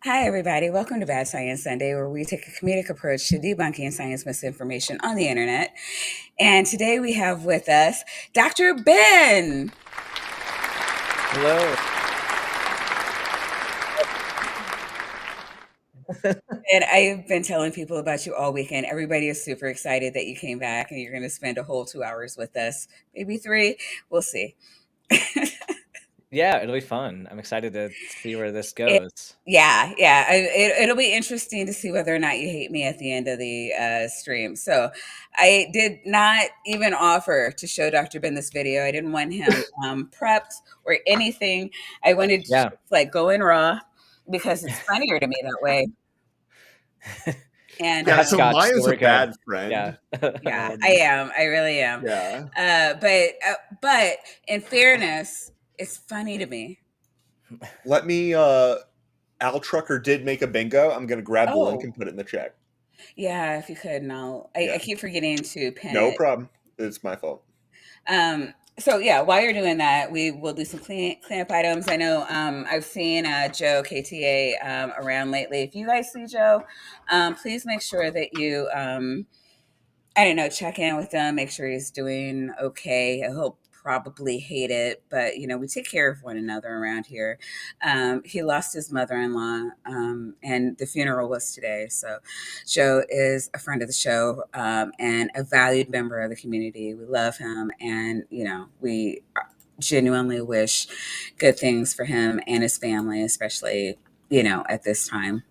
Hi, everybody. Welcome to Bad Science Sunday, where we take a comedic approach to debunking science misinformation on the internet. And today we have with us Dr. Ben. Hello. And I've been telling people about you all weekend. Everybody is super excited that you came back and you're going to spend a whole 2 hours with us, maybe three. We'll see. Yeah, it'll be fun. I'm excited to see where this It, goes. yeah. It'll be interesting to see whether or not you hate me at the end of the stream. So I did not even offer to show Dr. Ben this video. I didn't want him prepped or anything. I wanted to Yeah. just like go in raw because it's funnier to me that way. And Yeah, so Scotch, Maya's we're a good. bad friend. Yeah. yeah, I am. I really am. Yeah. But in fairness, it's funny to me. Let me Al Trucker did make a bingo. I'm gonna grab the link Oh, and put it in the chat. yeah, if you could, no. Yeah. I keep forgetting to pin No it. problem. It's my fault. So yeah, while you're doing that, we will do some cleanup items. I know I've seen Joe KTA around lately. If you guys see Joe, please make sure that you I don't know, check in with him, make sure he's doing okay. He'll probably hate it, but we take care of one another around here. He lost his mother-in-law, and the funeral was today. So Joe is a friend of the show, and a valued member of the community. We love him, and we genuinely wish good things for him and his family, especially at this time.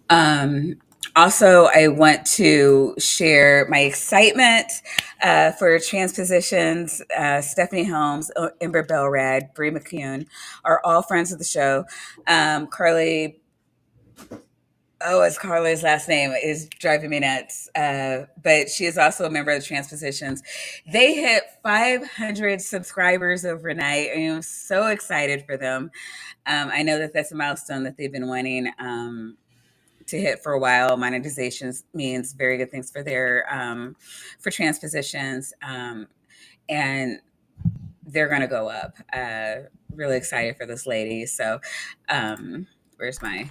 Um, Also, I want to share my excitement for transpositions. Stephanie Holmes, Ember Belrad, Bree McCune are all friends of the show. Carly, it's Carly's last name is driving me nuts. But she is also a member of the Transpositions. They hit 500 subscribers overnight. I am so excited for them. I know that that's a milestone that they've been wanting. To hit for a while. Monetization means very good things for their for transpositions, and they're going to go up. Really excited for this lady. So, where's my?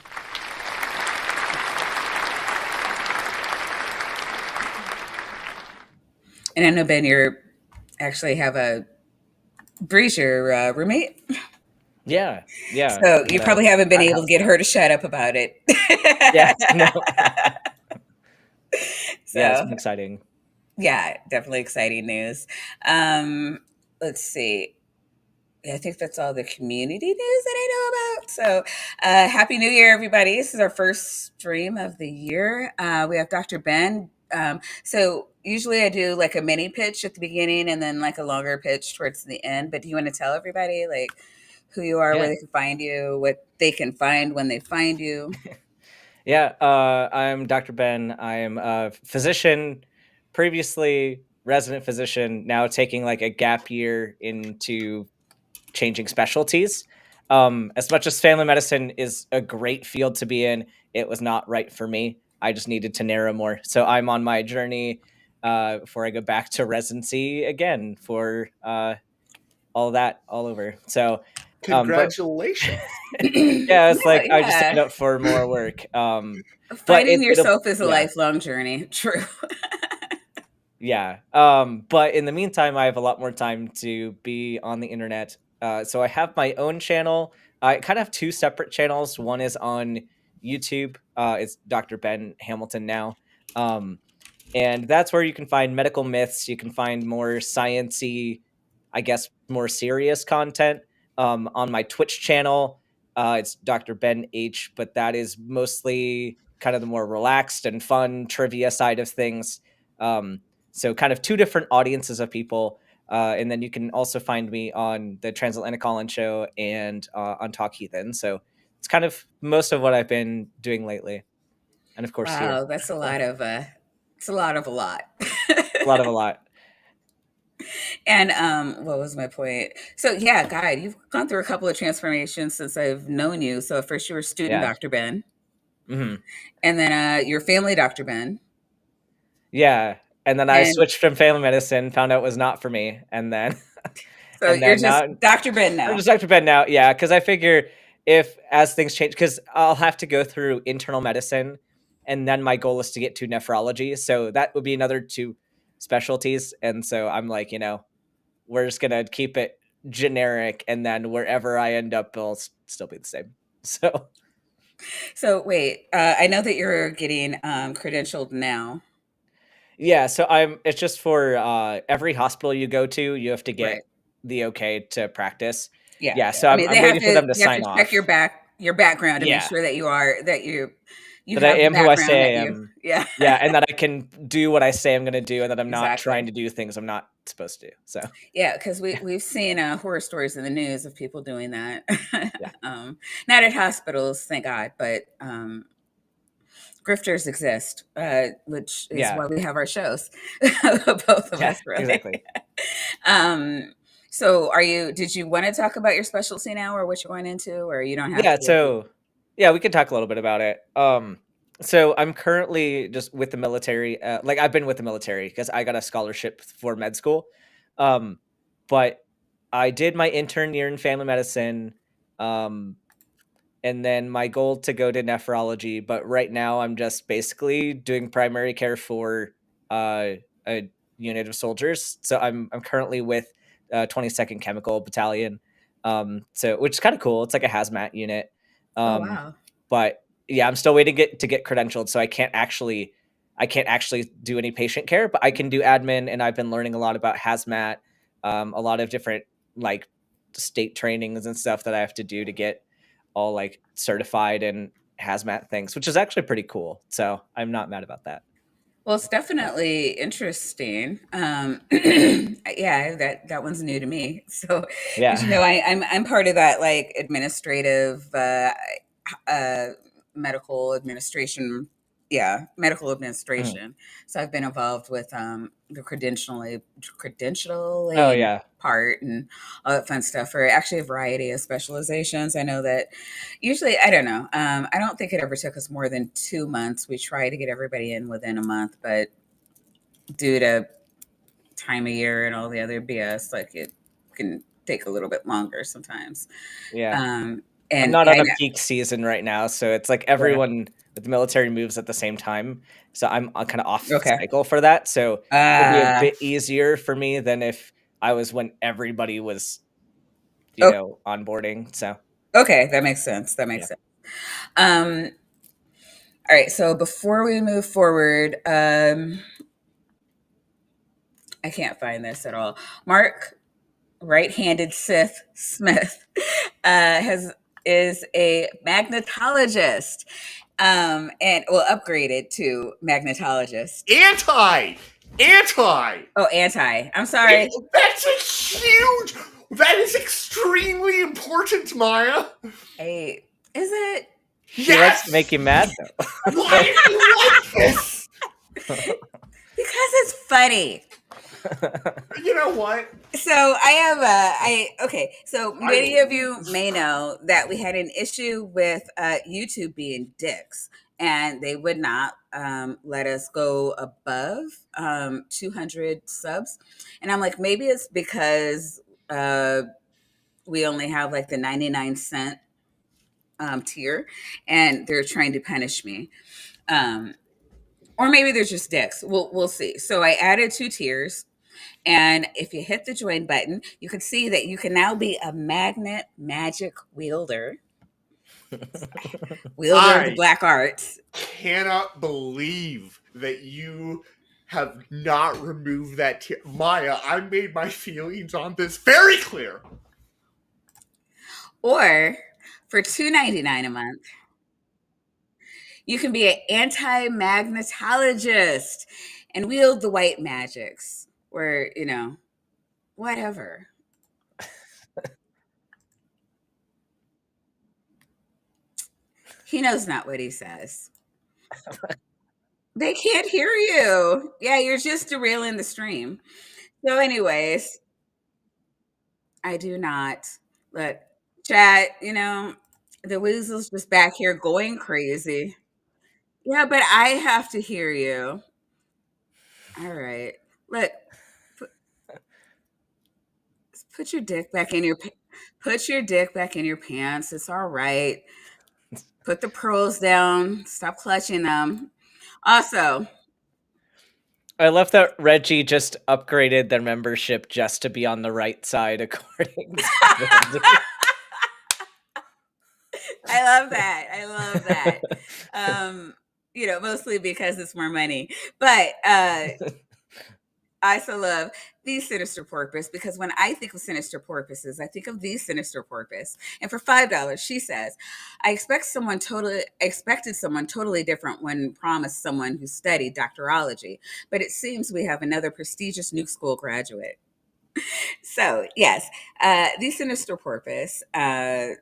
And I know Ben, you're actually have a Breeze, your roommate. Yeah. So you probably haven't been able to get her to shut up about it. Yeah. No. So Yeah, it's been exciting. yeah, definitely exciting news. Let's see. I think that's all the community news that I know about. So, Happy New Year, everybody. This is our first stream of the year. We have Dr. Ben. So, usually I do like a mini pitch at the beginning and then like a longer pitch towards the end. But do you want to tell everybody like who you are, Yeah. where they can find you, what they can find when they find you? Yeah. I'm Dr. Ben. I'm a physician, previously resident physician, now taking like a gap year into changing specialties. As much as family medicine is a great field to be in, it was not right for me. I just needed to narrow more. So I'm on my journey before I go back to residency again for all that all over. So, Congratulations. yeah, it's like I just Yeah. signed up for more work. But Finding it'll yourself is a yeah. lifelong journey. True. Yeah. But in the meantime, I have a lot more time to be on the internet. So I have my own channel. I kind of have two separate channels. One is on YouTube. It's Dr. Ben Hamilton now. And that's where you can find medical myths. You can find more sciencey, I guess, more serious content. On my Twitch channel, it's Dr. Ben H, but that is mostly kind of the more relaxed and fun trivia side of things. So kind of two different audiences of people. And then you can also find me on the Transatlantic Colin show and on Talk Heathen. So it's kind of most of what I've been doing lately. And of course here. Wow, that's a lot of it's a lot of a lot. A lot. And what was my point? So yeah, God, you've gone through a couple of transformations since I've known you. So at first you were student Yeah. Dr. Ben, Mm-hmm. and then your family Dr. Ben. Yeah. And then I And switched from family medicine, found out it was not for me. And then so and you're then just now Dr. Ben I'm now. just Dr. Ben now. Yeah, because I figure if as things change, because I'll have to go through internal medicine, and then my goal is to get to nephrology. So that would be another two specialties. And so I'm like, we're just gonna keep it generic, and then wherever I end up, it'll still be the same. So So wait, I know that you're getting credentialed now, yeah, so it's just for every hospital you go to, you have to right? get the okay to practice. Yeah, Yeah, yeah. so I I'm mean, I'm waiting for them to they have to sign check off. your background to make Yeah, sure that you that I have the am who I background say that I you, am. yeah. Yeah, and that I can do what I say I'm gonna do, and that I'm not trying Exactly. to do things I'm not supposed to. So Yeah, because we've seen horror stories in the news of people doing that. yeah, um, Not at hospitals, thank God, but grifters exist, which is yeah, why we have our shows, both of yeah, us, really. exactly. um, so, did you want to talk about your specialty now, or what you're going into, or you don't have Yeah, to? so yeah, we can talk a little bit about it. So I'm currently just with the military. Like I've been with the military because I got a scholarship for med school. Um, but I did my intern year in family medicine. Um, and then my goal to go to nephrology, but right now I'm just basically doing primary care for uh, a unit of soldiers. So I'm currently with 22nd Chemical Battalion, so which is kind of cool. It's like a hazmat unit, Oh um, wow. but yeah, I'm still waiting to get credentialed, so I can't actually do any patient care, but I can do admin, and I've been learning a lot about hazmat, a lot of different like state trainings and stuff that I have to do to get all like certified and hazmat things, which is actually pretty cool. So I'm not mad about that. Well, it's But definitely interesting. Yeah, that one's new to me. So, because yeah. I'm part of that like administrative uh, medical administration. Yeah, medical Mhm. administration. So I've been involved with the Oh credentialing yeah. part and all that fun stuff for actually a variety of specializations. I know that usually, I don't know. I don't think it ever took us more than 2 months. We try to get everybody in within a month, but due to time of year and all the other BS, like it can take a little bit longer sometimes. Yeah. Um, I'm and not yeah, on a peak season right now, so it's like yeah, everyone with the military moves at the same time. So I'm kind of off okay. cycle for that. So it'll be a Uh, bit easier for me than if I was when everybody was, oh, onboarding. So okay, that makes sense. That yeah. makes sense. Um, all right, so before we move forward, I can't find this at all. Mark, right-handed Sith Smith, has is a magnetologist, and well, upgraded to magnetologist. Anti, anti. Oh, anti. I'm sorry. That's a huge. That is extremely important, Maya. Hey, is it? He likes to make Yes. you mad though. Why do you like this? Because it's funny. You know what? So I have okay. So I many of you lose. may know that we had an issue with YouTube being dicks, and they would not let us go above 200 subs. And I'm like, maybe it's because we only have like the 99 cent tier, and they're trying to punish me. Um, or maybe they're just dicks. We'll see. So I added 2 tiers. And if you hit the join button, you can see that you can now be a magnet magic wielder of the I black arts. cannot believe that you have not removed that tier. Maya, I made my feelings on this very clear. Or for $2.99 a month, you can be an anti-magnetologist and wield the white magics. Or, whatever. He knows not what he says. They can't hear you. Yeah, you're just derailing the stream. So, anyways, I do not. Look, chat, the weasel's just back here going crazy. Yeah, but I have to hear you. All right. Look, put, put your dick back in your. Put your dick back in your pants. It's all right. Put the pearls down. Stop clutching them. Also, I love that Reggie just upgraded their membership just to be on the right side, according to Brandy. I love that. I love that. Mostly because it's more money. But I also love the sinister porpoise because when I think of sinister porpoises, I think of the sinister porpoise. And for $5, she says, I expected someone totally different when promised someone who studied doctorology, but it seems we have another prestigious Nook School graduate. So yes, the sinister porpoise, a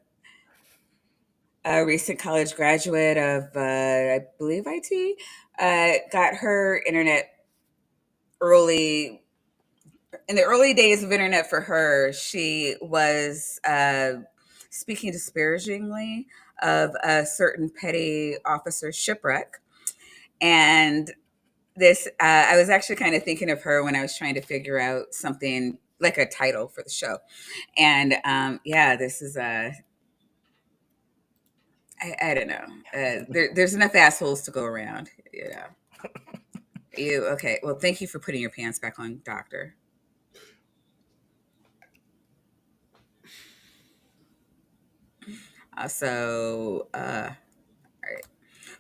recent college graduate of, I believe, IT, got her internet early in the early days of internet. For her, she was speaking disparagingly of a certain petty officer's shipwreck. And I was actually kind of thinking of her when I was trying to figure out something like a title for the show. And this is I don't know. There's enough assholes to go around. Okay? Well, thank you for putting your pants back on, Doctor. All right.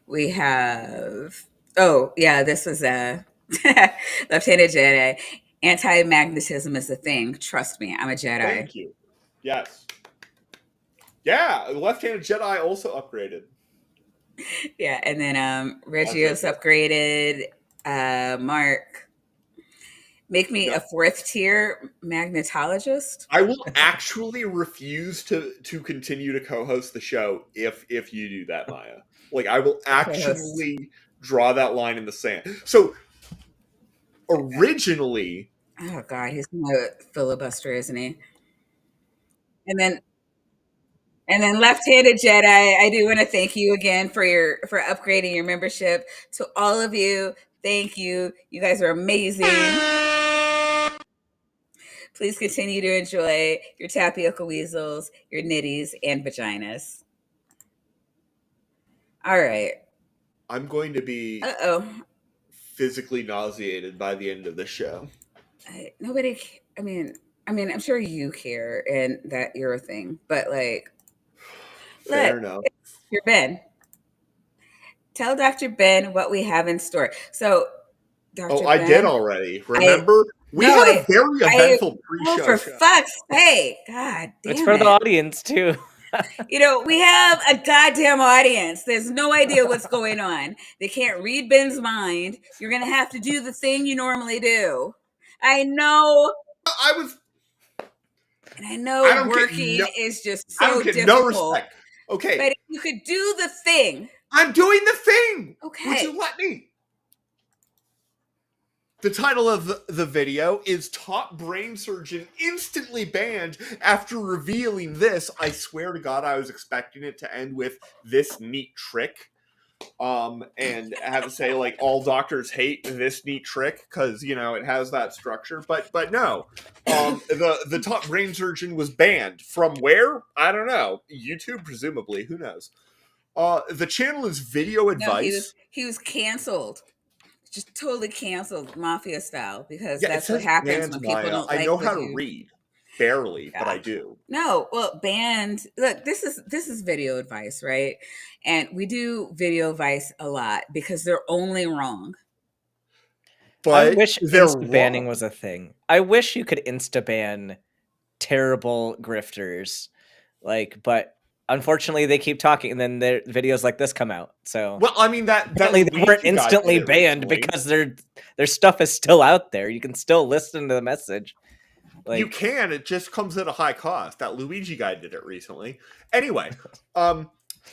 We have. Oh yeah, this was a Lieutenant Jedi. Anti-magnetism is a thing. Trust me, I'm a Jedi. Thank you. Yes. Yeah, Left-Handed Jedi also upgraded. Yeah, and then Reggio's upgraded. Mark, make me a 4th tier magnetologist. I will actually refuse to continue to co-host the show if you do that, Maya. Like, I will actually draw that line in the sand. So originally, oh god, he's gonna filibuster, isn't he? And then Left-Handed Jedi, I do want to thank you again for upgrading your membership. To all of you, thank you. You guys are amazing. Please continue to enjoy your tapioca weasels, your nitties, and vaginas. All right. I'm going to be physically nauseated by the end of the show. Nobody. I mean, I'm sure you care and that you're a thing, but like, fair enough. Dr. Ben, tell Dr. Ben what we have in store. So, Dr. Ben, I did already. Remember, we had a very eventful pre-show. For fuck's sake! God damn it! It's for the audience too. We have a goddamn audience. There's no idea what's going on. They can't read Ben's mind. You're gonna have to do the thing you normally do. I know. And I know working is just so I don't get difficult. No respect. Okay. But if you could do the thing. I'm doing the thing. Okay. Would you let me? The title of the video is Top Brain Surgeon Instantly Banned After Revealing This. I swear to God, I was expecting it to end with this neat trick. And I have to say, like, all doctors hate this neat trick because, it has that structure. But no. The top brain surgeon was banned. From where? I don't know. YouTube, presumably. Who knows? The channel is Video Advice. No, he was canceled. Just totally canceled, mafia style, because that's what happens when people don't like. I know how to read, barely, but I do. No, well, banned. Look, this is Video Advice, right? And we do Video Advice a lot because they're only wrong. But I wish insta banning was a thing. I wish you could insta ban terrible grifters, but. Unfortunately, they keep talking, and then their videos like this come out. So, well, I mean that they weren't instantly banned because their stuff is still out there. You can still listen to the message. You can. It just comes at a high cost. That Luigi guy did it recently. Anyway,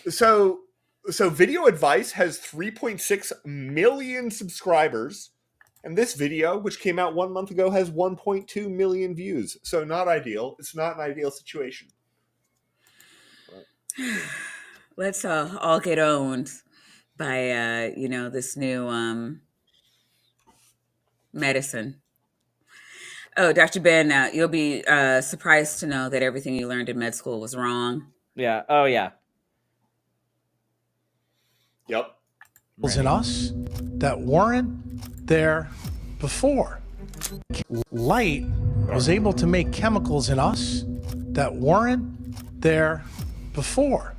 so Video Advice has 3.6 million subscribers, and this video, which came out 1 month ago, has 1.2 million views. So not ideal. It's not an ideal situation. Let's all get owned by this new medicine. Oh, Dr. Ben, you'll be surprised to know that everything you learned in med school was wrong. Yeah. Oh yeah. Yep. In us that weren't there before. Light was able to make chemicals in us that weren't there before.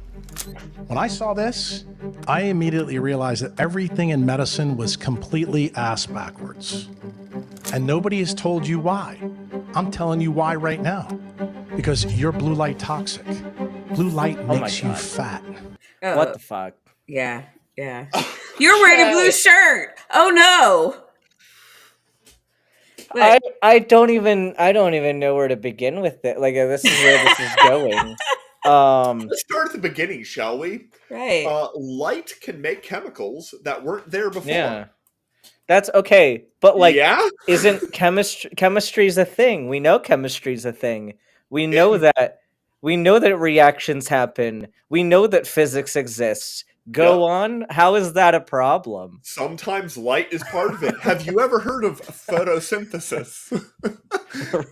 When I saw this, I immediately realized that everything in medicine was completely ass backwards. And nobody has told you why. I'm telling you why right now. Because you're blue light toxic. Blue light makes you fat. Oh, What the fuck? Yeah. You're wearing a blue shirt. Oh no. I don't even know where to begin with it. Like, this is where this is going. Let's start at the beginning, shall we? Right. Light can make chemicals that weren't there before. Yeah. That's okay, but like, Yeah? isn't chemistry's a thing? We know chemistry's a thing. We know that reactions happen. We know that physics exists. Go on. How is that a problem? Sometimes light is part of it. Have you ever heard of photosynthesis?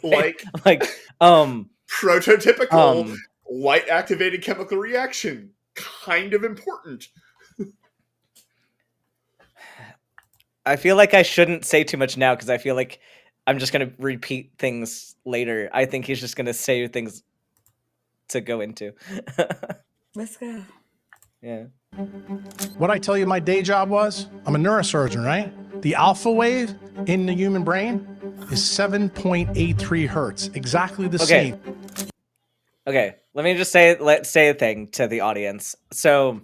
Like prototypical light activated chemical reaction. Kind of important. I feel like I shouldn't say too much now because I feel like I'm just going to repeat things later. I think he's just going to say things to go into. Let's go. Yeah. What I tell you my day job was? I'm a neurosurgeon, right? The alpha wave in the human brain is 7.83 hertz. Exactly the same. Okay, let me just let's say a thing to the audience. So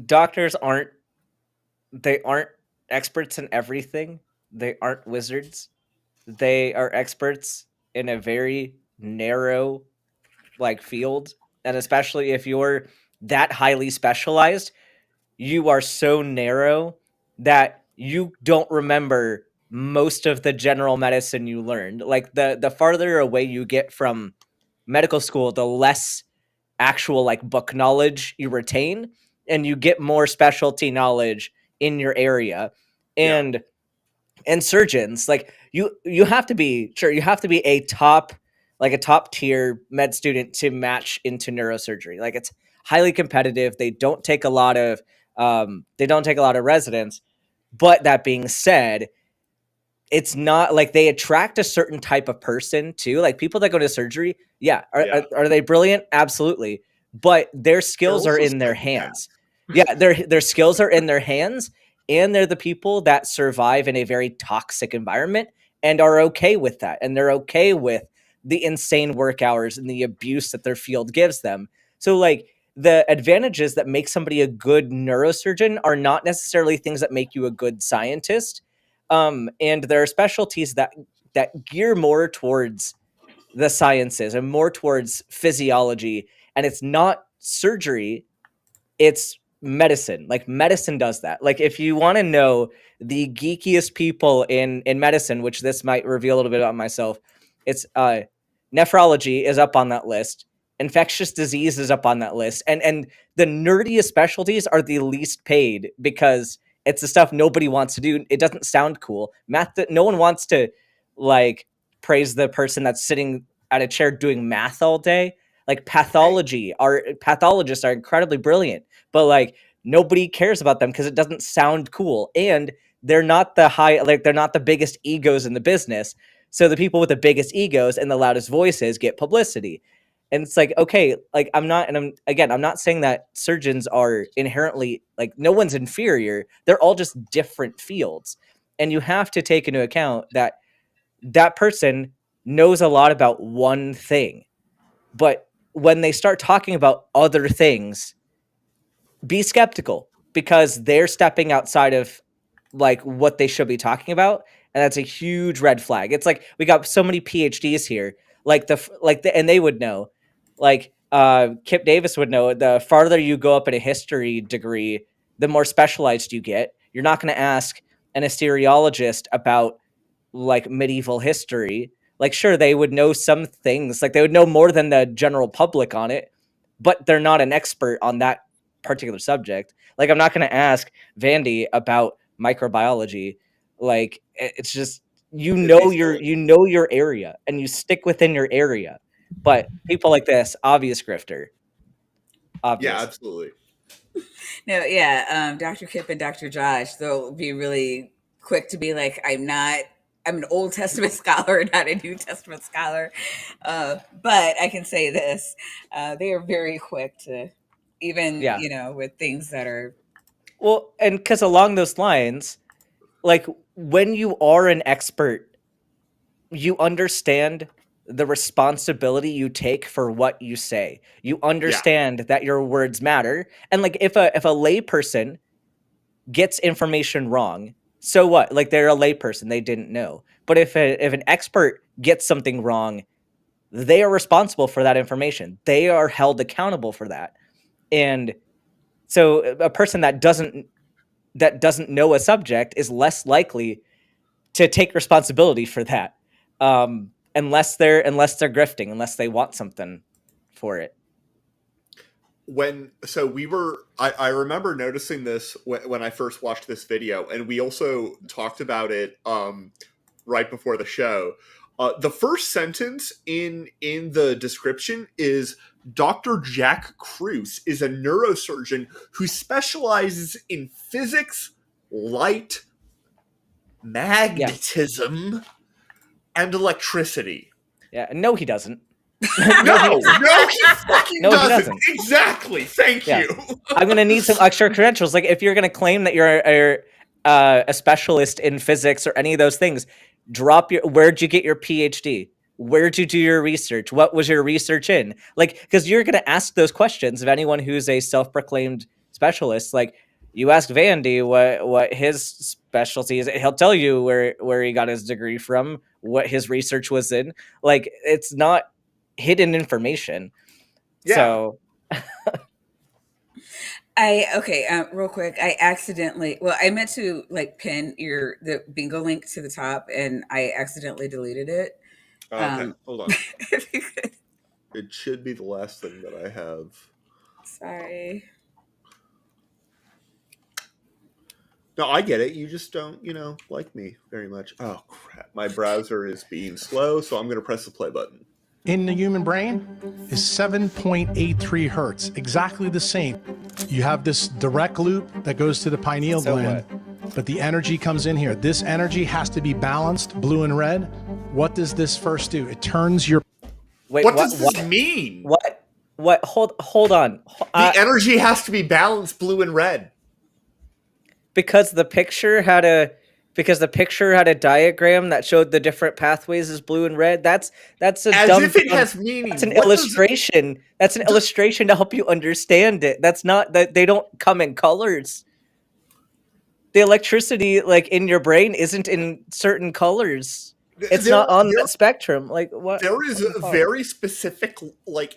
doctors aren't experts in everything. They aren't wizards. They are experts in a very narrow field, and especially if you're that highly specialized, you are so narrow that you don't remember most of the general medicine you learned. Like the farther away you get from medical school, the less actual book knowledge you retain, and you get more specialty knowledge in your area. And surgeons, you have to be a top tier med student to match into neurosurgery. Like, it's highly competitive. They don't take a lot of residents. But that being said, it's not like they attract a certain type of person too. Like, people that go to surgery, are they brilliant? Absolutely. But their skills are in their hands. Yeah, their skills are in their hands, and they're the people that survive in a very toxic environment and are okay with that. And they're okay with the insane work hours and the abuse that their field gives them. So the advantages that make somebody a good neurosurgeon are not necessarily things that make you a good scientist. And there are specialties that gear more towards the sciences and more towards physiology. And it's not surgery, it's medicine. Like, medicine does that. Like, if you want to know the geekiest people in medicine, which this might reveal a little bit about myself, it's nephrology is up on that list. Infectious disease is up on that list. And the nerdiest specialties are the least paid because it's the stuff nobody wants to do. It doesn't sound cool. Math, no one wants to praise the person that's sitting at a chair doing math all day. Like, pathologists are incredibly brilliant, but nobody cares about them because it doesn't sound cool, and they're not they're not the biggest egos in the business. So the people with the biggest egos and the loudest voices get publicity. And it's okay, I'm not saying that surgeons are inherently no one's inferior. They're all just different fields, and you have to take into account that that person knows a lot about one thing, but when they start talking about other things, be skeptical, because they're stepping outside of what they should be talking about, and that's a huge red flag. It's we got so many PhDs here, and they would know, Kip Davis would know, the farther you go up in a history degree, the more specialized you get. You're not going to ask an Assyriologist about medieval history. Sure, they would know some things, they would know more than the general public on it, but they're not an expert on that particular subject. I'm not going to ask Vandy about microbiology. It's just, you They know your area and you stick within your area. But people like this, obvious grifter. Yeah, Obvious. absolutely. No, yeah, Dr. Kip and Dr. Josh, they'll be really quick to be like, I'm an Old Testament scholar, not a New Testament scholar. But I can say this, they are very quick to, even, Yeah. with things that are, Well, and because along those lines, like when you are an expert, you understand the responsibility you take for what you say. You Yeah. understand that your words matter. And like if a layperson gets information wrong, so what? Like they're a layperson, they didn't know. But if an expert gets something wrong, they are responsible for that information. They are held accountable for that. And so a person that doesn't know a subject is less likely to take responsibility for that, unless they're grifting, unless they want something for it. I remember noticing this when I first watched this video, and we also talked about it right before the show. The first sentence in the description is Dr. Jack Kruse is a neurosurgeon who specializes in physics, light, magnetism, and electricity. Yeah, no, he doesn't. No, he fucking No, he doesn't. doesn't. Exactly. Thank Yeah. you. I'm gonna need some extra credentials. Like if you're gonna claim that you're a specialist in physics or any of those things, where'd you get your PhD? Where'd you do your research? What was your research in? Like, because you're gonna ask those questions of anyone who's a self-proclaimed specialist. Like, you ask Vandy what his specialty is, he'll tell you where he got his degree from, what his research was in. Like, it's not hidden information. Yeah. So real quick, I meant to like pin the bingo link to the top, and I accidentally deleted it. Okay, hold on. If you could. It should be the last thing that I have. Sorry. No, I get it. You just don't, like me very much. Oh, crap. My browser is being slow, so I'm going to press the play button. In the human brain is 7.83 hertz, exactly the same. You have this direct loop that goes to the pineal gland, but the energy comes in here. This energy has to be balanced, blue and red. What does this first do? It turns your... Wait, what does this mean? What? Hold on. The energy has to be balanced, blue and red. Because the picture had a diagram that showed the different pathways as blue and red. That's as if it has meaning. That's an illustration. That's an illustration to help you understand it. That's not that they don't come in colors. The electricity, like in your brain, isn't in certain colors. It's not on that spectrum. Like what? There is a very specific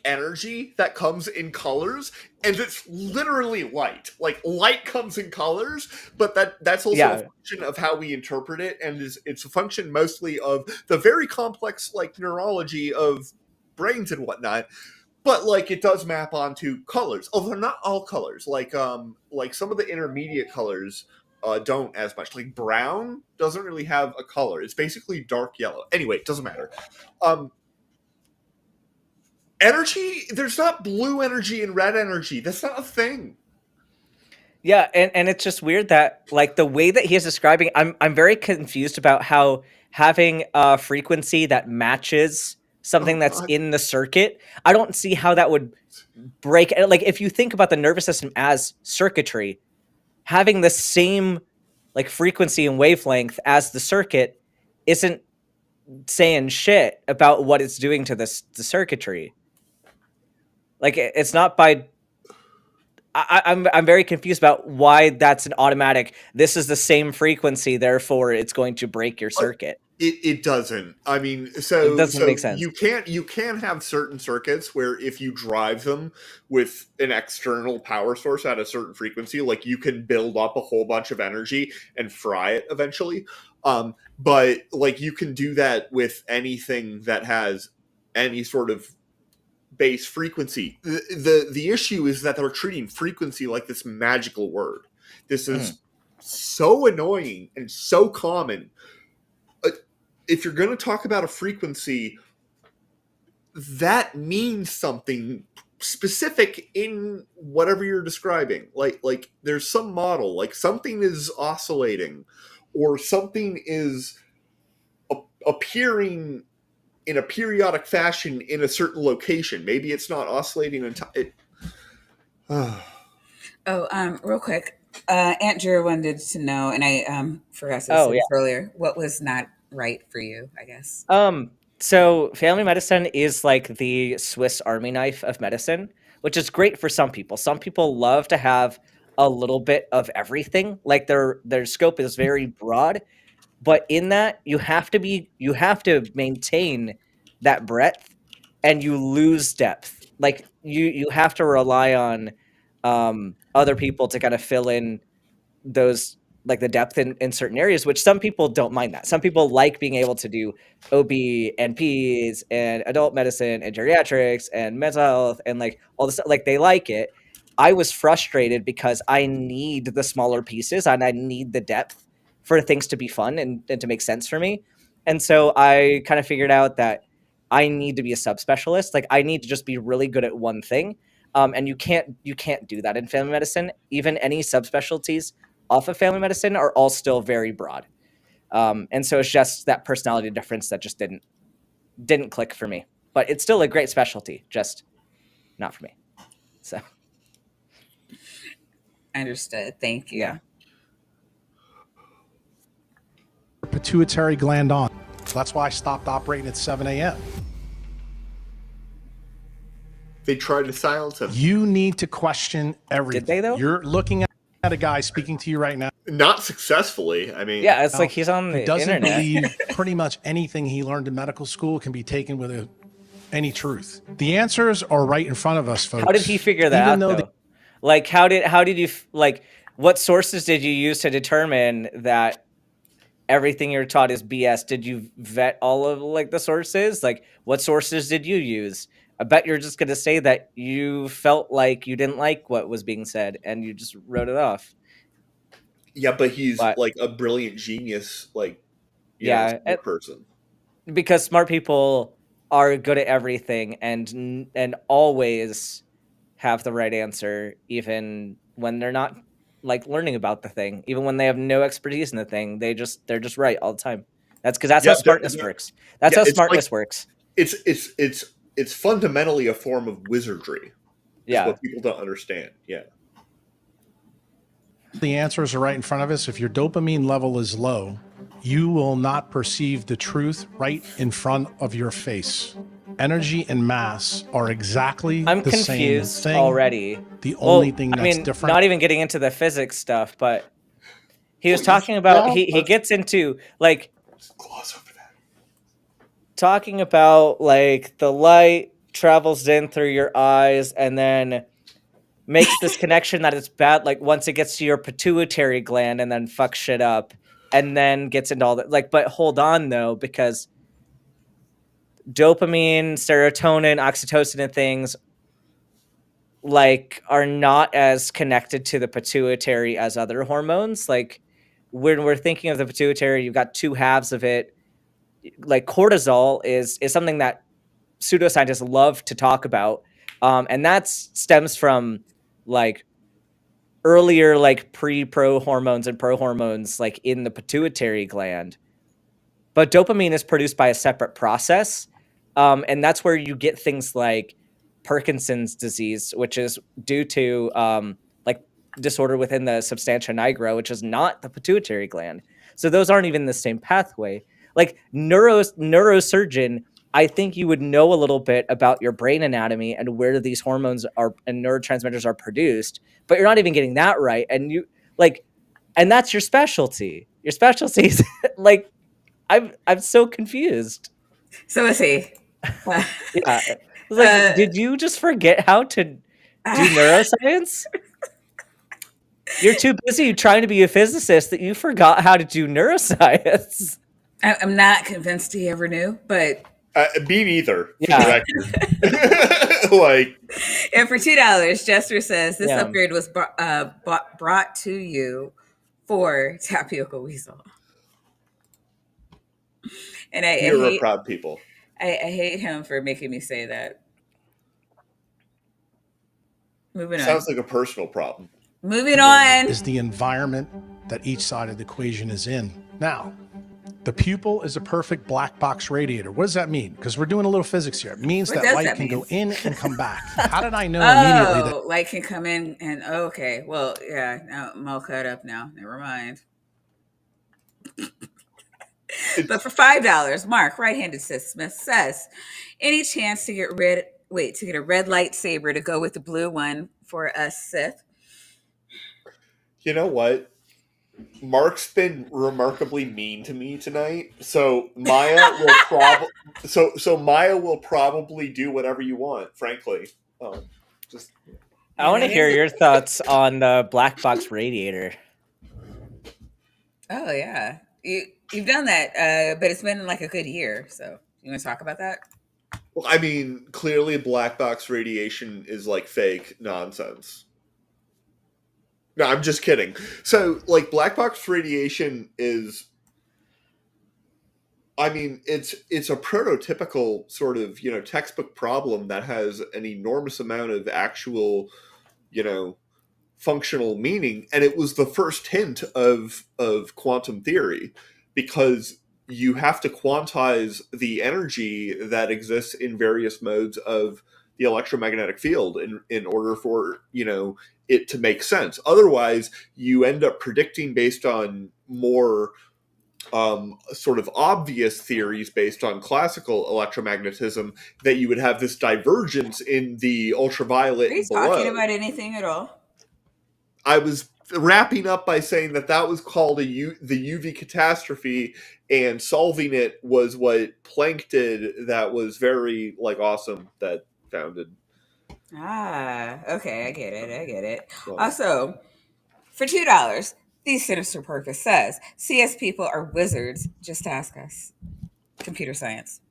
energy that comes in colors, and it's literally light. Like light comes in colors, but that's also a function of how we interpret it, and it's a function mostly of the very complex neurology of brains and whatnot. But it does map onto colors, although not all colors. Like some of the intermediate colors don't as much. Like brown doesn't really have a color. It's basically dark yellow. Anyway, it doesn't matter. Energy, there's not blue energy and red energy. That's not a thing. Yeah, and it's just weird that the way that he is describing, I'm very confused about how having a frequency that matches something that's in the circuit, I don't see how that would break. Like if you think about the nervous system as circuitry, having the same frequency and wavelength as the circuit isn't saying shit about what it's doing to the circuitry. It's not by. I'm very confused about why that's an automatic. This is the same frequency, therefore it's going to break your circuit. It doesn't. I mean, so it doesn't make sense. You can have certain circuits where if you drive them with an external power source at a certain frequency, you can build up a whole bunch of energy and fry it eventually. But you can do that with anything that has any sort of base frequency. The issue is that they're treating frequency like this magical word. This is so annoying and so common. if you're going to talk about a frequency, that means something specific in whatever you're describing. Like there's some model, like something is oscillating, or something is appearing in a periodic fashion in a certain location. Maybe it's not oscillating Real quick, Aunt Drew wanted to know, and I forgot to say Oh, this earlier. What was not right for you? I guess. So family medicine is like the Swiss Army knife of medicine, which is great for some people. Some people love to have a little bit of everything. Like their scope is very broad, but in that you have to maintain that breadth, and you lose depth. Like you have to rely on other people to kind of fill in those, like the depth in certain areas, which some people don't mind. That some people like being able to do OB and P's and adult medicine and geriatrics and mental health and like all this, like they like it. I was frustrated because I need the smaller pieces and I need the depth for things to be fun and to make sense for me. And so I kind of figured out that I need to be a subspecialist. Like I need to just be really good at one thing. And you can't do that in family medicine. Even any subspecialties off of family medicine are all still very broad. And so it's just that personality difference that just didn't click for me. But it's still a great specialty, just not for me. So Understood. Thank you. Yeah. Pituitary gland on. That's why I stopped operating at 7 a.m. they tried to silence him. You need to question everything. Did they, though? You're looking at a guy speaking to you right now. Not successful. I mean, yeah, it's like he's on the He doesn't internet. believe pretty much anything he learned in medical school can be taken with any truth. The answers are right in front of us, folks. How did he figure that Even out, though though? Like, how did you, like, what sources did you use to determine that everything you're taught is BS? Did you vet all of, like, the sources? Like, what sources did you use? I bet you're just going to say that you felt like you didn't like what was being said and you just wrote it off. yeah, but he's like a brilliant genius, like, yeah, smart person. Because smart people are good at everything and always have the right answer, even when they're not like learning about the thing, even when they have no expertise in the thing. They're just right all the time. That's because that's how smartness works. That's how smartness works. It's fundamentally a form of wizardry. Yeah, what people don't understand. Yeah, the answers are right in front of us. If your dopamine level is low, you will not perceive the truth right in front of your face. Energy and mass are exactly I'm the confused same thing already. The only thing that's different. Not even getting into the physics stuff, but he was talking about he gets into like gloss over that. Talking about like the light travels in through your eyes and then makes this connection that it's bad, like once it gets to your pituitary gland and then fucks shit up and then gets into all that. Like, but hold on though, because dopamine, serotonin, oxytocin and things like are not as connected to the pituitary as other hormones. Like when we're thinking of the pituitary, you've got two halves of it. Like cortisol is something that pseudoscientists love to talk about. And that stems from like earlier, like pro hormones and pro hormones, like in the pituitary gland. But dopamine is produced by a separate process. And that's where you get things like Parkinson's disease, which is due to like disorder within the substantia nigra, which is not the pituitary gland. So those aren't even the same pathway. Like neurosurgeon, I think you would know a little bit about your brain anatomy and where these hormones are and neurotransmitters are produced, but you're not even getting that right. And you like, and that's your specialty. Your specialty is like, I'm so confused. So is he. Yeah. Like, did you just forget how to do neuroscience? You're too busy trying to be a physicist that you forgot how to do neuroscience. I'm not convinced he ever knew, but me neither. Yeah. Like, and for $2, Jester says this upgrade was brought to you for Tapioca Weasel. And I You're a hate proud people. I hate him for making me say that. Moving on. Sounds like a personal problem. Moving on. Is the environment that each side of the equation is in. Now, the pupil is a perfect black box radiator. What does that mean? Because we're doing a little physics here. It means What that does light that can mean? go in and come back. How did I know immediately that Oh, light can come in and okay. Well, yeah. Now I'm all caught up now. Never mind. But for $5, Mark, right-handed Smith says, any chance to get a red lightsaber to go with the blue one for us Sith? You know what? Mark's been remarkably mean to me tonight, so Maya will probably do whatever you want. Frankly, just I want to hear your thoughts on the black box radiator. Oh yeah, you've done that, but it's been like a good year. So you want to talk about that? well, I mean, clearly, Blackbox Radiation is like fake nonsense. No, I'm just kidding. So, like, Blackbox Radiation is, I mean, it's a prototypical sort of, textbook problem that has an enormous amount of actual, functional meaning, and it was the first hint of quantum theory, because you have to quantize the energy that exists in various modes of the electromagnetic field in order for it to make sense. Otherwise, you end up predicting based on more sort of obvious theories based on classical electromagnetism, that you would have this divergence in the ultraviolet Are you and below. talking about anything at all? I was wrapping up by saying that was called the UV catastrophe, and solving it was what Planck did. That was very awesome. That founded. Okay, I get it. Well, Also, for $2, the Sinister Purpose says, CS people are wizards. Just ask us. Computer science.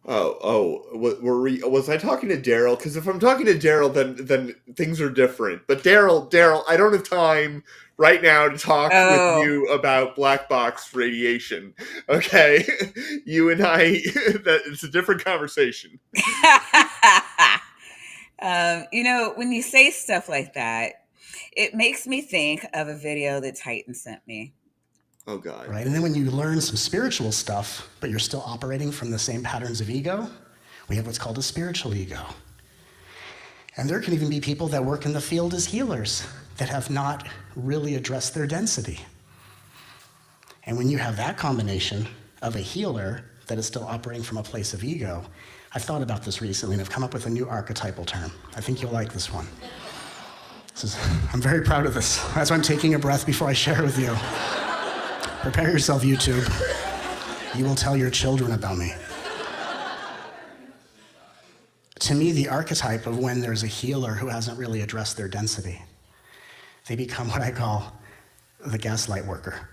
Was I talking to Daryl? Because if I'm talking to Daryl, then things are different. But Daryl, I don't have time right now to talk with you about black box radiation. Okay, you and I, it's a different conversation. When you say stuff like that, it makes me think of a video that Titan sent me. Oh, God. Right? And then when you learn some spiritual stuff, but you're still operating from the same patterns of ego, we have what's called a spiritual ego. And there can even be people that work in the field as healers that have not really addressed their density. And when you have that combination of a healer that is still operating from a place of ego, I've thought about this recently and I've come up with a new archetypal term. I think you'll like this one. I'm very proud of this. That's why I'm taking a breath before I share it with you. Prepare yourself, YouTube. You will tell your children about me. To me, the archetype of when there's a healer who hasn't really addressed their density, they become what I call the gaslight worker.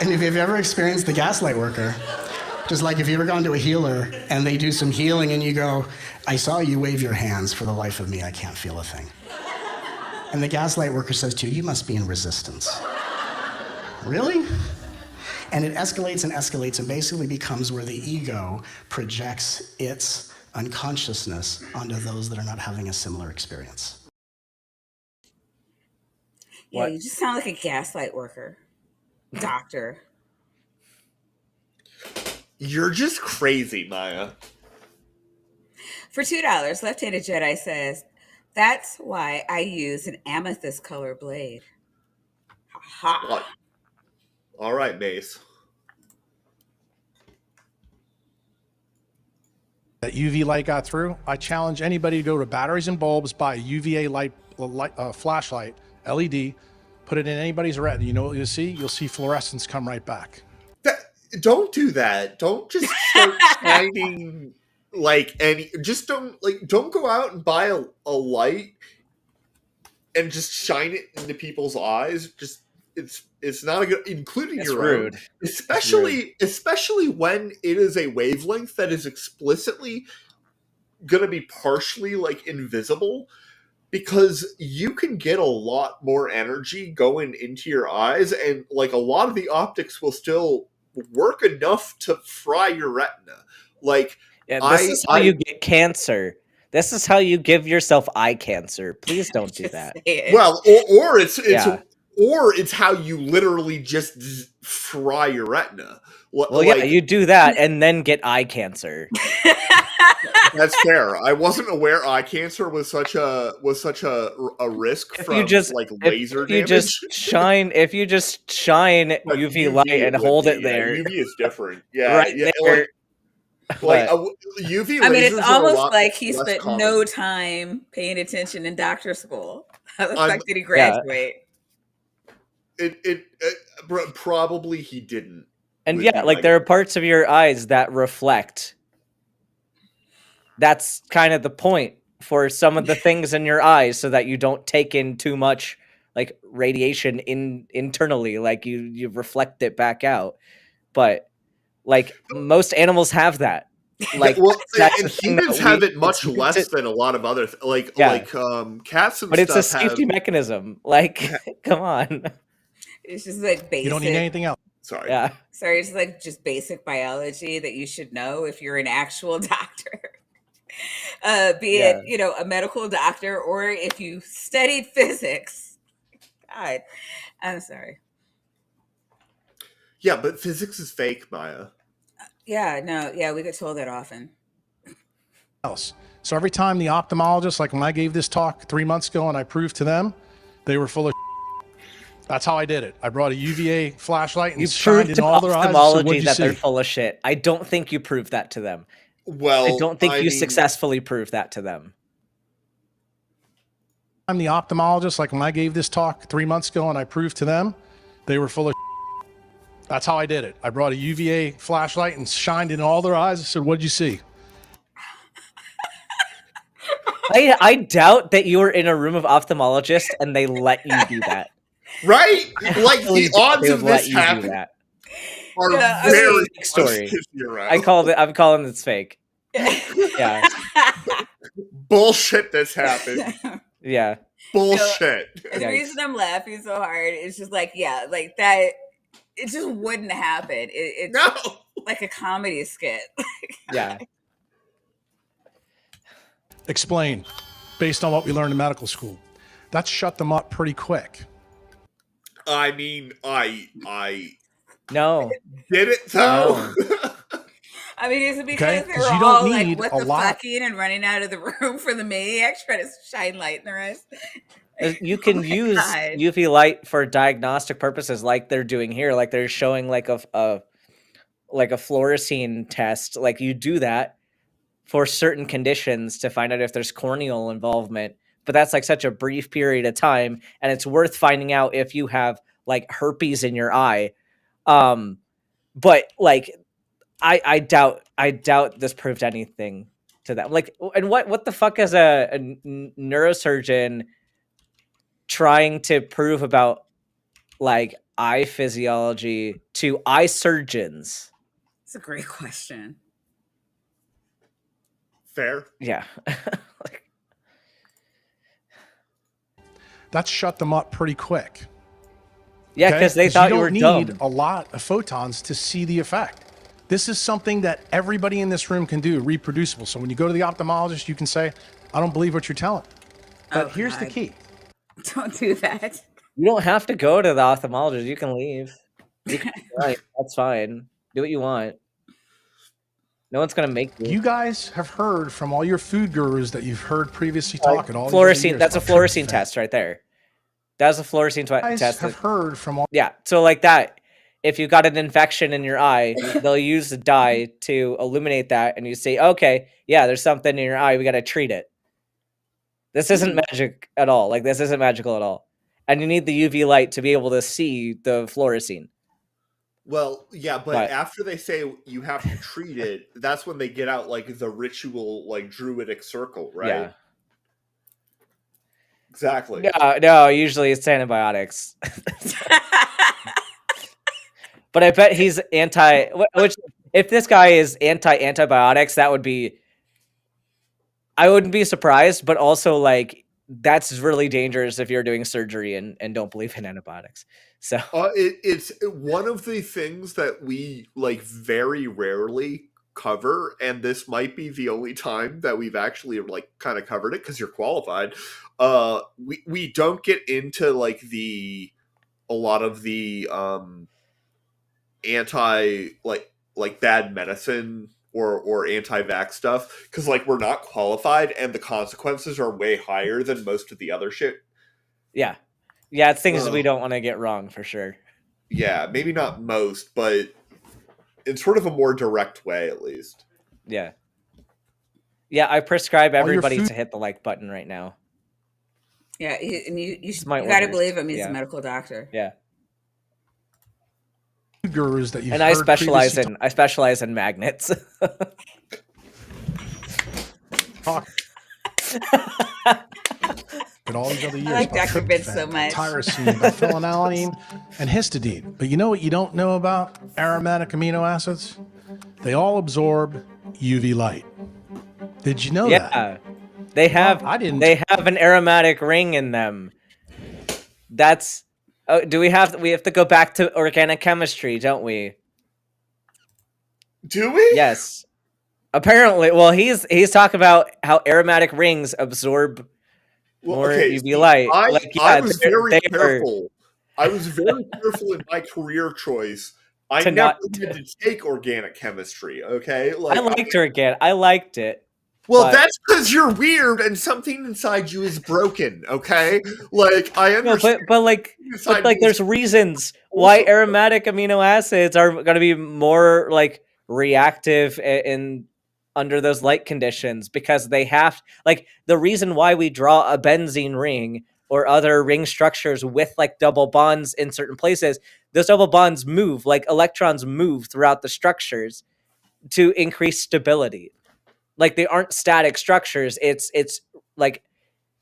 And if you've ever experienced the gaslight worker, just like if you've ever gone to a healer and they do some healing and you go, I saw you wave your hands, for the life of me, I can't feel a thing. And the gaslight worker says to you, you must be in resistance. Really? And it escalates and escalates and basically becomes where the ego projects its unconsciousness onto those that are not having a similar experience. Yeah, you just sound like a gaslight worker. Doctor. You're just crazy, Maya. For $2, Left-Handed Jedi says, that's why I use an amethyst color blade. Ha ha. All right, Mace. that UV light got through, I challenge anybody to go to Batteries and Bulbs, buy a UVA light flashlight, LED, put it in anybody's retina. You know what you'll see? You'll see fluorescence come right back. Don't do that. Don't just start shining don't go out and buy a light and just shine it into people's eyes. Just it's not a good, including It's your rude. own, especially when it is a wavelength that is explicitly going to be partially invisible. because you can get a lot more energy going into your eyes, and like a lot of the optics will still work enough to fry your retina. Like, Yeah, this is how you get cancer. This is how you give yourself eye cancer. Please don't do that. Well, or it's Yeah. or it's how you literally just fry your retina. Well, yeah, you do that and then get eye cancer. That's fair. I wasn't aware eye cancer was such a risk If from you just like laser if you damage. if you just shine But UV light and hold it there, UV is different. Yeah, right yeah. there. Like But- UV lasers I mean, it's are a almost lot like he less spent common. no time paying attention in doctor school. How the fuck did he graduate? Probably he didn't. And would yeah, be like my there are guess. parts of your eyes that reflect. That's kind of the point for some of the things in your eyes, so that you don't take in too much like radiation internally, like you reflect it back out. But like most animals have that. Like well, that's and the thing humans that have it much it's less than a lot of other cats and but it's a stuff safety have. mechanism. Like, come on. It's just like basic. You don't need anything else. Sorry. Yeah. Sorry, it's like just basic biology that you should know if you're an actual doctor. Be Yeah. it, a medical doctor, or if you studied physics. God, I'm sorry. Yeah, but physics is fake, Maya. Yeah, no, yeah, we get told that often. Else. So every time the ophthalmologist, like when I gave this talk 3 months ago and I proved to them, they were full of That's how I did it. I brought a UVA flashlight and You shined proved in to all their eyes. So ophthalmology what'd you that they're see? full of shit. I don't think you proved that to them. Well, I don't think I you mean, successfully proved that to them. I'm the ophthalmologist, like when I gave this talk 3 months ago and I proved to them, they were full of That's how I did it. I brought a UVA flashlight and shined in all their eyes. I said, what'd you see? I doubt that you were in a room of ophthalmologists and they let you do that. right? Like Really the doubt odds they of would let this you do happening that. are Yeah, I very mean- Fake story. You're right. I'm calling this fake. Yeah. Bullshit. This happened. Yeah. Bullshit. And the Yikes. reason I'm laughing so hard is just like, yeah, like that. It just wouldn't happen. It's No. like a comedy skit. Yeah. Explain, based on what we learned in medical school. That shut them up pretty quick. I mean, I No. did it though. I mean, is it because Okay, they 'cause were you don't all like, need what a the lot. fucking, and running out of the room for the maniac trying to shine light in their eyes? You can Oh my use God. UV light for diagnostic purposes, like they're doing here. Like they're showing like a fluorescein test. Like you do that for certain conditions to find out if there's corneal involvement. But that's like such a brief period of time, and it's worth finding out if you have like herpes in your eye. But like I doubt this proved anything to them. Like, and what the fuck is a neurosurgeon trying to prove about like eye physiology to eye surgeons? It's a great question. Fair. Yeah. That shut them up pretty quick. Yeah, okay? because they thought you were don't need dumb. a lot of photons to see the effect. This is something that everybody in this room can do, reproducible. So when you go to the ophthalmologist, you can say, I don't believe what you're telling. But Oh, here's the God. key. Don't do that. You don't have to go to the ophthalmologist. You can leave. You can, right, that's fine. Do what you want. No one's gonna make you. You guys have heard from all your food gurus that you've heard previously talk at all these other Fluorescein. years That's a about tryptophan. fluorescein test right there. That's a fluorescein You guys test. have heard from all Yeah. So like that, if you got an infection in your eye, they'll use the dye to illuminate that, and you say, okay, yeah, there's something in your eye. We got to treat it. This isn't magic at all. Like this isn't magical at all. And you need the UV light to be able to see the fluorescein. Well, yeah, but But- after they say you have to treat it, that's when they get out like the ritual, like druidic circle, right? Yeah. Exactly. No, usually it's antibiotics. But I bet he's anti. Which, if this guy is anti-antibiotics, that would be. I wouldn't be surprised, but also like that's really dangerous if you're doing surgery and don't believe in antibiotics. So It's one of the things that we like very rarely cover, and this might be the only time that we've actually like kind of covered it because you're qualified. We don't get into like a lot of the anti like bad medicine or anti-vax stuff because like we're not qualified and the consequences are way higher than most of the other shit. yeah, it's things we don't want to get wrong for sure. Yeah, maybe not most, but in sort of a more direct way at least. Yeah, I prescribe All your everybody food- to hit the like button right now. Yeah, and you my got to orders. believe him. He's Yeah. a medical doctor. Yeah, gurus that you've and I heard specialize in magnets. talk but all these other years I like about Dr. Vince tryptophan, so much. tyrosine, phenylalanine, and histidine. But you know what you don't know about aromatic amino acids? They all absorb UV light. Did you know that? Yeah, they have. I didn't. They have an aromatic ring in them. That's. Do we have to go back to organic chemistry, don't we? Do we? Yes. Apparently, well, he's talking about how aromatic rings absorb more UV light. I was very careful. I was very careful in my career choice. I never had to take organic chemistry. Okay, like I liked it. Well, that's because you're weird and something inside you is broken. Okay, like I understand. No, but there's reasons why aromatic amino acids are going to be more like reactive in under those light conditions because they have like the reason why we draw a benzene ring or other ring structures with like double bonds in certain places. Those double bonds move, like electrons move throughout the structures to increase stability. Like they aren't static structures. It's like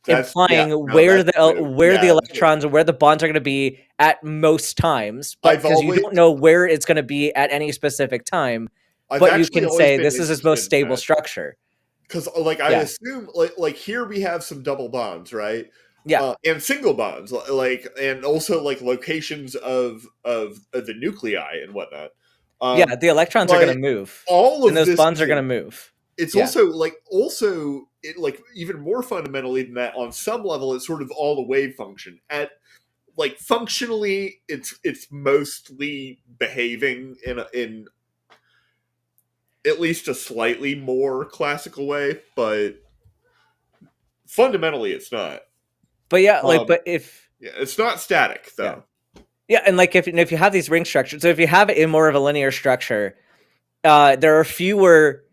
implying where the electrons or where the bonds are going to be at most times, but because you don't know where it's going to be at any specific time. But you can say this is its most stable structure. Because like I assume like here we have some double bonds, right? Yeah, and single bonds, like and also like locations of the nuclei and whatnot. Yeah, the electrons are going to move. All of those bonds are going to move. It's also it like even more fundamentally than that. On some level, it's sort of all the wave function. At like functionally, it's mostly behaving in at least a slightly more classical way, but fundamentally, it's not. But yeah, but if it's not static though. Yeah, and like if you have these ring structures, so if you have it in more of a linear structure, there are fewer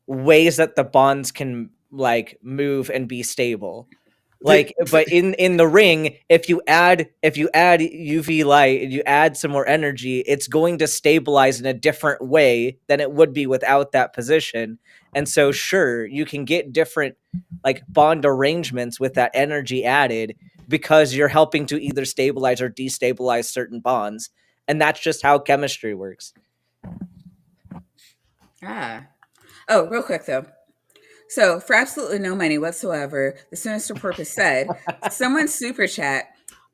ways that the bonds can like move and be stable. Like, but in the ring, if you add UV light and you add some more energy, it's going to stabilize in a different way than it would be without that position. And so, sure, you can get different like bond arrangements with that energy added because you're helping to either stabilize or destabilize certain bonds, and that's just how chemistry works. Oh, real quick though. So, for absolutely no money whatsoever, the Sinister Purpose said, someone super chat,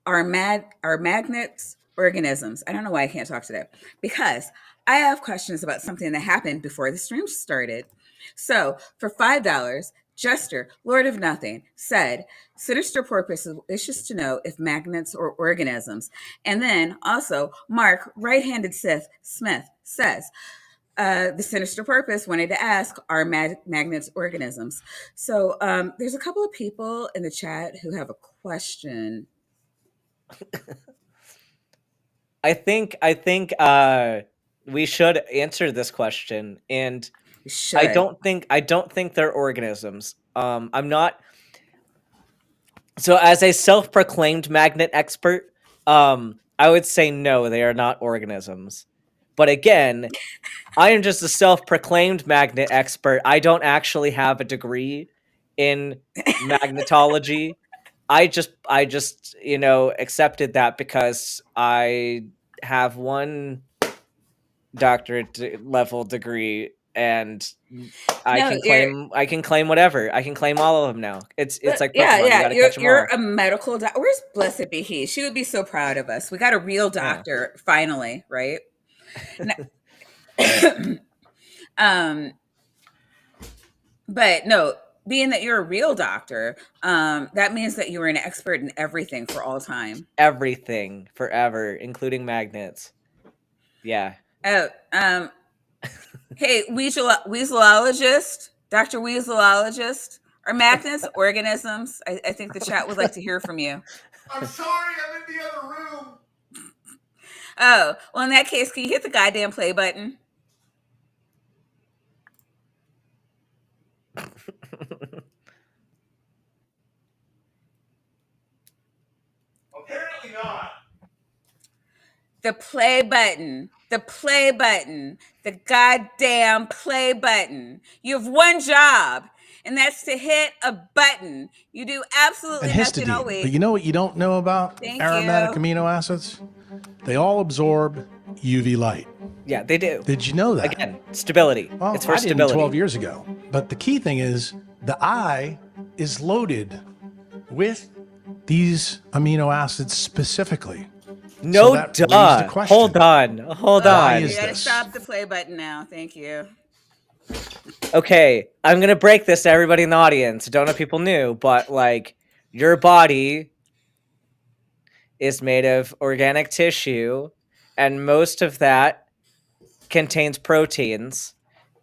are magnets organisms? I don't know why I can't talk today. Because I have questions about something that happened before the stream started. So, for $5, Jester, Lord of Nothing, said, Sinister Purpose wishes to know if magnets are organisms. And then also, Mark, right-handed Sith Smith, says, the Sinister Purpose wanted to ask, are magnets organisms? So there's a couple of people in the chat who have a question. I think we should answer this question, and I don't think they're organisms. I'm not. So as a self-proclaimed magnet expert, I would say no, they are not organisms. But again, I am just a self-proclaimed magnet expert. I don't actually have a degree in magnetology. I just accepted that because I have one doctorate level degree and No, I can claim whatever. I can claim all of them now. It's like Pokemon. You gotta catch them you're all. a medical doctor. Where's Blessed be he? She would be so proud of us. We got a real doctor finally, right? But no, being that you're a real doctor, that means that you are an expert in everything for all time. Everything forever, including magnets. Yeah. Oh, hey, weaselologist, Dr. Weaselologist, are magnets organisms? I think the chat would like to hear from you. I'm sorry, I'm in the other room. Oh, well, in that case, can you hit the goddamn play button? Apparently not. The play button. The play button. The goddamn play button. You have one job, and that's to hit a button. You do absolutely And nothing all histidine. week. But you know what you don't know about Thank aromatic you. amino acids? They all absorb UV light. Yeah, they do. Did you know that? Again, stability. Well, It's for I didn't stability. 12 years ago. But the key thing is the eye is loaded with these amino acids specifically. No, So that raised the duh. question. Hold on. Hold Why on. is You gotta this? stop the play button now. Thank you. Okay, I'm gonna break this to everybody in the audience. Don't know if people knew, but like your body is made of organic tissue, and most of that contains proteins,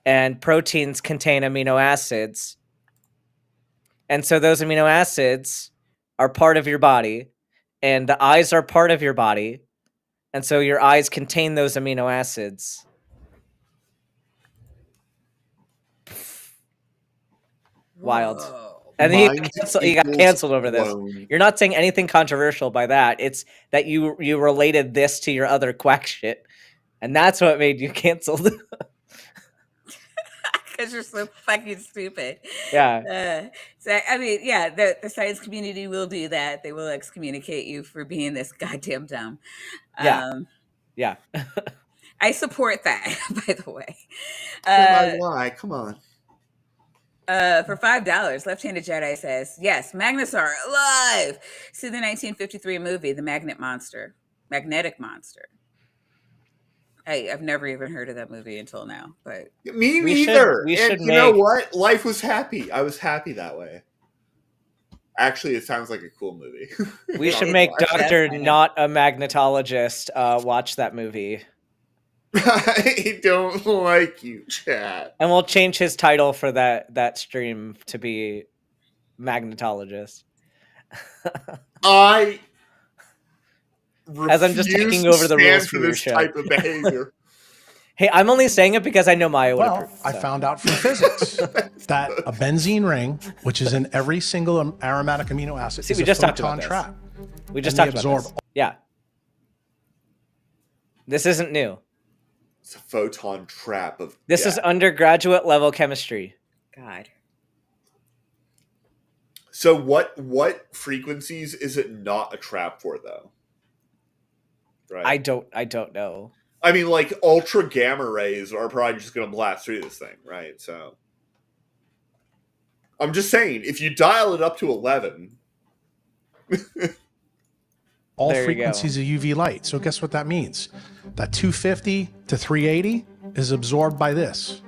and proteins contain amino acids. And so those amino acids are part of your body, and the eyes are part of your body. And so your eyes contain those amino acids. Wild. Whoa. And then Mind you got equals canceled over this. blown. You're not saying anything controversial by that. It's that you related this to your other quack shit. And that's what made you canceled. Because you're so fucking stupid. Yeah. So I mean, yeah, the science community will do that. They will excommunicate you for being this goddamn dumb. Yeah. Yeah. I support that, by the way. Why? Come on. For $5, Left-Handed Jedi says, yes, magnets are alive. See the 1953 movie, The Magnetic Monster. I've never even heard of that movie until now, but Me We should- neither. we And should you know make- what? Life was happy. I was happy that way. Actually, it sounds like a cool movie. We should It's make watch that Dr. kind of- Not a Magnetologist watch that movie. I don't like you, Chad. And we'll change his title for that stream to be Magnetologist. I As I'm just taking over the rules for for your this show. type of behavior. Hey, I'm only saying it because I know Maya would Well, approve. I so. found out from physics that a benzene ring, which is in every single aromatic amino acid, See, is we a just talked photon about this. trap. We just and talked they about absorb this. Yeah. This isn't new. It's a photon trap of This is undergraduate level chemistry. God. So what frequencies is it not a trap for though? Right. I don't know. I mean, like ultra gamma rays are probably just going to blast through this thing, right? So I'm just saying, if you dial it up to 11, all There you go. frequencies of UV light. So guess what that means? That 250 to 380 is absorbed by this.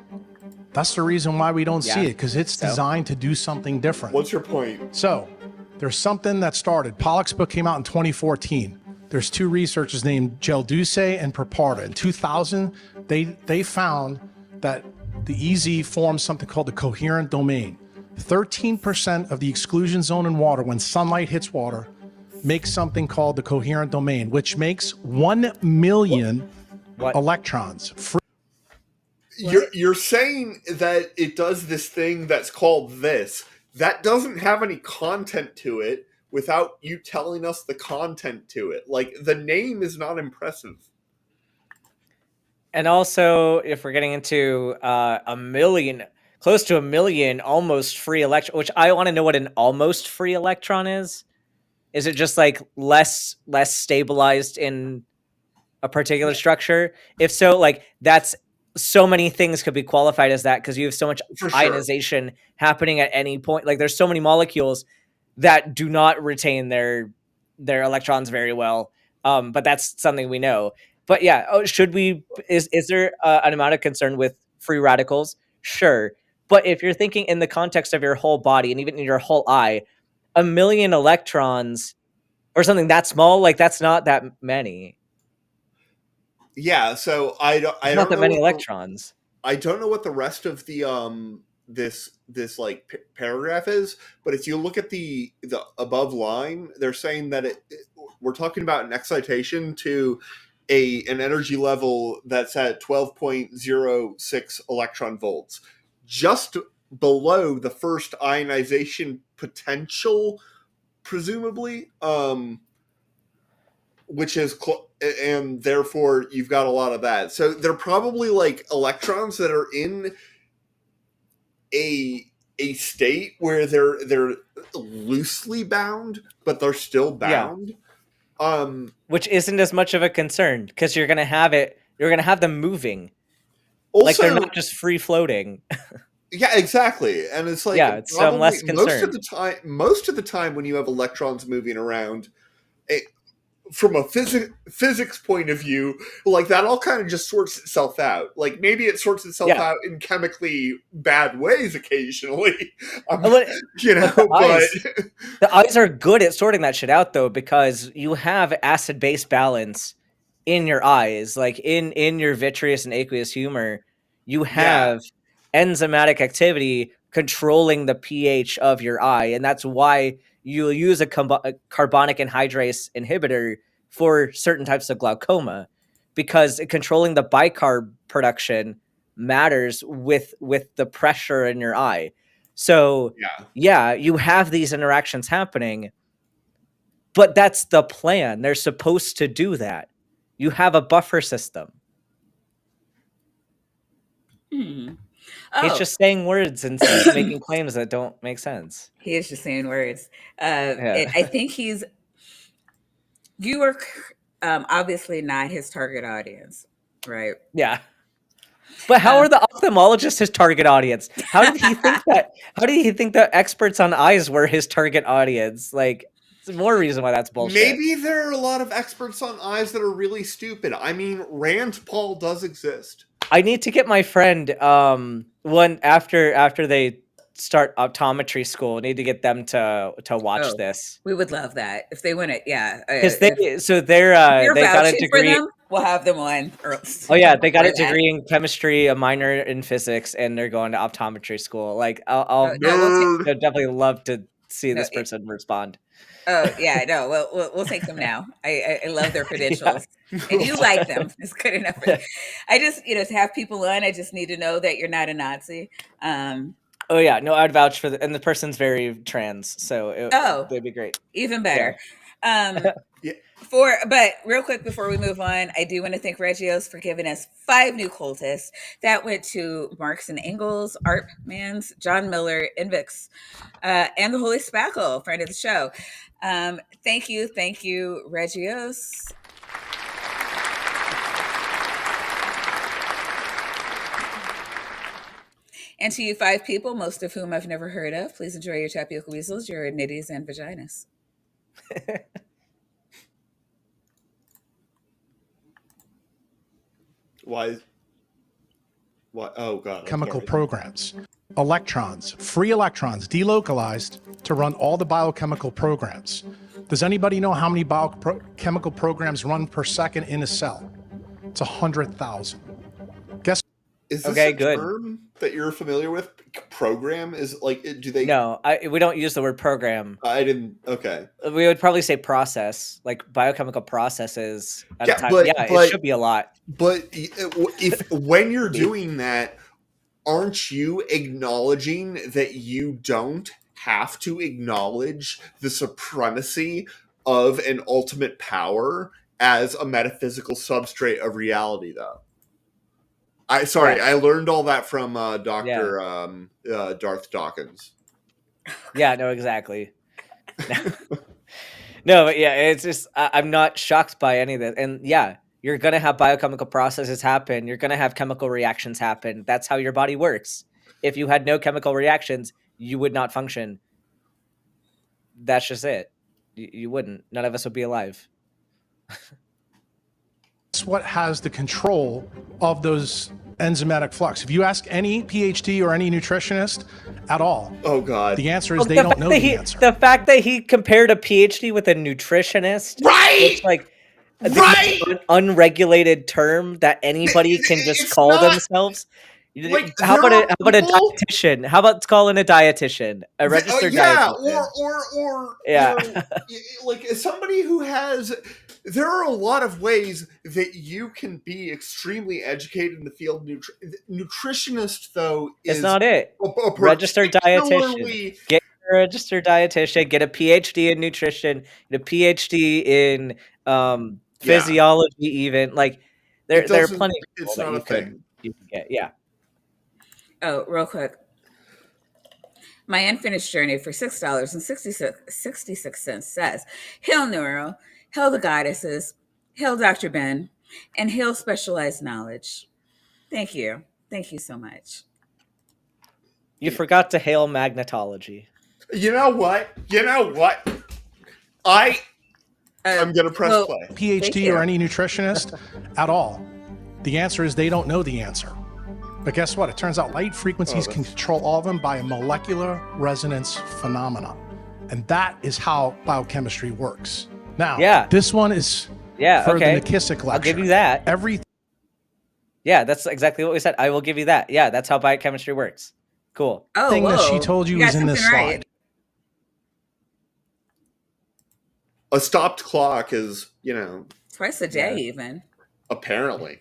That's the reason why we don't see Yeah. it, because it's So? designed to do something different. what's your point? So there's something that started. Pollock's book came out in 2014. There's two researchers named Gelduce and Perparta. In 2000, they found that the EZ forms something called the coherent domain. 13% of the exclusion zone in water, when sunlight hits water, makes something called the coherent domain, which makes 1 million What? electrons. You're saying that it does this thing that's called this. That doesn't have any content to it without you telling us the content to it. Like, the name is not impressive. And also, if we're getting into a million, close to a million almost free electron, which I want to know what an almost free electron is. Is it just like less stabilized in a particular structure? If so, like that's so many things could be qualified as that because you have so much For sure. ionization happening at any point. Like there's so many molecules that do not retain their electrons very well. But that's something we know. But yeah, should we? Is there an amount of concern with free radicals? Sure, but if you're thinking in the context of your whole body and even in your whole eye, 1,000,000 electrons or something that small, like that's not that many. Yeah, so I don't Not that know many what electrons. I don't know what the rest of the this like paragraph is, but if you look at the above line, they're saying that we're talking about an excitation to an energy level that's at 12.06 electron volts, just below the first ionization potential, presumably. Which is and therefore you've got a lot of that. So they're probably like electrons that are in a state where they're loosely bound, but they're still bound. Which isn't as much of a concern because you're gonna have them moving. Also, like they're not just free floating. Yeah, exactly. And it's like so I'm less concerned. Most of the time when you have electrons moving around, from a physics point of view, like that all kind of just sorts itself out. Like maybe it sorts itself out in chemically bad ways occasionally, you know. The eyes are good at sorting that shit out though, because you have acid-base balance in your eyes, like in your vitreous and aqueous humor, you have enzymatic activity controlling the pH of your eye, and that's why you'll use a carbonic anhydrase inhibitor for certain types of glaucoma, because controlling the bicarb production matters with the pressure in your eye. So you have these interactions happening, but that's the plan. They're supposed to do that. You have a buffer system. He's just saying words and making claims that don't make sense. He is just saying words. I think you are obviously not his target audience, right? Yeah. But how are the ophthalmologists his target audience? How did he think that? How did he think that experts on eyes were his target audience? Like, it's more reason why that's bullshit. Maybe there are a lot of experts on eyes that are really stupid. I mean, Rand Paul does exist. I need to get my friend one after they start optometry school. I need to get them to watch this. We would love that if they want it. Yeah, because they got a degree. We'll have them on. They got a degree in chemistry, a minor in physics, and they're going to optometry school. Like, I'll definitely love to see this person respond. Oh yeah, no, we'll take them now. I love their credentials, and you like them. It's good enough. I just to have people on. I just need to know that you're not a Nazi. Oh yeah, no, I'd vouch for and the person's very trans, so they'd be great. Even better. Yeah. But real quick before we move on, I do want to thank Regios for giving us 5 new cultists. That went to Marks and Engels, Art Mans, John Miller, Invix, and the Holy Spackle, friend of the show. Thank you, Regios. And to you 5 people, most of whom I've never heard of, please enjoy your tapioca weasels, your nitties and vaginas. Why? Oh God! Chemical programs. Electrons, free electrons, delocalized to run all the biochemical programs. Does anybody know how many biochemical programs run per second in a cell? It's 100,000. Guess. Is this a term that you're familiar with? Program is like, do they? No, we don't use the word program. I didn't. Okay. We would probably say process, like biochemical processes at a time. It should be a lot. But when you're doing that, aren't you acknowledging that you don't have to acknowledge the supremacy of an ultimate power as a metaphysical substrate of reality, though? I learned all that from Dr. Darth Dawkins. Yeah, no, exactly. No, but yeah, it's just I'm not shocked by any of that. And yeah, You're going to have biochemical processes happen. You're going to have chemical reactions happen. That's how your body works. If you had no chemical reactions, you would not function. That's just it. You wouldn't. None of us would be alive. That's what has the control of those enzymatic flux. If you ask any PhD or any nutritionist at all, Oh God. the answer is they don't know the answer. The fact that he compared a PhD with a nutritionist, Right! it's like Right! the unregulated term that anybody can just It's call not- themselves. Like, How there about are a people- dietitian? How about calling a dietitian, a registered dietitian? or Yeah. you know, like somebody who has. There are a lot of ways that you can be extremely educated in the field. Nutritionist, though, is It's not it. a Registered particularly- dietitian. Get a registered dietitian. Get a PhD in nutrition. Get a PhD in physiology. Even like there are plenty of people It's that not you a could thing. get. Yeah. Oh, real quick. My unfinished journey for $6.66 says, Hail Neuro, hail the goddesses, hail Dr. Ben, and hail specialized knowledge. Thank you. Thank you so much. You forgot to hail magnetology. You know what? I'm gonna press play. PhD or any nutritionist at all, the answer is they don't know the answer. But guess what? It turns out light frequencies can control all of them by a molecular resonance phenomena. And that is how biochemistry works. Now, this one is for the Nikisic lecture. I'll give you that. Yeah, that's exactly what we said. I will give you that. Yeah, that's how biochemistry works. Cool. Thing that she told you is in this slide. A stopped clock is, twice a day, even. Apparently.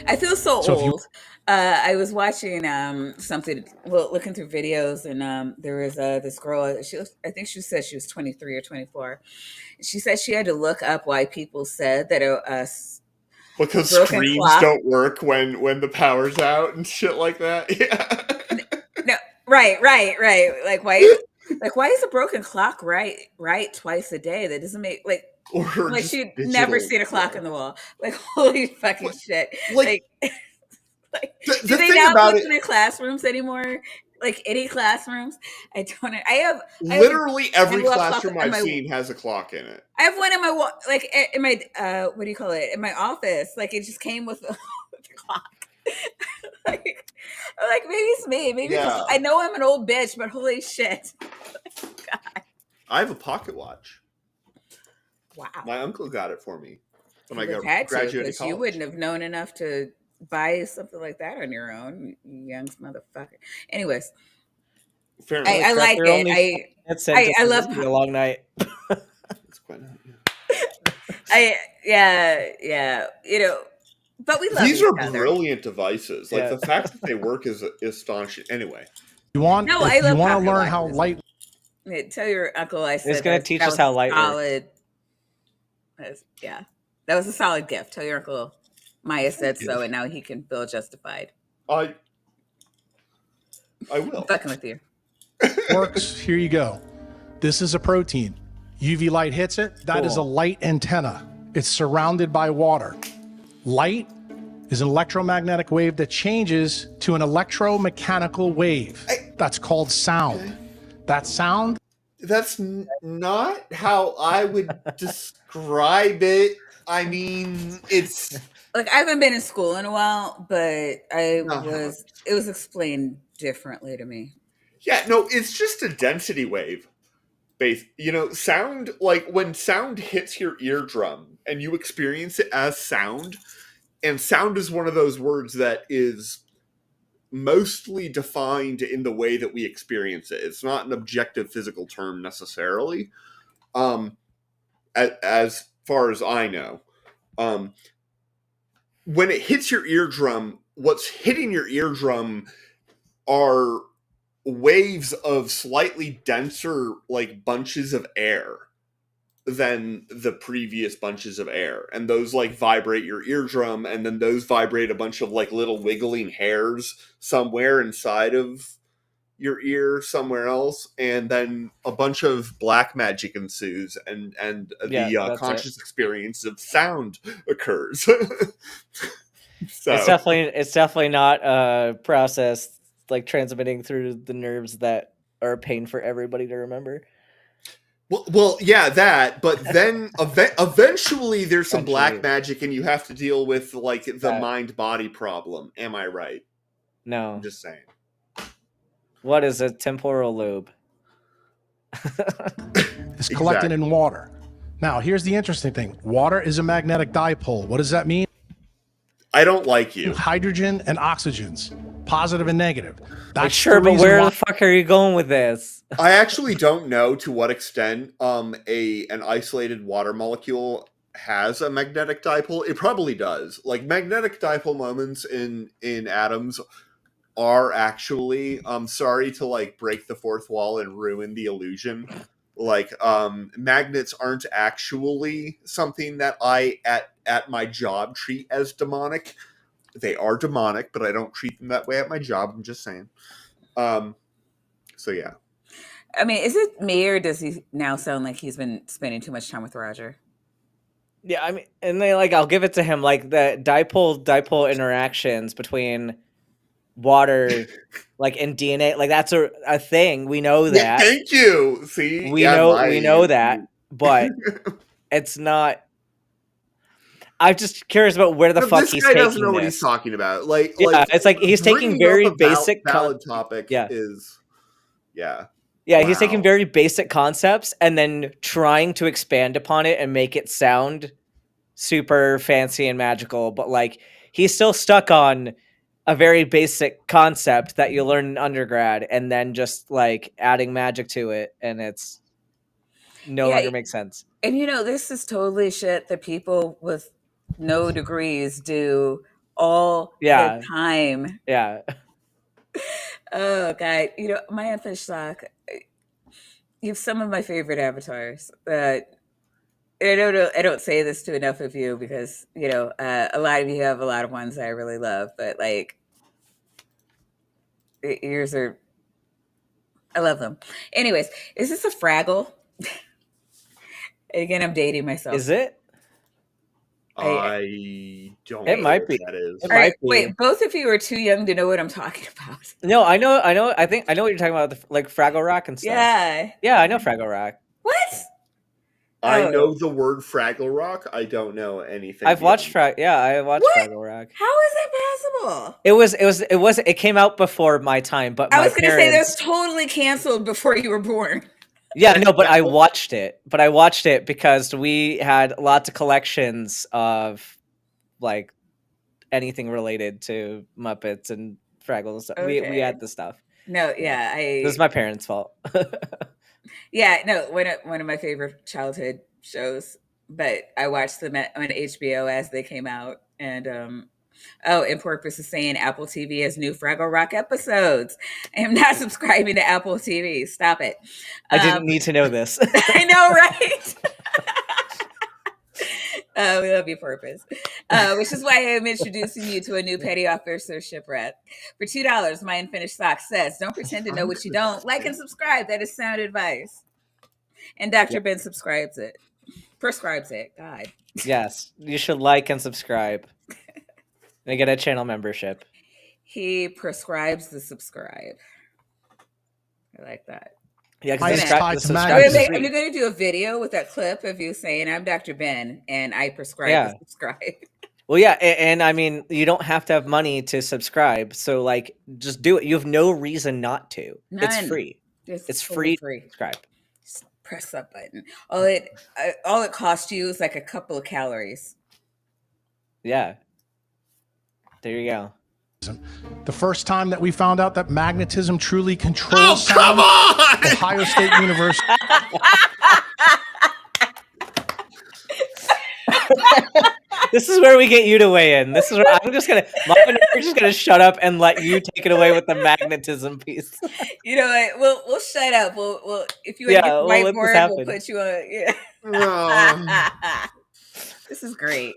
I feel so old. I was watching something, looking through videos, and there was this girl. I think she said she was 23 or 24. She said she had to look up why people said that because screens don't work when the power's out and shit like that. Yeah. No, right. Like why is a broken clock right twice a day? That doesn't make like she'd never seen a clock in the wall. Like holy fucking shit. Like do they not look in their classrooms anymore? Like any classrooms? I don't know. I have every classroom I've seen has a clock in it. I have one in my wall, like in my what do you call it? In my office. Like it just came with the clock. like maybe it's me. Maybe it's I know I'm an old bitch, but holy shit. God. I have a pocket watch. Wow. My uncle got it for me when I graduated college. You wouldn't have known enough to buy something like that on your own, you young motherfucker. Anyways, fair enough. I like it. I love a long night. It's quite not, yeah. But we love these are brilliant devices. Like the fact that they work is astonishing. Anyway, you want to learn how light. Tell your uncle I said it's going to teach us how light works. Yeah, that was a solid gift. Tell your uncle Maya said so, and now he can feel justified. I will. Fucking with you. Works. Here you go. This is a protein. UV light hits it. That is a light antenna. It's surrounded by water. Light is an electromagnetic wave that changes to an electromechanical wave. That's called sound. That sound? That's not how I would describe it. I mean, it's... Like, I haven't been in school in a while, but it was explained differently to me. Yeah, no, it's just a density wave. Sound, like when sound hits your eardrum and you experience it as sound, and sound is one of those words that is mostly defined in the way that we experience it. It's not an objective physical term necessarily, as far as I know. When it hits your eardrum, what's hitting your eardrum are waves of slightly denser, like, bunches of air than the previous bunches of air. And those, like, vibrate your eardrum, and then those vibrate a bunch of, like, little wiggling hairs somewhere inside of your ear somewhere else, and then a bunch of black magic ensues, and the conscious experience of sound occurs. So it's definitely not a process like transmitting through the nerves that are a pain for everybody to remember. Well, yeah, that. But then eventually, there's some black magic, and you have to deal with like the mind-body problem. Am I right? No, I'm just saying. What is a temporal lobe? It's collected in water. Now, here's the interesting thing. Water is a magnetic dipole. What does that mean? I don't like you. Hydrogen and oxygens, positive and negative. That's sure, but where the fuck are you going with this? I actually don't know to what extent an isolated water molecule has a magnetic dipole. It probably does. Like magnetic dipole moments in atoms are actually sorry to like break the fourth wall and ruin the illusion. Like magnets aren't actually something that I at my job treat as demonic. They are demonic, but I don't treat them that way at my job. I'm just saying. So yeah. I mean, is it me or does he now sound like he's been spending too much time with Roger? Yeah, I mean, and they like I'll give it to him. Like the dipole interactions between water, like in DNA, like that's a thing. We know that. Yeah, thank you. See, we know that, but it's not. I'm just curious about where the fuck he's taking this. This guy doesn't know what he's talking about. Like, it's like he's taking very basic valid topic. Is yeah, he's taking very basic concepts and then trying to expand upon it and make it sound super fancy and magical. But like he's still stuck on a very basic concept that you learn in undergrad, and then just like adding magic to it, and it's no longer makes sense. And you know, this is totally shit that people with no degrees do all the time. Yeah. Oh God, you know, my unfinished stock. You have some of my favorite avatars. I don't say this to enough of you because you know a lot of you have a lot of ones I really love, but like yours are. I love them. Anyways, is this a Fraggle? Again, I'm dating myself. Is it? I don't. It might be. That is. It might be. Wait, both of you are too young to know what I'm talking about. No, I know. I think I know what you're talking about. Like Fraggle Rock and stuff. Yeah, I know Fraggle Rock. What? I know the word Fraggle Rock. I don't know anything. I watched Fraggle Rock. How is that possible? It came out before my time, but I was going to say that was totally canceled before you were born. Yeah, no, but I watched it. But I watched it because we had lots of collections of like anything related to Muppets and Fraggle and stuff. Okay. We had the stuff. No, yeah, this is my parents' fault. Yeah, no, one of my favorite childhood shows, but I watched them on HBO as they came out, and and Porpoise is saying Apple TV has new Fraggle Rock episodes. I am not subscribing to Apple TV. Stop it. I didn't need to know this. I know, right? We love you, Porpoise. Which is why I am introducing you to a new petty officer shipwreck. For $2, my unfinished stock says, don't pretend to know what you don't. Like and subscribe. That is sound advice. And Dr. Ben prescribes it. God. Yes, you should like and subscribe. And get a channel membership. He prescribes the subscribe. I like that. Yeah, I'm going to do a video with that clip of you saying, I'm Dr. Ben, and I prescribe the subscribe. Well, yeah, and I mean, you don't have to have money to subscribe, so like, just do it. You have no reason not to. None. It's free. It's free. To subscribe. Just press that button. All it costs you is like a couple of calories. Yeah. There you go. The first time that we found out that magnetism truly controls sound, come on! Ohio State University. This is where we get you to weigh in. This is where we're just gonna shut up and let you take it away with the magnetism piece. You know what? We'll shut up. We'll if you want to get the whiteboard, we'll put you on. Yeah. This is great.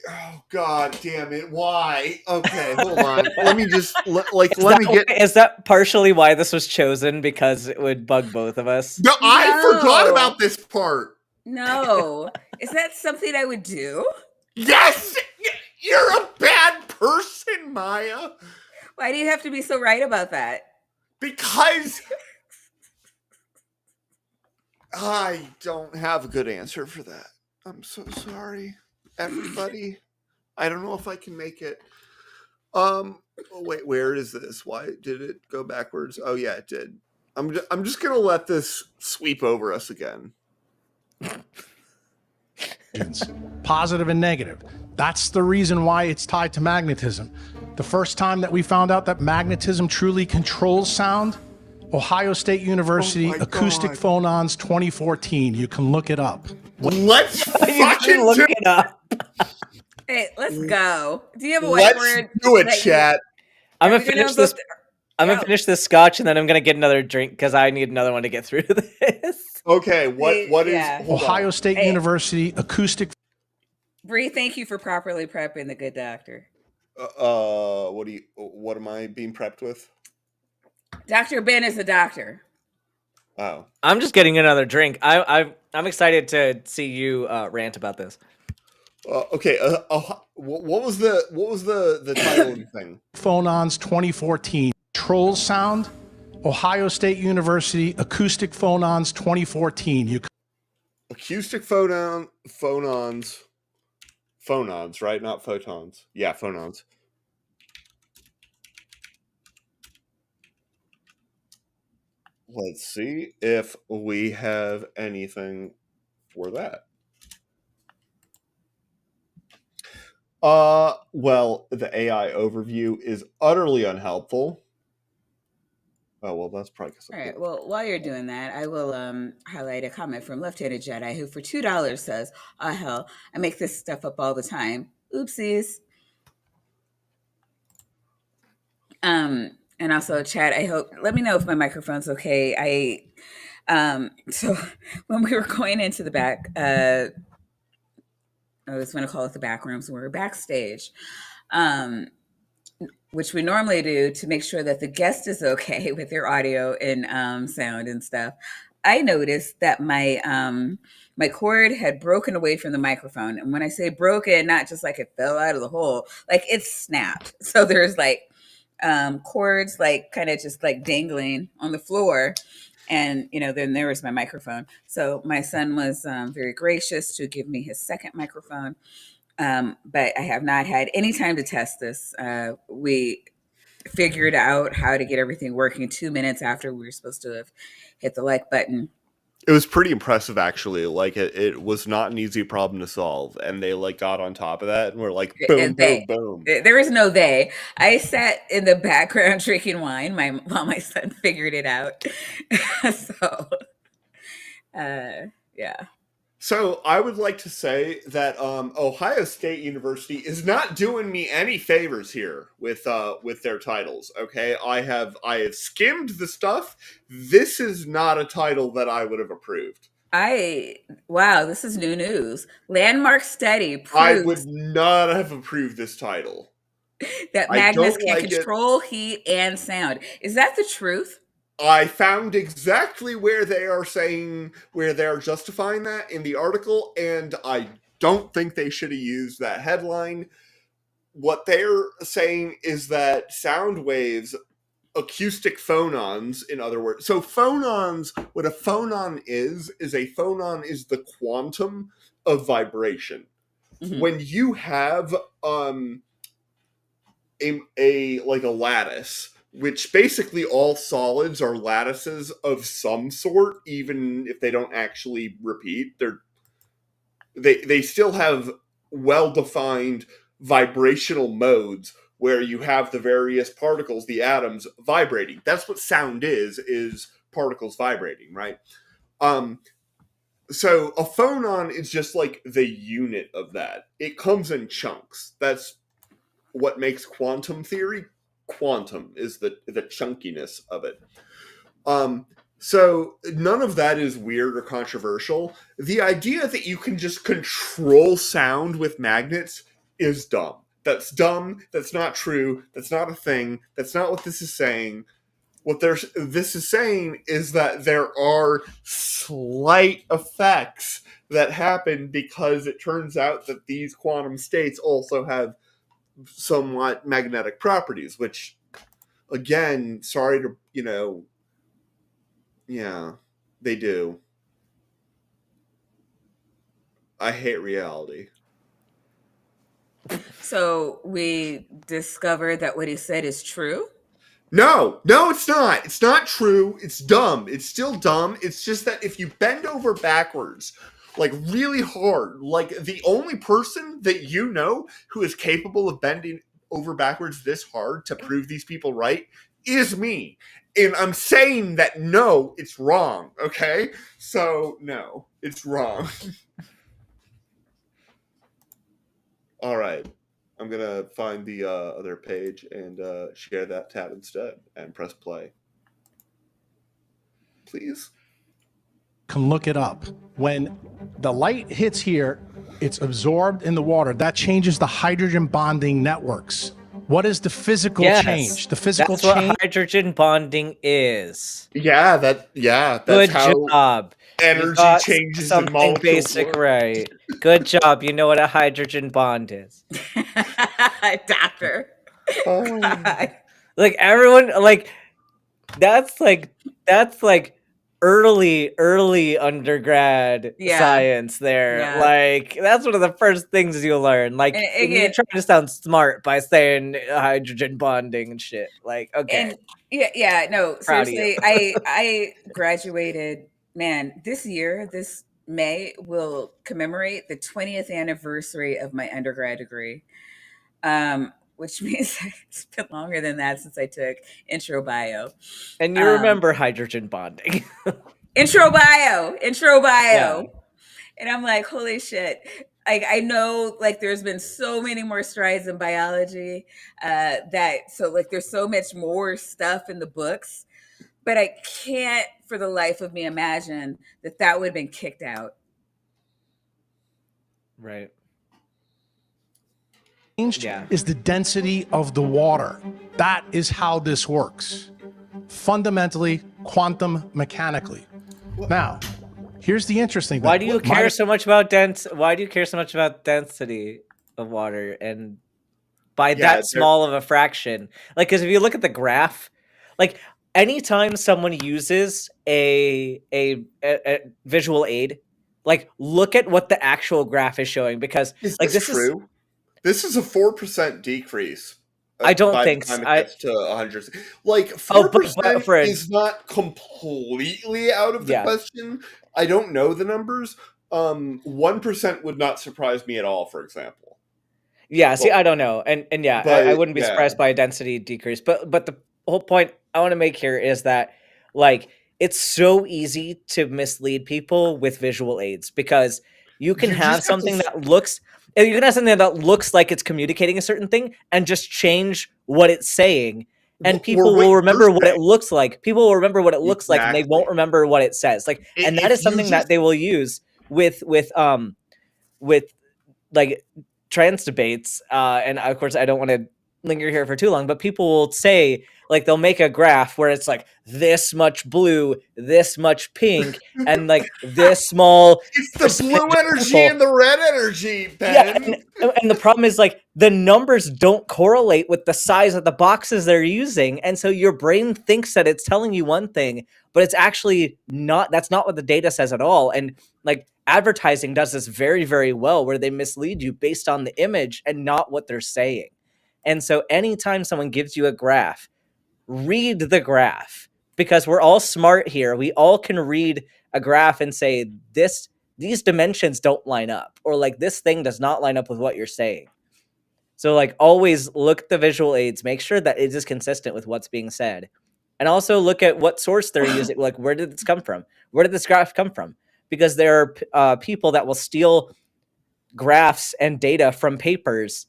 Oh God damn it! Why? Okay, hold on. Let me just Is that partially why this was chosen, because it would bug both of us? No, I forgot No. about this part. No. Is that something I would do? Yes, you're a bad person, Maya. Why do you have to be so right about that? Because I don't have a good answer for that. I'm so sorry, everybody. I don't know if I can make it. Oh, wait, where is this? Why did it go backwards? Oh yeah, it did. I'm just gonna let this sweep over us again. Positive and negative. That's the reason why it's tied to magnetism. The first time that we found out that magnetism truly controls sound, Ohio State University Acoustic Phonons 2014. You can look it up. Let's fucking Look it up. Hey, let's go. Do you have a Let's whiteboard? do it, that you- chat. I'm Are gonna we finish go this. I'm gonna finish this scotch, and then I'm gonna get another drink because I need another one to get through this. Okay, what is Yeah. Ohio State University Acoustic. Bree, thank you for properly prepping the good doctor. What am I being prepped with? Dr. Ben is a doctor. Oh, I'm just getting another drink. I'm excited to see you rant about this. okay. What was the title of the thing? Phonons 2014. Controls sound. Ohio State University Acoustic Phonons 2014. You Acoustic phonons, right? Not photons. Yeah, phonons. Let's see if we have anything for that. Well, the AI overview is utterly unhelpful. Oh, well, that's probably because All right. Well, while you're doing that, I will highlight a comment from Left-Handed Jedi, who for $2 says, "Oh hell, I make this stuff up all the time. Oopsies." And also, Chad, I hope. Let me know if my microphone's okay. So when we were going into the back, I was going to call it the back rooms. We were backstage. Which we normally do to make sure that the guest is okay with their audio and sound and stuff. I noticed that my cord had broken away from the microphone, and when I say broken, not just like it fell out of the hole, like it snapped. So there's like cords like kind of just like dangling on the floor, and then there was my microphone. So my son was very gracious to give me his second microphone. But I have not had any time to test this. We figured out how to get everything working 2 minutes after we were supposed to have hit the like button. It was pretty impressive, actually. Like it was not an easy problem to solve, and they like got on top of that, and we're like, boom, boom, boom. There is no they. I sat in the background drinking wine while my son figured it out. So, yeah. So I would like to say that Ohio State University is not doing me any favors here with their titles. Okay, I have skimmed the stuff. This is not a title that I would have approved. Wow, this is new news. Landmark study proves I would not have approved this title. That magnets can control heat and sound. Is that the truth? I found exactly where they are justifying that in the article, and I don't think they should have used that headline. What they're saying is that sound waves, acoustic phonons, in other words. So phonons, what a phonon is a phonon is the quantum of vibration. Mm-hmm. When you have a lattice, which basically all solids are lattices of some sort, even if they don't actually repeat. They still have well-defined vibrational modes where you have the various particles, the atoms, vibrating. That's what sound is particles vibrating, right? So a phonon is just like the unit of that. It comes in chunks. That's what makes quantum theory quantum, is the chunkiness of it. So none of that is weird or controversial. The idea that you can just control sound with magnets is dumb. That's dumb. That's not true. That's not a thing. That's not what this is saying. What this is saying is that there are slight effects that happen because it turns out that these quantum states also have somewhat magnetic properties, which, again, sorry to, yeah, they do. I hate reality. So we discovered that what he said is true? No, it's not. It's not true. It's dumb. It's still dumb. It's just that if you bend over backwards, like really hard, like the only person that you know who is capable of bending over backwards this hard to prove these people right is me. And I'm saying that no, it's wrong, okay? So, no, it's wrong. All right. I'm going to find the other page and share that tab instead and press play. Please. Can look it up. When the light hits here, it's absorbed in the water. That changes the hydrogen bonding networks. What is the physical change? The physical that's change. What hydrogen bonding is. Yeah, that's Good how job. energy changes in molecules. Basic, right? Good job. You know what a hydrogen bond is. Doctor. Oh. Like everyone, that's early undergrad science there. Yeah. Like that's one of the first things you learn. Like and you try to sound smart by saying hydrogen bonding and shit. Like, okay. And no, seriously, I graduated, man, this year, this May will commemorate the 20th anniversary of my undergrad degree. Which means it's been longer than that since I took intro bio. And you remember hydrogen bonding. intro bio. Yeah. And I'm like, holy shit. I know there's been so many more strides in biology there's so much more stuff in the books, but I can't for the life of me imagine that would have been kicked out. Right. Is the density of the water. That is how this works. Fundamentally, quantum mechanically. Now, here's the interesting thing. Why do you care so much about density of water and by that small of a fraction? Like, because if you look at the graph, like anytime someone uses a visual aid, like look at what the actual graph is showing, because this true? This is a 4% decrease. I don't think so. It gets to 100. Like 4% is not completely out of the question. I don't know the numbers. 1% would not surprise me at all, for example. Yeah, see, I don't know. And I wouldn't be surprised by a density decrease. But the whole point I want to make here is that it's so easy to mislead people with visual aids, because you can have something that looks like it's communicating a certain thing and just change what it's saying, and people will remember what it looks like. People will remember what it looks like, and they won't remember what it says. And that is something that they will use with trans debates. And of course, I don't want to linger here for too long, but people will say, they'll make a graph where it's this much blue, this much pink, and this small. It's the blue energy and the red energy, Ben. Yeah, and the problem is the numbers don't correlate with the size of the boxes they're using, and so your brain thinks that it's telling you one thing, but it's actually not. That's not what the data says at all. And advertising does this very, very well, where they mislead you based on the image and not what they're saying. And so anytime someone gives you a graph, read the graph, because we're all smart here. We all can read a graph and say these dimensions don't line up, or this thing does not line up with what you're saying. So always look at the visual aids, make sure that it is consistent with what's being said, and also look at what source they're using. Where did this come from? Where did this graph come from? Because there are people that will steal graphs and data from papers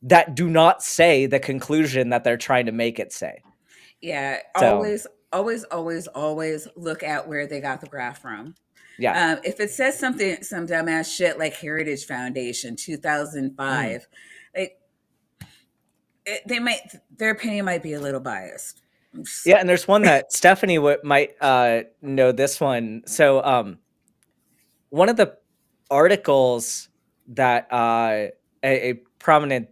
that do not say the conclusion that they're trying to make it say. Yeah, always look at where they got the graph from. Yeah. If it says some dumbass shit like Heritage Foundation 2005, their opinion might be a little biased. Yeah, and there's one that Stephanie might know this one. So one of the articles that a prominent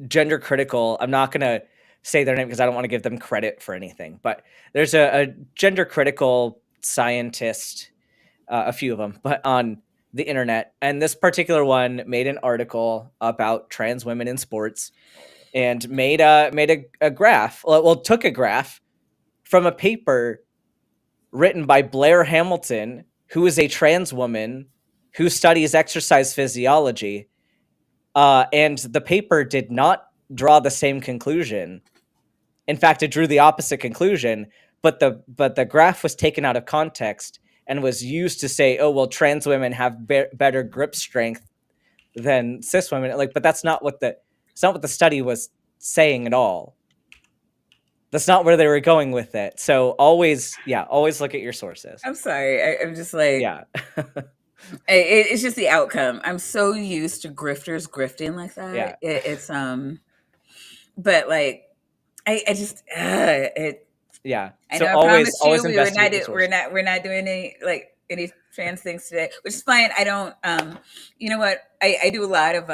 gender critical, I'm not going to say their name because I don't want to give them credit for anything, but there's a gender critical scientist, a few of them, but on the internet. And this particular one made an article about trans women in sports and made a graph. Well, took a graph from a paper written by Blair Hamilton, who is a trans woman who studies exercise physiology. And the paper did not draw the same conclusion. In fact, it drew the opposite conclusion, but the graph was taken out of context and was used to say, oh, well, trans women have better grip strength than cis women. Like, but that's not what the study was saying at all. That's not where they were going with it. So always look at your sources. I'm sorry. I'm just like, yeah. It's just the outcome. I'm so used to grifters grifting like that. Yeah. It's but like, I just yeah. I So know. always we're not doing any trans things today, which is fine. I don't. You know what? I do a lot of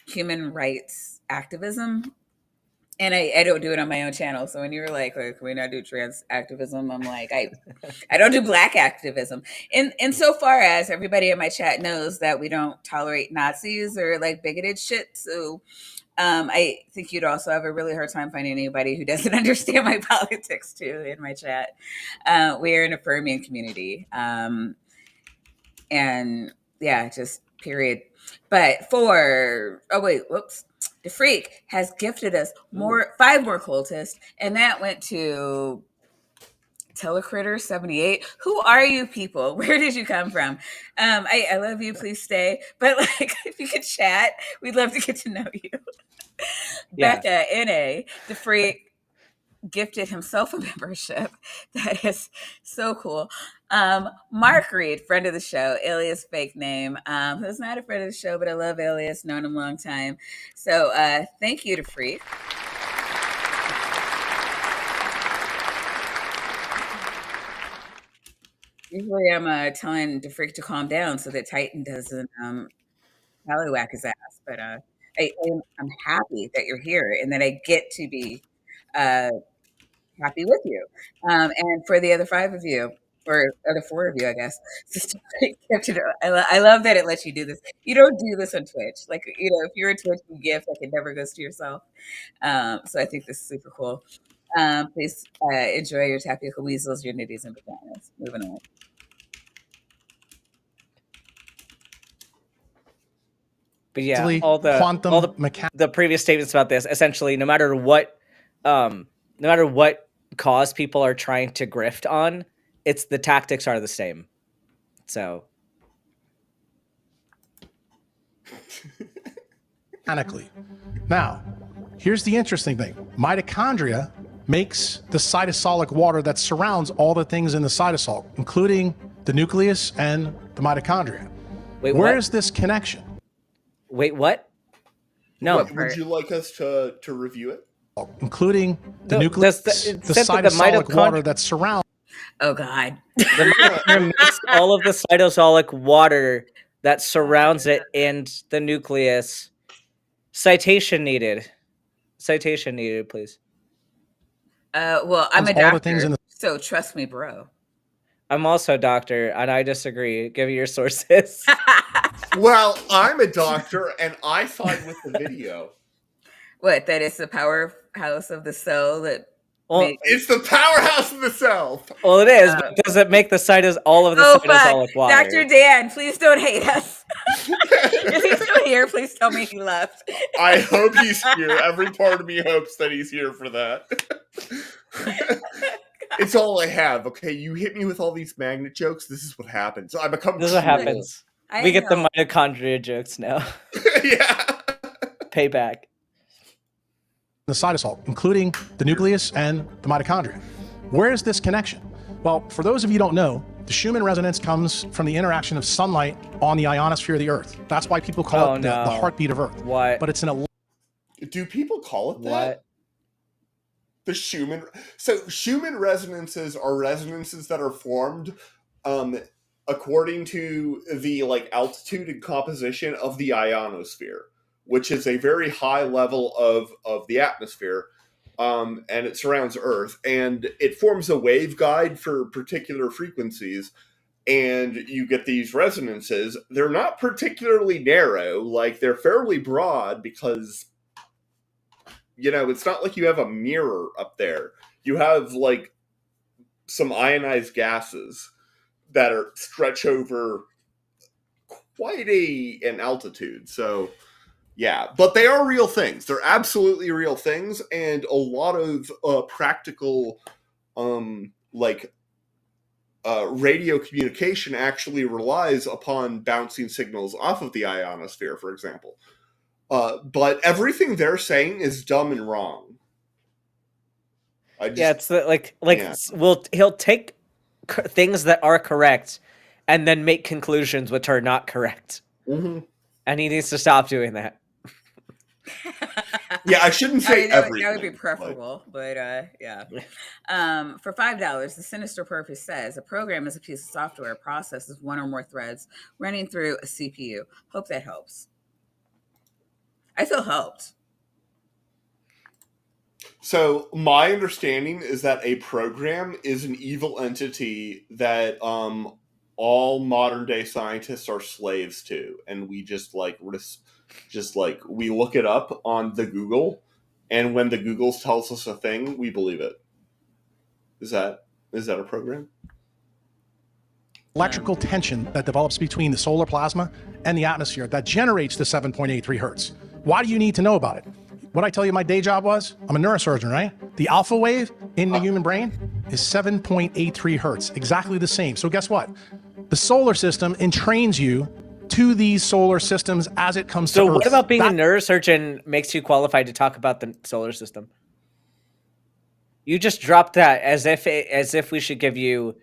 human rights activism. And I don't do it on my own channel. So when you were like, can we not do trans activism? I'm like, I don't do Black activism. And so far as everybody in my chat knows that we don't tolerate Nazis or like bigoted shit. So I think you'd also have a really hard time finding anybody who doesn't understand my politics too in my chat. We're an affirming community. And yeah, just period. But the Freak has gifted us 5 more cultists, and that went to Telecritter 78. Who are you people? Where did you come from? I love you. Please stay. But like, if you could chat, we'd love to get to know you. Yeah. Becca NA, the Freak, gifted himself a membership. That is so cool. Mark Reed, friend of the show, alias fake name, who's not a friend of the show, but I love alias, known him a long time. So thank you to Freak. Usually I'm telling the Freak to calm down so that Titan doesn't tallywhack his ass, but I'm happy that you're here and that I get to be happy with you. And for the other 5 of you, or other 4 of you, I guess, I love that it lets you do this. You don't do this on Twitch. Like, if you're a Twitch, you gift, like, it never goes to yourself. So I think this is super cool. Please enjoy your tapioca weasels, your nitties, and vaginas. Moving on. But yeah, all the previous statements about this, essentially, no matter what cause people are trying to grift on, the tactics are the same. So now, here's the interesting thing. Mitochondria makes the cytosolic water that surrounds all the things in the cytosol, including the nucleus and the mitochondria. Wait, where is this connection? Wait, what? No. Would you like us to review it? Including the nucleus, the cytosolic water that surrounds. Oh, God. The mitochondria makes all of the cytosolic water that surrounds it and the nucleus. Citation needed, please. Well, I'm a doctor, so trust me, bro. I'm also a doctor, and I disagree. Give me your sources. Well, I'm a doctor, and I side with the video. What? That it's the powerhouse of the cell that... it's the powerhouse of the cell. Well, it is, but does it make all of the cytosolic water? Dr. Dan, please don't hate us. If he's still here, please tell me he left. I hope he's here. Every part of me hopes that he's here for that. It's all I have. Okay, you hit me with all these magnet jokes. This is what happens. I become. This is what happens. We get the mitochondria jokes now. Yeah. Payback. The cytosol, including the nucleus and the mitochondria. Where is this connection? Well, for those of you who don't know, the Schumann resonance comes from the interaction of sunlight on the ionosphere of the Earth. That's why people call it the heartbeat of Earth. What? But it's an Do people call it that? What? The Schumann. So Schumann resonances are resonances that are formed according to the altitude and composition of the ionosphere, which is a very high level of the atmosphere, and it surrounds Earth, and it forms a waveguide for particular frequencies, and you get these resonances. They're not particularly narrow, they're fairly broad because, it's not like you have a mirror up there. You have some ionized gases that are stretch over quite an altitude. So yeah, but they are real things. They're absolutely real things, and a lot of practical radio communication actually relies upon bouncing signals off of the ionosphere, for example. But everything they're saying is dumb and wrong. It's he'll take things that are correct and then make conclusions which are not correct. Mm-hmm. And he needs to stop doing that. Yeah, I shouldn't say everything. That would be preferable, but yeah. For $5, the Sinister Purpose says a program is a piece of software processes one or more threads running through a CPU. Hope that helps. I feel helped. So my understanding is that a program is an evil entity that all modern day scientists are slaves to, and we we look it up on the Google, and when the Google tells us a thing, we believe it. Is that a program? Electrical tension that develops between the solar plasma and the atmosphere that generates the 7.83 hertz. Why do you need to know about it? What I tell you my day job was? I'm a neurosurgeon, right? The alpha wave in the human brain is 7.83 hertz, exactly the same. So guess what? The solar system entrains you to these solar systems as it comes to Earth. So what about being a neurosurgeon makes you qualified to talk about the solar system? You just dropped that as if we should give you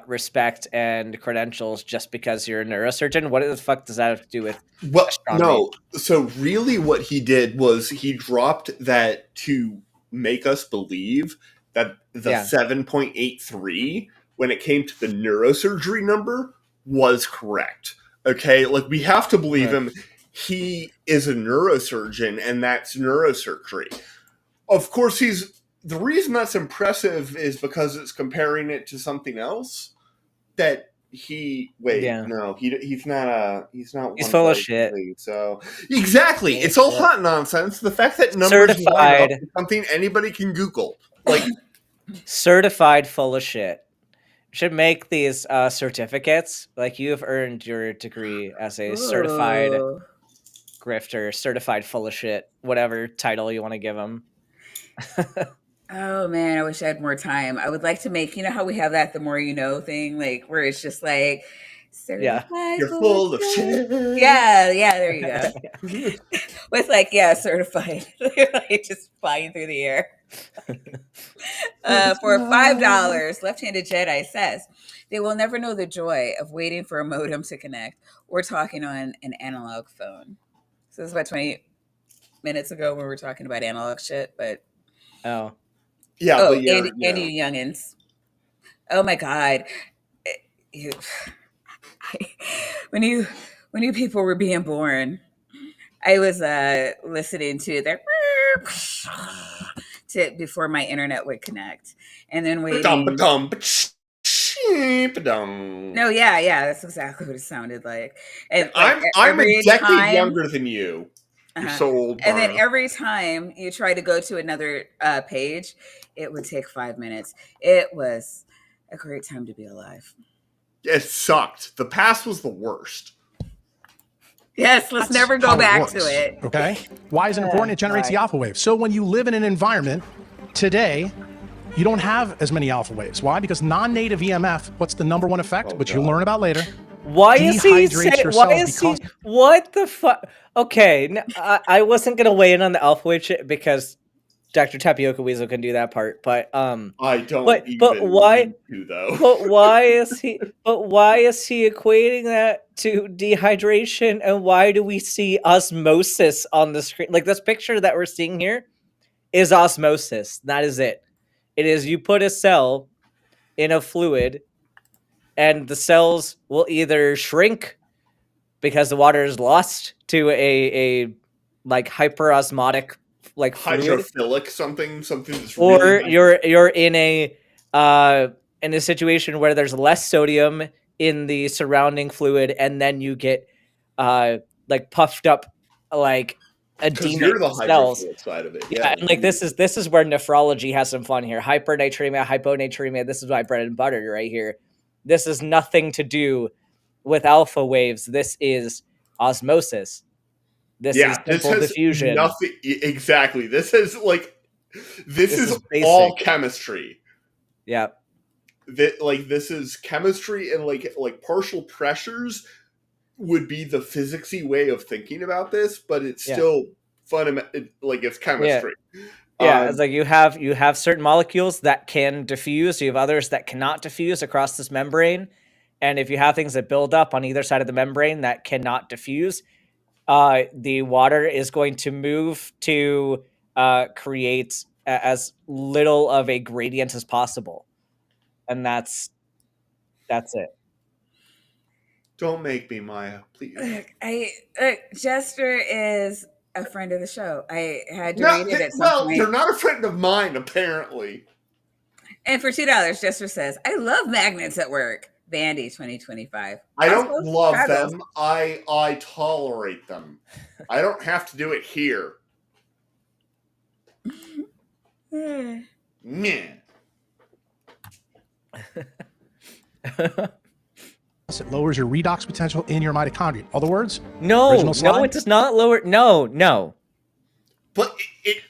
respect and credentials just because you're a neurosurgeon. What the fuck does that have to do with astronomy? No. So really what he did was he dropped that to make us believe that the 7.83, when it came to the neurosurgery number, was correct. Okay? We have to believe him. He is a neurosurgeon, and that's neurosurgery. Of course, the reason that's impressive is because it's comparing it to something else that he's not he's full of shit. So exactly, it's all hot nonsense. The fact that numbers line up is something anybody can Google. Certified full of shit. Should make these certificates. You have earned your degree as a certified grifter, certified full of shit, whatever title you want to give them. Oh man, I wish I had more time. I would like to make, how we have that the more you know thing, where it's just certified. You're full of shit. Yeah, there you go. With certified. Just flying through the air. For $5, Left-Handed Jedi says they will never know the joy of waiting for a modem to connect or talking on an analog phone. So this is about 20 minutes ago when we were talking about analog shit, but oh. Yeah, but and you youngins. Oh my God. When you people were being born, I was listening to their before my internet would connect, and then waiting. No, that's exactly what it sounded like. And I'm a decade younger than you. You're so old. And then every time you try to go to another page, it would take 5 minutes. It was a great time to be alive. It sucked. The past was the worst. Yes, let's never go back to it. Okay? Why is it important? It generates the alpha wave. So when you live in an environment today, you don't have as many alpha waves. Why? Because non-native EMF, what's the number one effect, which you'll learn about later? What the fuck? Okay, I wasn't going to weigh in on the alpha wave shit because Dr. Tapioca Weasel can do that part, but I don't but even why need to, though. but why is he equating that to dehydration, and why do we see osmosis on the screen? Like, this picture that we're seeing here is osmosis. That is it. It is, you put a cell in a fluid and the cells will either shrink because the water is lost to a like hyperosmotic like fluid, Hydrophilic something that's or really you're in a situation where there's less sodium in the surrounding fluid, and then you get like puffed up like because edemic you're the cells. hydrophilic side of it. Yeah, and like this is where nephrology has some fun here. Hypernatremia, hyponatremia. This is my bread and butter right here. This is nothing to do with alpha waves. This is osmosis. This is simple has diffusion. nothing. Exactly. This is is all basic. chemistry. Yeah. This is chemistry, and like partial pressures would be the physicsy way of thinking about this, but it's still fundamental. Like, it's chemistry. Yeah, it's like you have certain molecules that can diffuse. You have others that cannot diffuse across this membrane. And if you have things that build up on either side of the membrane that cannot diffuse, the water is going to move to create as little of a gradient as possible. And that's it. Don't make me, Maya, please. Jester is a friend of the show. I had to read it at some point. They're not a friend of mine, apparently. And for $2, Jester says, "I love magnets at work." Bandy 2025. I don't love them. I tolerate them. I don't have to do it here. Man. It lowers your redox potential in your mitochondria. Other words? No, it does not lower. No. But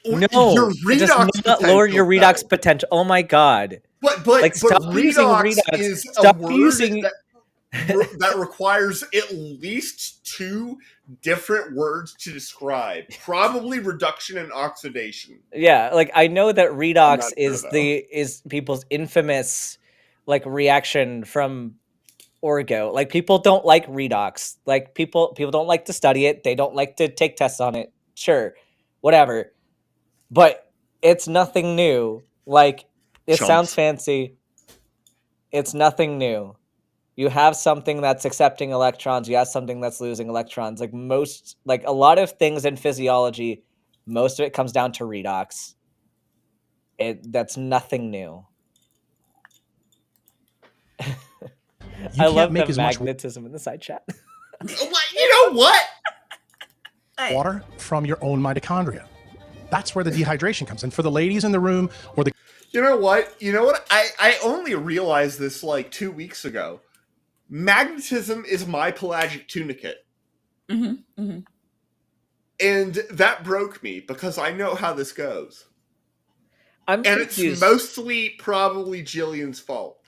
your redox it does not lower your redox potential. Oh my god! But stop using redox is stop a word using that requires at least two different words to describe. Probably reduction and oxidation. Yeah, like, I know that redox is people's infamous like reaction from orgo. Like, people don't like redox. Like, people don't like to study it. They don't like to take tests on it. Sure, whatever. But it's nothing new. Like, it sounds fancy. It's nothing new. You have something that's accepting electrons. You have something that's losing electrons. Like a lot of things in physiology, most of it comes down to redox. That's nothing new. I love the magnetism in the side chat. You know what? Water from your own mitochondria. That's where the dehydration comes in. For the ladies in the room, or the... You know what? I only realized this like 2 weeks ago. Magnetism is my pelagic tunicate. Mm-hmm, mm-hmm. And that broke me because I know how this goes. And confused. It's mostly probably Jillian's fault.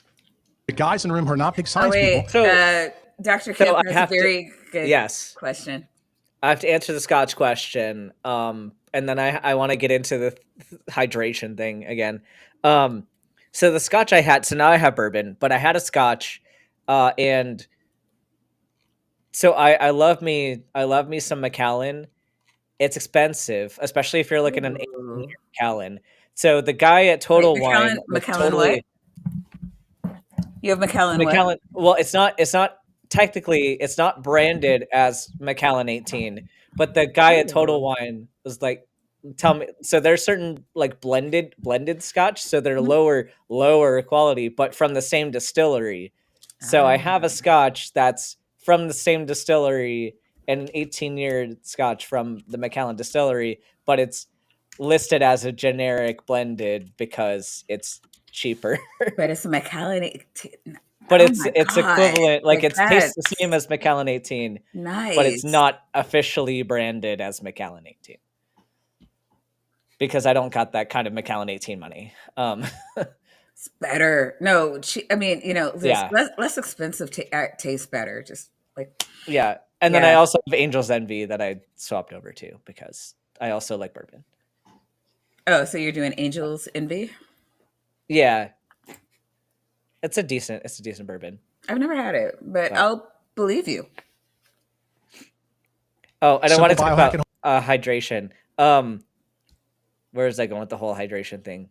The guys in the room who are not big science people. So, Dr. Kemp has a very good question. I have to answer the Scotch question. And then I want to get into the hydration thing again. So the Scotch I had, so now I have bourbon, but I had a Scotch. And so I love me some Macallan. It's expensive, especially if you're looking at an 18-year Macallan. So the guy at Total Wine, Macallan what? You have Macallan what? Well, it's not technically, it's not branded as Macallan 18, but the guy at Total Wine was like, tell me. So there's certain like blended Scotch, so they're lower quality, but from the same distillery. So I have a Scotch that's from the same distillery, an 18-year Scotch from the Macallan distillery, but it's listed as a generic blended because it's cheaper. But it's a Macallan 18. But it's equivalent. Like it tastes the same as Macallan 18. Nice. But it's not officially branded as Macallan 18. Because I don't got that kind of Macallan 18 money. It's better. No, I mean, less expensive tastes better. Just like and then I also have Angel's Envy that I swapped over to because I also like bourbon. Oh, so you're doing Angel's Envy? Yeah, it's a decent bourbon. I've never had it, but But I'll believe you. oh, and I want Simple to talk biohacking. about hydration. Where is I going with the whole hydration thing?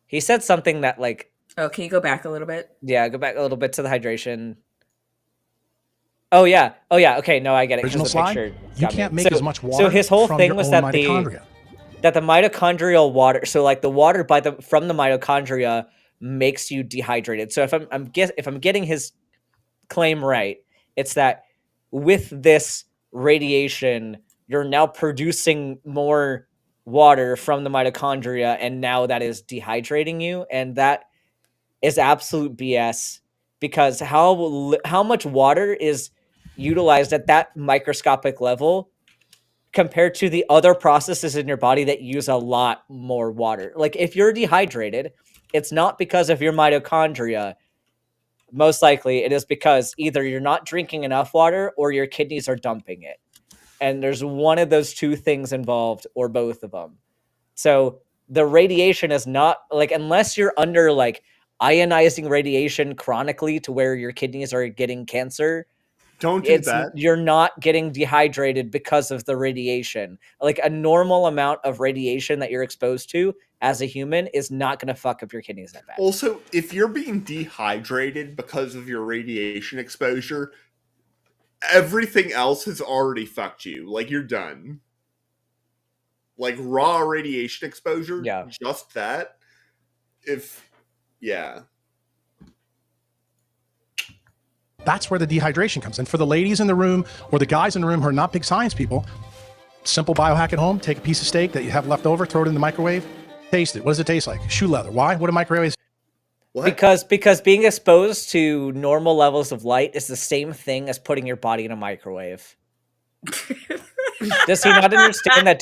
He said something that like, Oh, can you go back a little bit? yeah, go back a little bit to the hydration. Oh yeah. Okay, no, I get it. 'Cause Original the slide. picture You got me. can't make as much water So his whole from thing your was own that mitochondria. the mitochondrial water, so like the water from the mitochondria makes you dehydrated. So if I'm getting his claim right, it's that with this radiation, you're now producing more water from the mitochondria, and now that is dehydrating you, and that is absolute BS, because how much water is utilized at that microscopic level compared to the other processes in your body that use a lot more water. Like if you're dehydrated, it's not because of your mitochondria. Most likely it is because either you're not drinking enough water or your kidneys are dumping it. And there's one of those two things involved, or both of them. So the radiation is not like, unless you're under like ionizing radiation chronically to where your kidneys are getting cancer, Don't do that. you're not getting dehydrated because of the radiation. Like a normal amount of radiation that you're exposed to as a human is not going to fuck up your kidneys that bad. Also, if you're being dehydrated because of your radiation exposure, everything else has already fucked you. Like, you're done. Like, raw radiation exposure, Yeah. just that. Yeah. That's where the dehydration comes in. For the ladies in the room or the guys in the room who are not big science people, simple biohack at home. Take a piece of steak that you have left over, throw it in the microwave, taste it. What does it taste like? Shoe leather. Why? What do microwaves? What? Because being exposed to normal levels of light is the same thing as putting your body in a microwave. Does he not understand that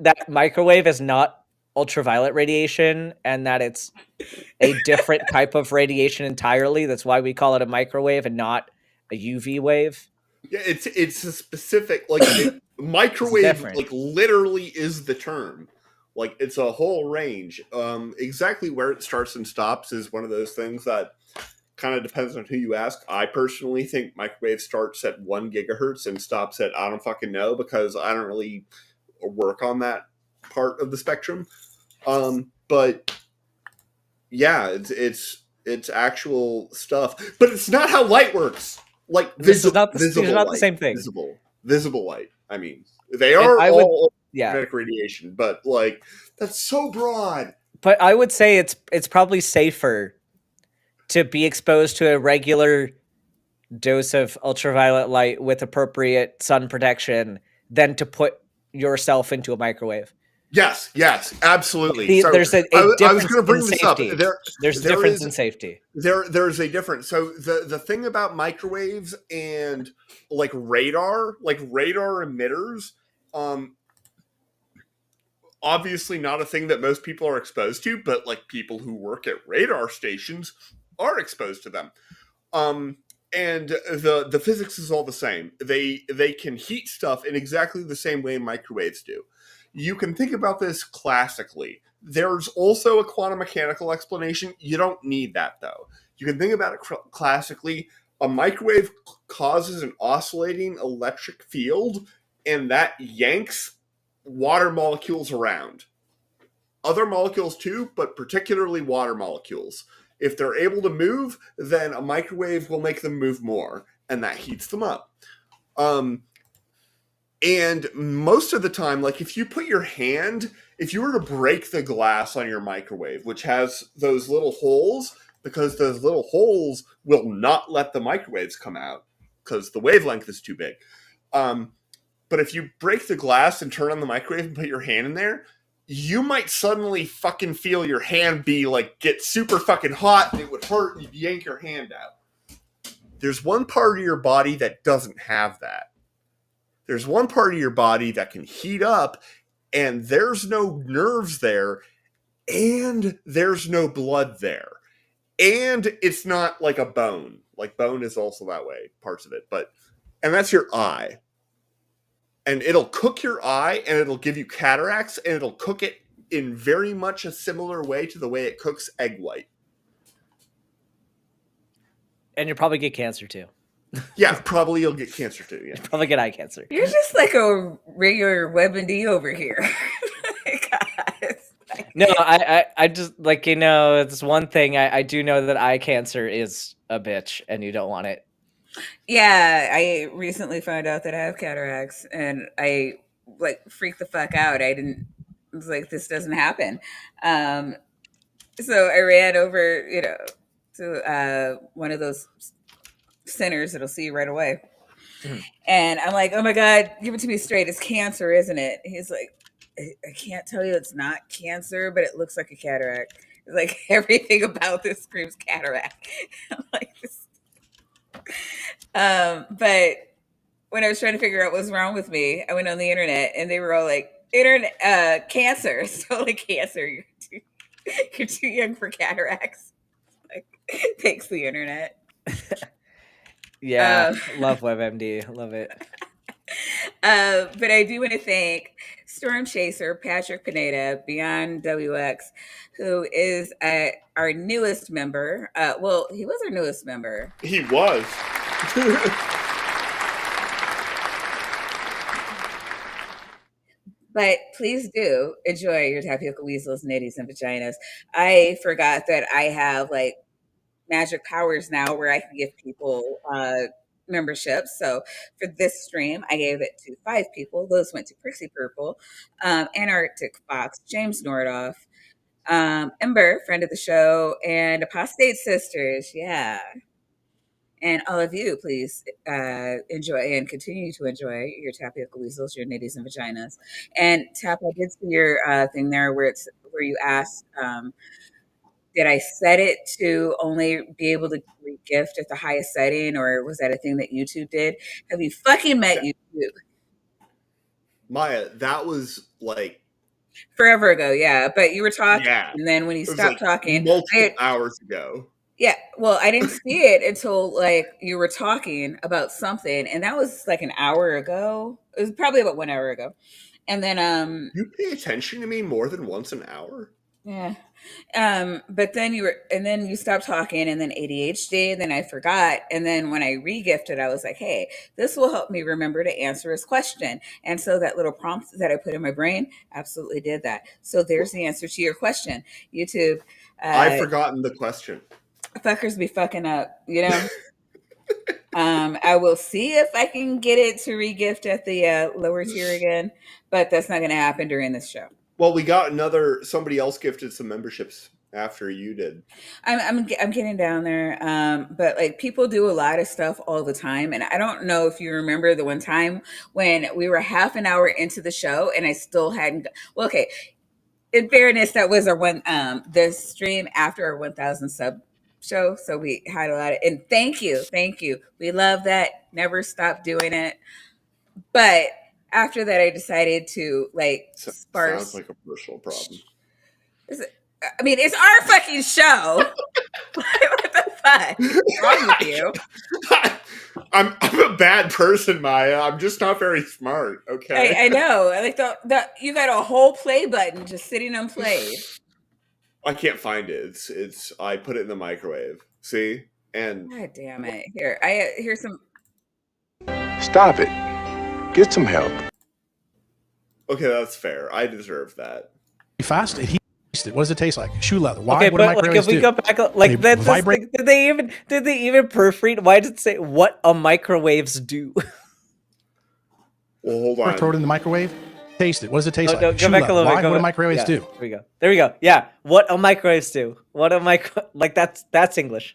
that microwave is not ultraviolet radiation, and that it's a different type of radiation entirely? That's why we call it a microwave and not a UV wave. Yeah, it's a specific, like, microwave, like, literally is the term. Like, it's a whole range. Exactly where it starts and stops is one of those things that kind of depends on who you ask. I personally think microwave starts at 1 gigahertz and stops at I don't fucking know, because I don't really work on that part of the spectrum. But yeah, it's actual stuff, but it's not how light works. Like, These are not light, the same thing. Visible light. I mean, they are all yeah, radiation, but like, that's so broad. But I would say it's probably safer to be exposed to a regular dose of ultraviolet light with appropriate sun protection than to put yourself into a microwave. Yes, absolutely. There's a difference. I was going to bring this up. There's a difference in safety. There's a difference. So the thing about microwaves and like radar emitters, obviously not a thing that most people are exposed to, but like people who work at radar stations are exposed to them. And the physics is all the same. They can heat stuff in exactly the same way microwaves do. You can think about this classically. There's also a quantum mechanical explanation. You don't need that, though. You can think about it classically. A microwave causes an oscillating electric field, and that yanks water molecules around. Other molecules too, but particularly water molecules. If they're able to move, then a microwave will make them move more, and that heats them up. And most of the time, like if you were to break the glass on your microwave, which has those little holes, because those little holes will not let the microwaves come out because the wavelength is too big. But if you break the glass and turn on the microwave and put your hand in there, you might suddenly fucking feel your hand get super fucking hot, and it would hurt, and you'd yank your hand out. There's one part of your body that doesn't have that. There's one part of your body that can heat up, and there's no nerves there, and there's no blood there. And it's not like a bone. Like, bone is also that way, parts of it. And that's your eye. and it'll cook your eye, and it'll give you cataracts, and it'll cook it in very much a similar way to the way it cooks egg white. And you'll probably get cancer too. Yeah, probably you'll get cancer too. Yeah, Probably get eye cancer. You're just like a regular WebMD over here. No, I just like, it's one thing. I do know that eye cancer is a bitch, and you don't want it. Yeah, I recently found out that I have cataracts, and I like freaked the fuck out. I was like, this doesn't happen. So I ran over, to one of those centers that'll see you right away. Mhm. And I'm like, oh my God, give it to me straight. It's cancer, isn't it? He's like, I can't tell you it's not cancer, but it looks like a cataract. It's like everything about this screams cataract. I'm like this. But when I was trying to figure out what was wrong with me, I went on the internet and they were all like, cancer. So like cancer, you're too young for cataracts. Like, thanks the internet. Yeah, love WebMD. Love it. But I do want to thank Storm Chaser, Patrick Pineda, Beyond WX, who is our newest member. Well, he was our newest member. he was. But please do enjoy your tapioca weasels, nitties, and vaginas. I forgot that I have like magic powers now where I can give people memberships. So for this stream, I gave it to 5 people. Those went to Prixie Purple, Antarctic Fox, James Nordoff, Ember, friend of the show, and Apostate Sisters. Yeah. And all of you, please enjoy and continue to enjoy your tapioca weasels, your nitties and vaginas. And Tap, I did see your thing there where you asked, did I set it to only be able to regift at the highest setting, or was that a thing that YouTube did? Have you fucking met YouTube? Maya, that was like Forever ago, yeah. But you were talking, Yeah. and then when you it was stopped like talking, multiple hours ago. yeah, well, I didn't see it until like you were talking about something, and that was like an hour ago. It was probably about 1 hour ago. And then You pay attention to me more than once an hour? yeah. But then you stopped talking, and then ADHD, and then I forgot. And then when I regifted, I was like, hey, this will help me remember to answer his question. And so that little prompt that I put in my brain absolutely did that. So there's the answer to your question. YouTube. I've forgotten the question. Fuckers be fucking up, I will see if I can get it to regift at the lower tier again, but that's not going to happen during this show. Well, we got somebody else gifted some memberships after you did. I'm getting down there, but like people do a lot of stuff all the time, and I don't know if you remember the one time when we were half an hour into the show and I still hadn't. Well, okay. In fairness, that was our the stream after our 1,000 sub show, so we had a lot of. And thank you, we love that. Never stop doing it, but. After that, I decided to like sparse. Sounds like a personal problem. I mean, it's our fucking show. What the fuck? What's wrong with you? I'm a bad person, Maya. I'm just not very smart. Okay. I know. Like you got a whole play button just sitting unplayed. I can't find it. It's. I put it in the microwave. See, and God damn it! Here's some. Stop it. Get some help. Okay, that's fair. I deserve that. Fast. He tasted. What does it taste like? Shoe leather. Why? Okay, what but do like microwaves if we do? go back, like They did they even proofread? Why did it say what a microwaves do? Well, hold Or on. throw it in the microwave. Taste it. What does it taste No, like? go Shoe back a leather. little bit. Why? Go What do back. microwaves Yeah, do? There we go. Yeah, what a microwaves do. What a micro like that's English.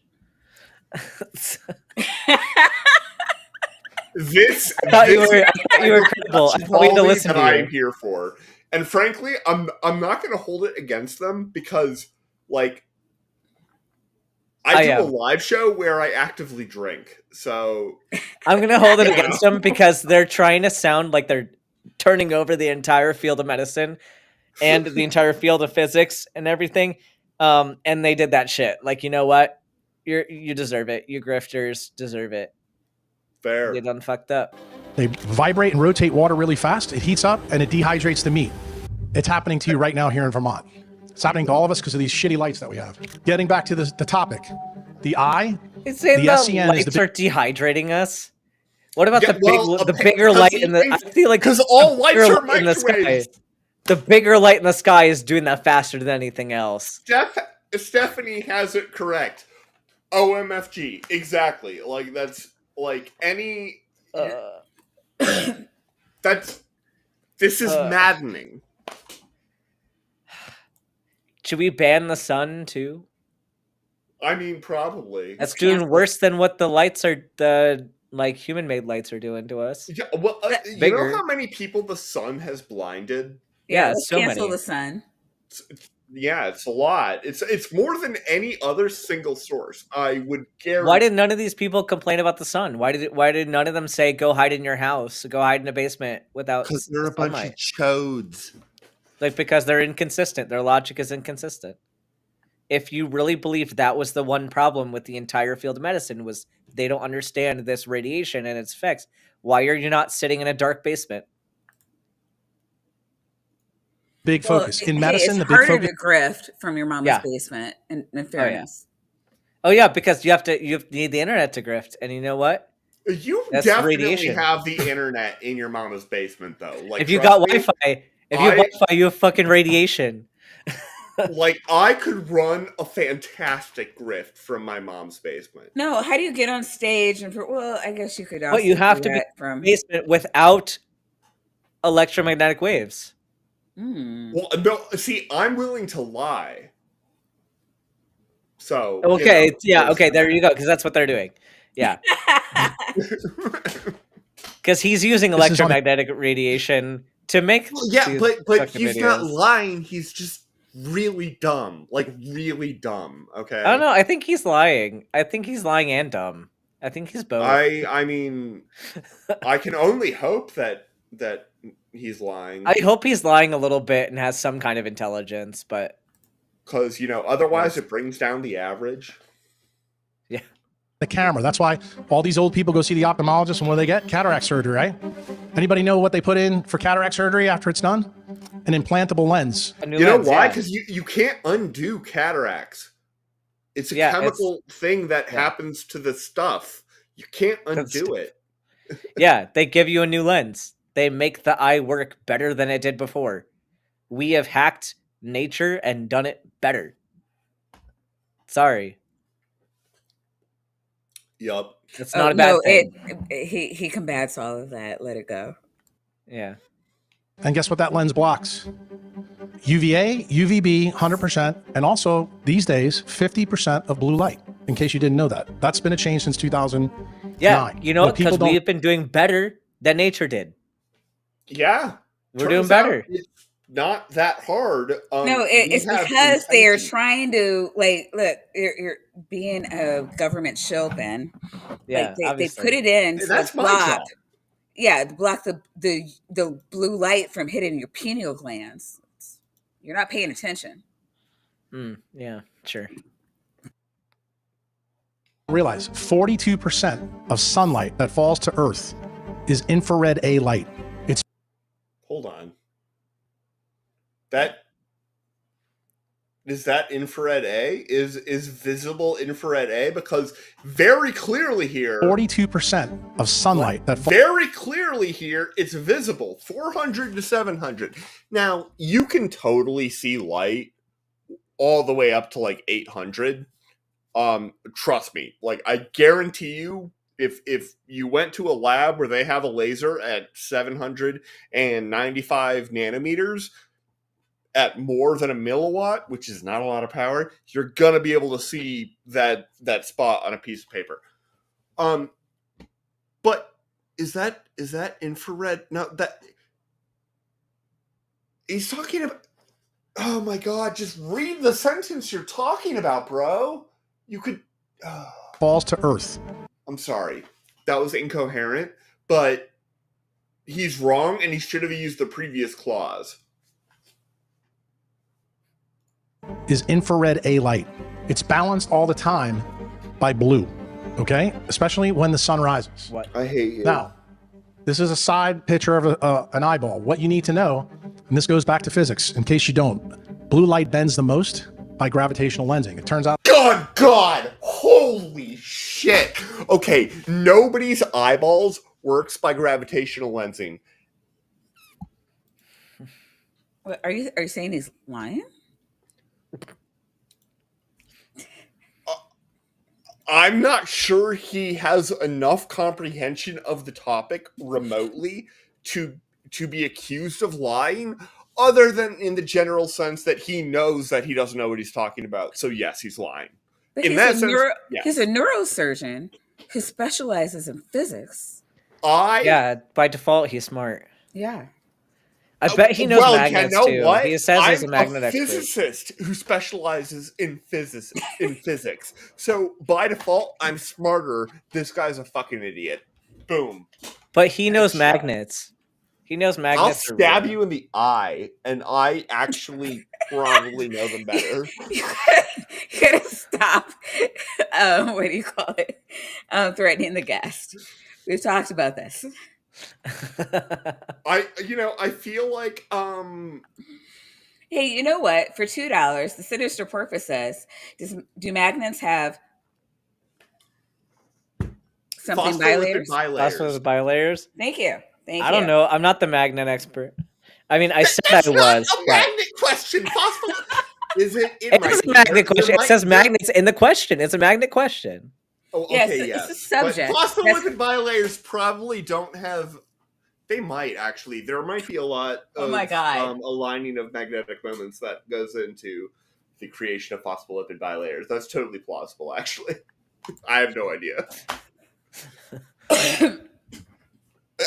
This. I thought you were credible. I thought we had to listen that to I'm you. here for, and frankly, I'm not going to hold it against them because, like, I do a live show where I actively drink. So I'm gonna hold it against them because they're trying to sound like they're turning over the entire field of medicine and the entire field of physics and everything. And they did that shit. Like, you know what? You deserve it. You grifters deserve it. fair. You done fucked up. They vibrate and rotate water really fast. It heats up and it dehydrates the meat. It's happening to you right now here in Vermont. It's happening to all of us because of these shitty lights that we have. Getting back to the topic, the eye, It's saying the the SCN is lights the are dehydrating us. What about Yeah, the bigger light in the? I feel like because all the lights bigger are light in the sky. microwaves. The bigger light in the sky is doing that faster than anything else. Stephanie has it correct. OMFG, exactly. Like that's like any. This is maddening. Should we ban the sun too? I mean, probably. That's doing worse than what the lights are. The like human-made lights are doing to us. Yeah, well, you Bigger. know how many people the sun has blinded? Yeah, let's so cancel many. the sun. Yeah, it's a lot. It's more than any other single source. I would guarantee. Why did none of these people complain about the sun? Why did none of them say go hide in your house, go hide in a basement without? Because they're a bunch of sunlight? chodes. Like because they're inconsistent. Their logic is inconsistent. If you really believed that was the one problem with the entire field of medicine was they don't understand this radiation and its effects, why are you not sitting in a dark basement? big focus. In Hey, medicine, the it's big harder focus. to grift from your mama's Yeah. basement. In fairness, Oh yeah, because you need the internet to grift, and you know what? You That's definitely radiation. have the internet in your mama's basement, though. Like, If you trust got me, Wi-Fi, you have fucking radiation. like I could run a fantastic grift from my mom's basement. no. How do you get on stage? And I guess you could. Also But you have do to be that from. basement without electromagnetic waves. Well, no, see, I'm willing to lie. So Okay, okay, there you go, because that's what they're doing. Yeah, because he's using This is on- electromagnetic radiation to make. Well, yeah, these but fucking he's not videos. lying. He's just really dumb, like really dumb. Okay. I don't know. I think he's lying. I think he's lying and dumb. I think he's both. I mean, I can only hope that he's lying. I hope he's lying a little bit and has some kind of intelligence, but Because otherwise it brings down the average. yeah. The camera. That's why all these old people go see the ophthalmologist, and what do they get? Cataract surgery, right? Anybody know what they put in for cataract surgery after it's done? An implantable lens. A new You know lens, why? yeah. Because you can't undo cataracts. It's a Yeah, chemical thing that happens to the stuff. You can't That's undo it. Yeah, they give you a new lens. They make the eye work better than it did before. We have hacked nature and done it better. Sorry. Yup. It's not a bad thing. He combats all of that. Let it go. Yeah. And guess what that lens blocks? UVA, UVB, 100%, and also these days 50% of blue light. In case you didn't know that, that's been a change since 2009. Yeah, you know, But people because don't- we've been doing better than nature did. Yeah. We're doing Turns out better. It's not that hard. No, it's we have because they are intention. trying to look. You're being a government shill, Ben. Yeah, they obviously. put it in Hey, to that's my block. job. Yeah, to block the blue light from hitting your pineal glands. You're not paying attention. Yeah, sure. Realize 42% of sunlight that falls to Earth is infrared A light. It's Hold on. Is that infrared A? Is visible infrared A? Because very clearly here, 42% of sunlight that falls. very clearly here, it's visible. 400 to 700. Now, you can totally see light all the way up to like 800. Trust me. Like, I guarantee you, if you went to a lab where they have a laser at 795 nanometers, at more than a milliwatt, which is not a lot of power, you're gonna be able to see that spot on a piece of paper. But is that infrared? No, that he's talking about. Oh my god! Just read the sentence you're talking about, bro. You could. falls to Earth. I'm sorry, that was incoherent, but he's wrong, and he should have used the previous clause. Is infrared A light. It's balanced all the time by blue, okay? Especially when the sun rises. What? I hate you. Now, This is a side picture of an eyeball. What you need to know, and this goes back to physics, in case you don't, blue light bends the most by gravitational lensing. It turns out... God, holy shit. Okay, nobody's eyeballs works by gravitational lensing. What, are you saying he's lying? I'm not sure he has enough comprehension of the topic remotely to be accused of lying, other than in the general sense that he knows that he doesn't know what he's talking about. So yes, he's lying. But In that sense, yes. He's a neurosurgeon who specializes in physics. Yeah, by default, he's smart. Yeah. I bet he knows magnets too. What? He says he's a I'm magnet a physicist who specializes in physics. So by default, I'm smarter. This guy's a fucking idiot. Boom. But he knows magnets. He knows magnets. I'll stab you in the eye, and I actually probably know them better. You gotta stop. What do you call it? Threatening the guest. We've talked about this. I feel like Hey, you know what? For $2, the sinister purpose says, do magnets have something bilayers? Phospholipid bilayers? Thank you. I don't know. I'm not the magnet expert. I mean, I said I was. A magnet question. Is it? It's a magnet question. It says magnets in the question. It's a magnet question. Oh, okay, yes. It's a subject. But phospholipid bilayers probably don't have. They might actually. There might be a lot of aligning of magnetic moments that goes into the creation of phospholipid bilayers. That's totally plausible, actually. I have no idea.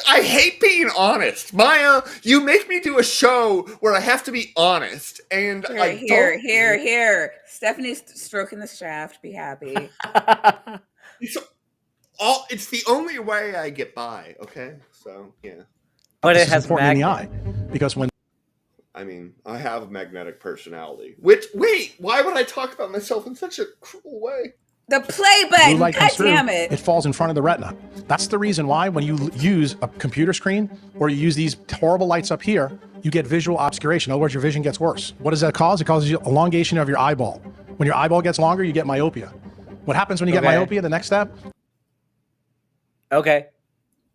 I hate being honest. Maya, you make me do a show where I have to be honest. And Here. Stephanie's stroking the shaft. Be happy. It's the only way I get by, okay? So, yeah. But it has important in the eye. Because when... I mean, I have a magnetic personality. Wait, why would I talk about myself in such a cruel way? The play button, blue light God comes through, damn it. It falls in front of the retina. That's the reason why when you use a computer screen or you use these horrible lights up here, you get visual obscuration. In other words, your vision gets worse. What does that cause? It causes elongation of your eyeball. When your eyeball gets longer, you get myopia. What happens when you get myopia? The next step?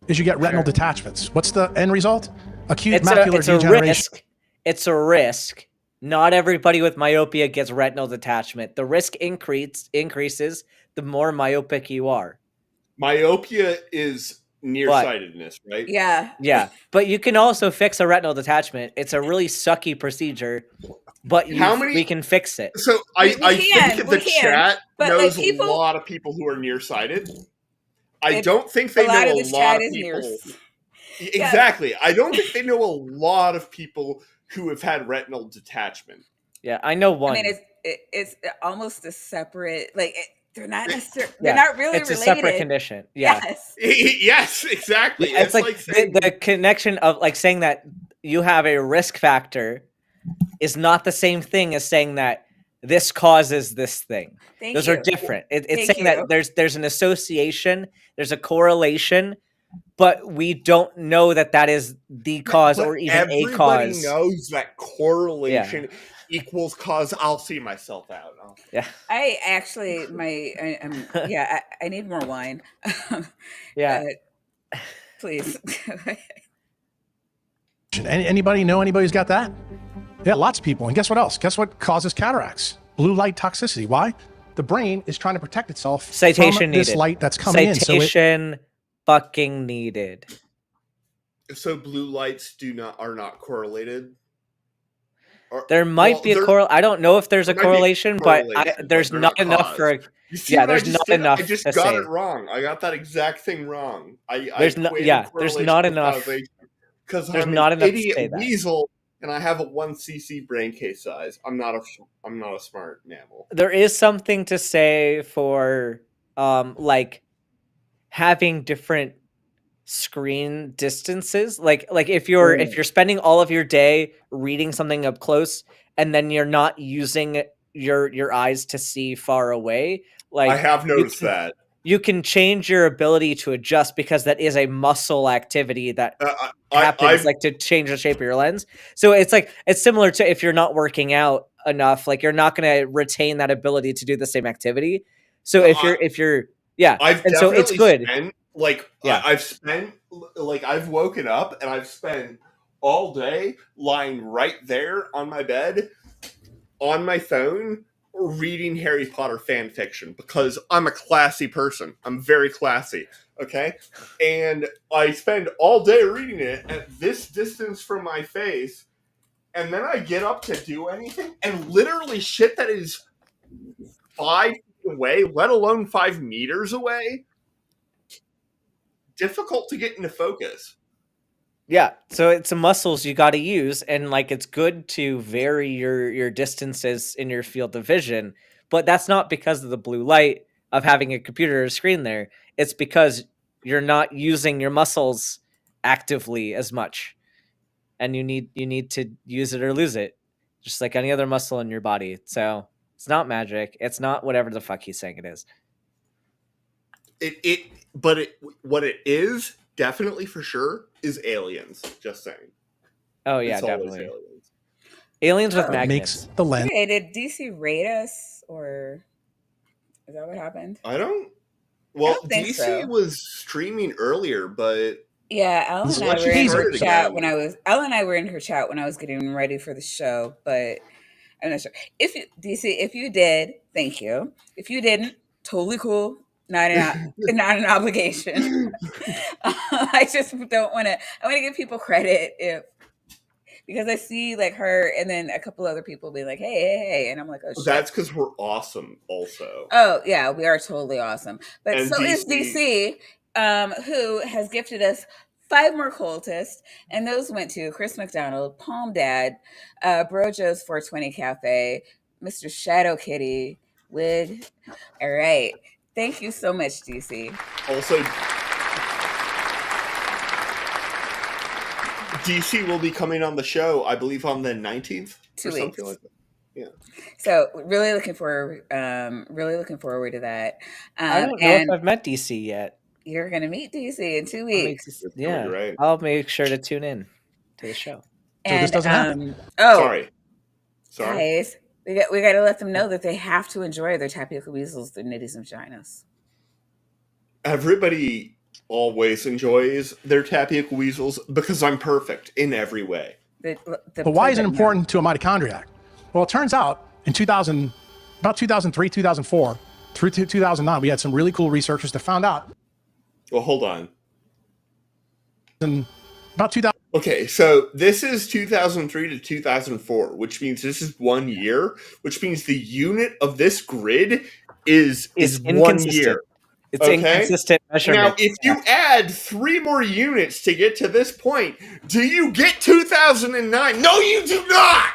Is you get retinal detachments. What's the end result? Acute macular degeneration. It's a risk. Not everybody with myopia gets retinal detachment. The risk increases the more myopic you are. Myopia is nearsightedness, right? Yeah. Yeah. But you can also fix a retinal detachment. It's a really sucky procedure, but we can fix it. So I think the chat knows a lot of people who are nearsighted. I don't think they know a lot of people. Exactly. I don't think they know a lot of people who have had retinal detachment. Yeah, I know one. I mean, it's almost a separate, they're not necessarily, they're not really related. It's a separate condition. Yeah. Yes, exactly. It's like the connection of saying that you have a risk factor is not the same thing as saying that this causes this thing. Those are different. It's saying that there's an association, there's a correlation, but we don't know that is the cause or even a cause. Everybody knows that correlation equals cause. I'll see myself out. Yeah. I actually, I need more wine. Please. Anybody know anybody who's got that? Yeah, lots of people. And guess what else? Guess what causes cataracts? Blue light toxicity. Why? The brain is trying to protect itself from this light that's coming in. Citation fucking needed. So blue lights are not correlated? There might be a correlation. I don't know if there's a correlation, but there's not enough for... there's not enough. I just got it wrong. I got that exact thing wrong. There's not enough. Because I'm an idiot weasel, and I have a 1 cc brain case size. I'm not a smart mammal. There is something to say for having different screen distances. Like if you're spending all of your day reading something up close and then you're not using your eyes to see far away. I have noticed that. you can change your ability to adjust because that is a muscle activity that happens, like to change the shape of your lens. So it's like, it's similar to if you're not working out enough, like you're not going to retain that ability to do the same activity. So if you're, yeah. I've and so it's good. spent, like, Yeah. I've spent, like, I've woken up and I've spent all day lying right there on my bed on my phone reading Harry Potter fan fiction because I'm a classy person. I'm very classy. Okay? And I spend all day reading it at this distance from my face, and then I get up to do anything, and literally shit that is 5 feet away, let alone 5 meters away, difficult to get into focus. Yeah, so it's some muscles you got to use, and like it's good to vary your distances in your field of vision, but that's not because of the blue light of having a computer or a screen there. It's because you're not using your muscles actively as much, and you need to use it or lose it, just like any other muscle in your body. So it's not magic. It's not whatever the fuck he's saying it is. What it is definitely for sure is aliens. Just saying. Oh yeah, It's always definitely. aliens. Aliens with It magnets. makes the lens. Okay, did DC rate us, or is that what happened? I don't. Well, don't think DC so. was streaming earlier, but Yeah, Ellen This and is I what were she in her started chat again. when Ellen and I were in her chat when I was getting ready for the show, but I'm not sure. If you, DC, if you did, thank you. If you didn't, totally cool. Not an obligation. I just don't want to. I want to give people credit because I see like her and then a couple other people be like, hey, and I'm like, oh shit. That's because we're awesome, also. Oh yeah, we are totally awesome. But And so is DC, who has gifted us 5 more cultists, and those went to Chris McDonald, Palm Dad, Brojo's 420 Cafe, Mr. Shadow Kitty, Wig. All right. Thank you so much, DC. Also, DC will be coming on the show, I believe, on the 19th. 2 or weeks. something like that. Yeah. So really looking forward to that. I don't know if I've met DC yet. You're gonna meet DC in 2 weeks. Yeah, right. I'll make sure to tune in to the show. So this doesn't happen. Sorry. Guys, we got to let them know that they have to enjoy their tapioca weasels, their nitties and vaginas. Everybody always enjoys their tapioca weasels because I'm perfect in every way. But why is it important to a mitochondriac? Well, it turns out in about 2003, 2004, through 2009, we had some really cool researchers that found out. Well, hold on. In about 2000. Okay, so this is 2003 to 2004, which means this is 1 year, which means the unit of this grid is 1 year. It's inconsistent measurement. Now, if you add 3 more units to get to this point, do you get 2009? No, you do not!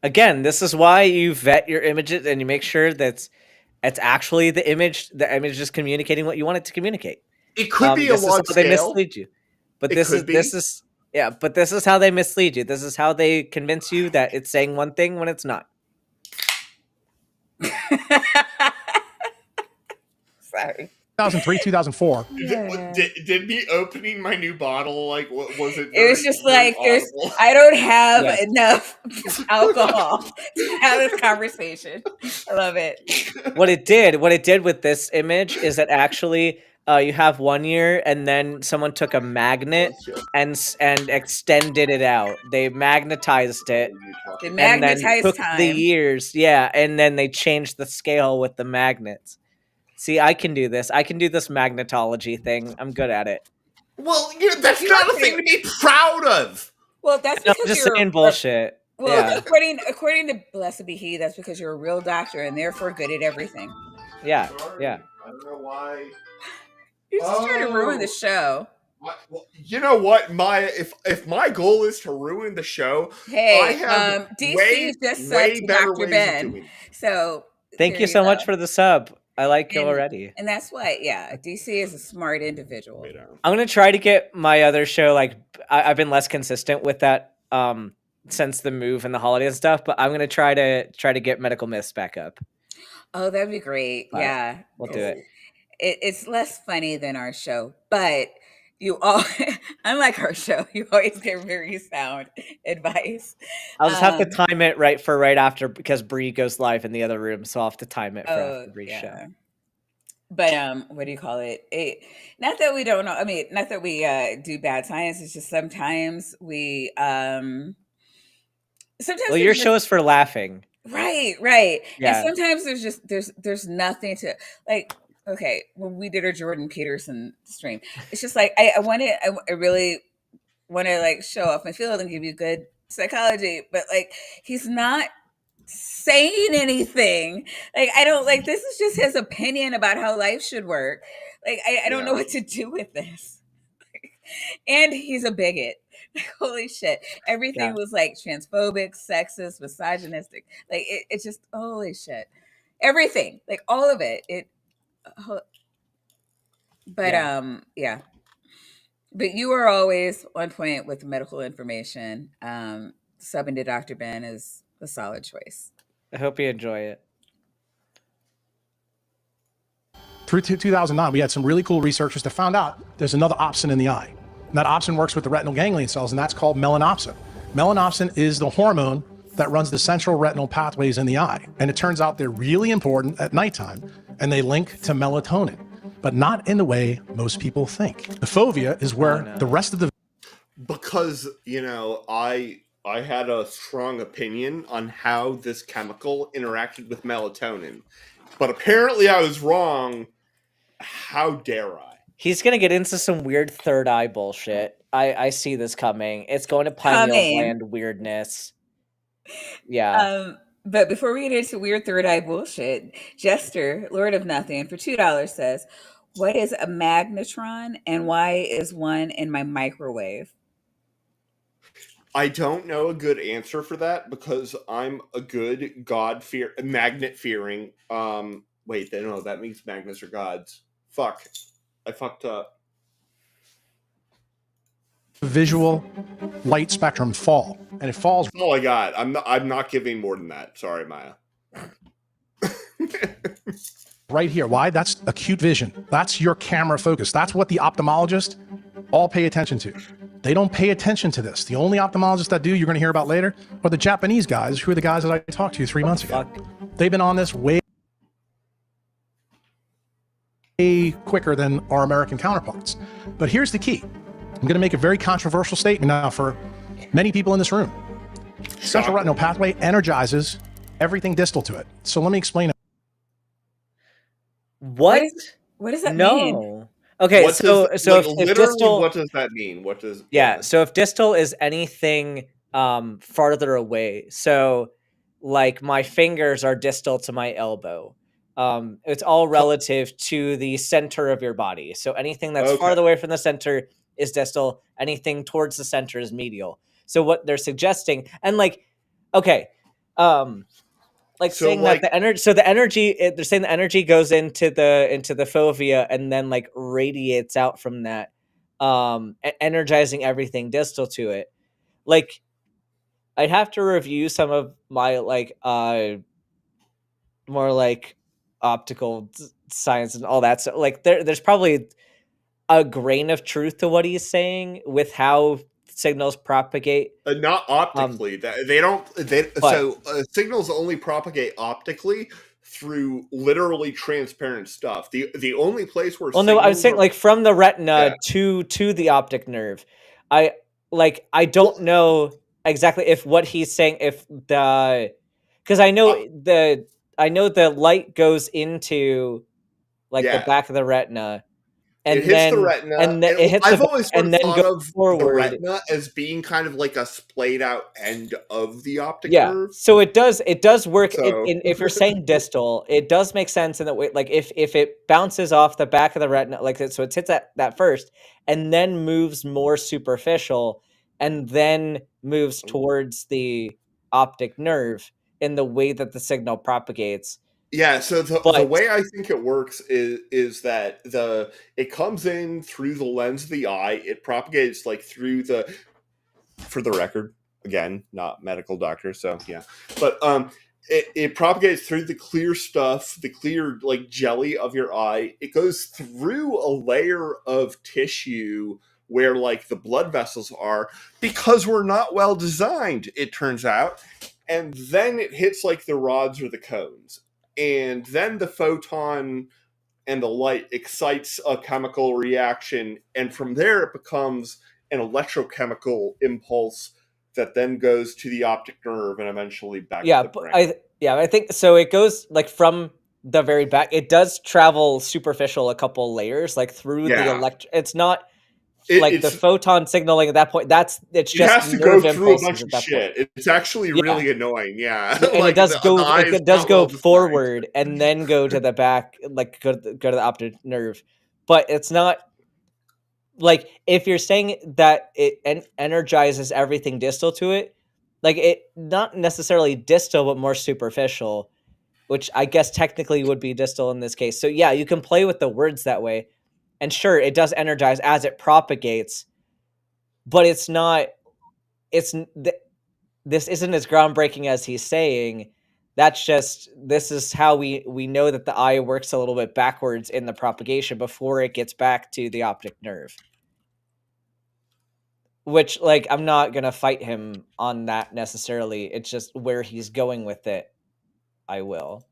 Again, this is why you vet your images and you make sure that's actually the image is communicating what you want it to communicate. It could be a log scale. They mislead you. But this is how they mislead you. This is how they convince you that it's saying one thing when it's not. Sorry. 2003, 2004. Did me opening my new bottle, like, what was it? It was just like, I don't have enough alcohol to have this conversation. I love it. What it did with this image is that actually you have 1 year and then someone took a magnet and extended it out. They magnetized it. They magnetized and then took time. the years. Yeah, and then they changed the scale with the magnets. See, I can do this. I can do this magnetology thing. I'm good at it. Well, that's not a thing to be proud of. Well, that's because I'm just you're saying bullshit. Well, yeah. according to Blessed be He, that's because you're a real doctor and therefore good at everything. Yeah, Sorry, yeah. I don't know why. You're just trying to ruin the show. Well, you know what? If my goal is to ruin the show, hey, I have DC just said to Dr. Ben. So thank you so much for the sub. I like you already. And that's why, DC is a smart individual. I'm going to try to get my other show, like, I've been less consistent with that since the move and the holiday and stuff, but I'm going to try to get Medical Myths back up. Oh, that'd be great. But yeah. We'll do it. it's less funny than our show, but you all, unlike our show, you always get very sound advice. I'll just have to time it right after because Bree goes live in the other room, so I'll have to time it for after Bree's show. But what do you call it? Not that we don't know. I mean, not that we do bad science. It's just sometimes we sometimes. Well, your show is for laughing. Right. Yeah. And sometimes there's nothing to like. Okay, when we did our Jordan Peterson stream, it's just like I really want to like show off my field and give you good psychology, but like he's not saying anything. Like I don't like this is just his opinion about how life should work. Like I don't know what to do with this. And he's a bigot. Holy shit. Everything was like transphobic, sexist, misogynistic. Like it's just holy shit. Everything. Like all of it. But yeah. But you are always on point with medical information. Subbing to Dr. Ben is a solid choice. I hope you enjoy it. Through 2009, we had some really cool researchers that found out there's another opsin in the eye. And that opsin works with the retinal ganglion cells, and that's called melanopsin. Melanopsin is the hormone that runs the central retinal pathways in the eye. And it turns out they're really important at nighttime, and they link to melatonin, but not in the way most people think. The fovea is where the rest of the... Because, you know, I had a strong opinion on how this chemical interacted with melatonin. But apparently I was wrong. How dare I? He's going to get into some weird third eye bullshit. I see this coming. It's going to pineal gland weirdness. Yeah. But before we get into weird third eye bullshit, Jester, Lord of Nothing, for $2 says, what is a magnetron and why is one in my microwave? I don't know a good answer for that because I'm a good magnet-fearing. Wait, no, that means magnets are gods. Fuck. I fucked up. Visual light spectrum fall, and it falls... Oh my god, I'm not giving more than that. Sorry, Maya. Right here. Why? That's acute vision. That's your camera focus. That's what the ophthalmologist all pay attention to. They don't pay attention to this. The only ophthalmologists that do, you're going to hear about later, are the Japanese guys, who are the guys that I talked to 3 months ago. They've been on this way quicker than our American counterparts. But here's the key. I'm going to make a very controversial statement now for many people in this room. Central retinal pathway energizes everything distal to it. So let me explain it. What does that mean? Okay, what if distal, what does that mean? So if distal is anything farther away, so like my fingers are distal to my elbow. It's all relative to the center of your body. So anything that's farther away from the center is distal. Anything towards the center is medial. So what they're suggesting, and like, saying that the energy. So the energy, they're saying the energy goes into the fovea and then like radiates out from that, energizing everything distal to it. Like, I'd have to review some of my more like optical science and all that. So like there's probably a grain of truth to what he's saying with how signals propagate. Not optically. Signals only propagate optically through literally transparent stuff. The only place where I was saying like from the retina to the optic nerve. I don't know exactly if what he's saying, because I know the light goes into the back of the retina, and it hits the retina, and then it hits I've always thought of forward. The retina as being kind of like a splayed out end of the optic nerve. So it does work. If you're saying distal, it does make sense in that way. Like if it bounces off the back of the retina, so it hits that first, and then moves more superficial, and then moves towards the optic nerve in the way that the signal propagates. Yeah, so the way I think it works is that it comes in through the lens of the eye. It propagates through for the record, again, not medical doctor, so yeah. But it propagates through the clear stuff, the clear like jelly of your eye. It goes through a layer of tissue where like the blood vessels are, because we're not well designed, it turns out. And then it hits like the rods or the cones. And then the photon and the light excites a chemical reaction, and from there it becomes an electrochemical impulse that then goes to the optic nerve and eventually back to the brain. I think so. It goes like from the very back. It does travel superficial a couple layers, like through the It's not like the photon signaling at that point. It's just has to nerve go through a bunch impulses of at that shit. point. It's actually really annoying. Yeah, and like it does go forward and then go to the back, like go to the optic nerve. But it's not like if you're saying that it energizes everything distal to it, like it not necessarily distal but more superficial, which I guess technically would be distal in this case. So yeah, you can play with the words that way, and sure, it does energize as it propagates, but it's not. This isn't as groundbreaking as he's saying. That's just, this is how we know that the eye works a little bit backwards in the propagation before it gets back to the optic nerve. Which, like, I'm not going to fight him on that necessarily. It's just where he's going with it, I will.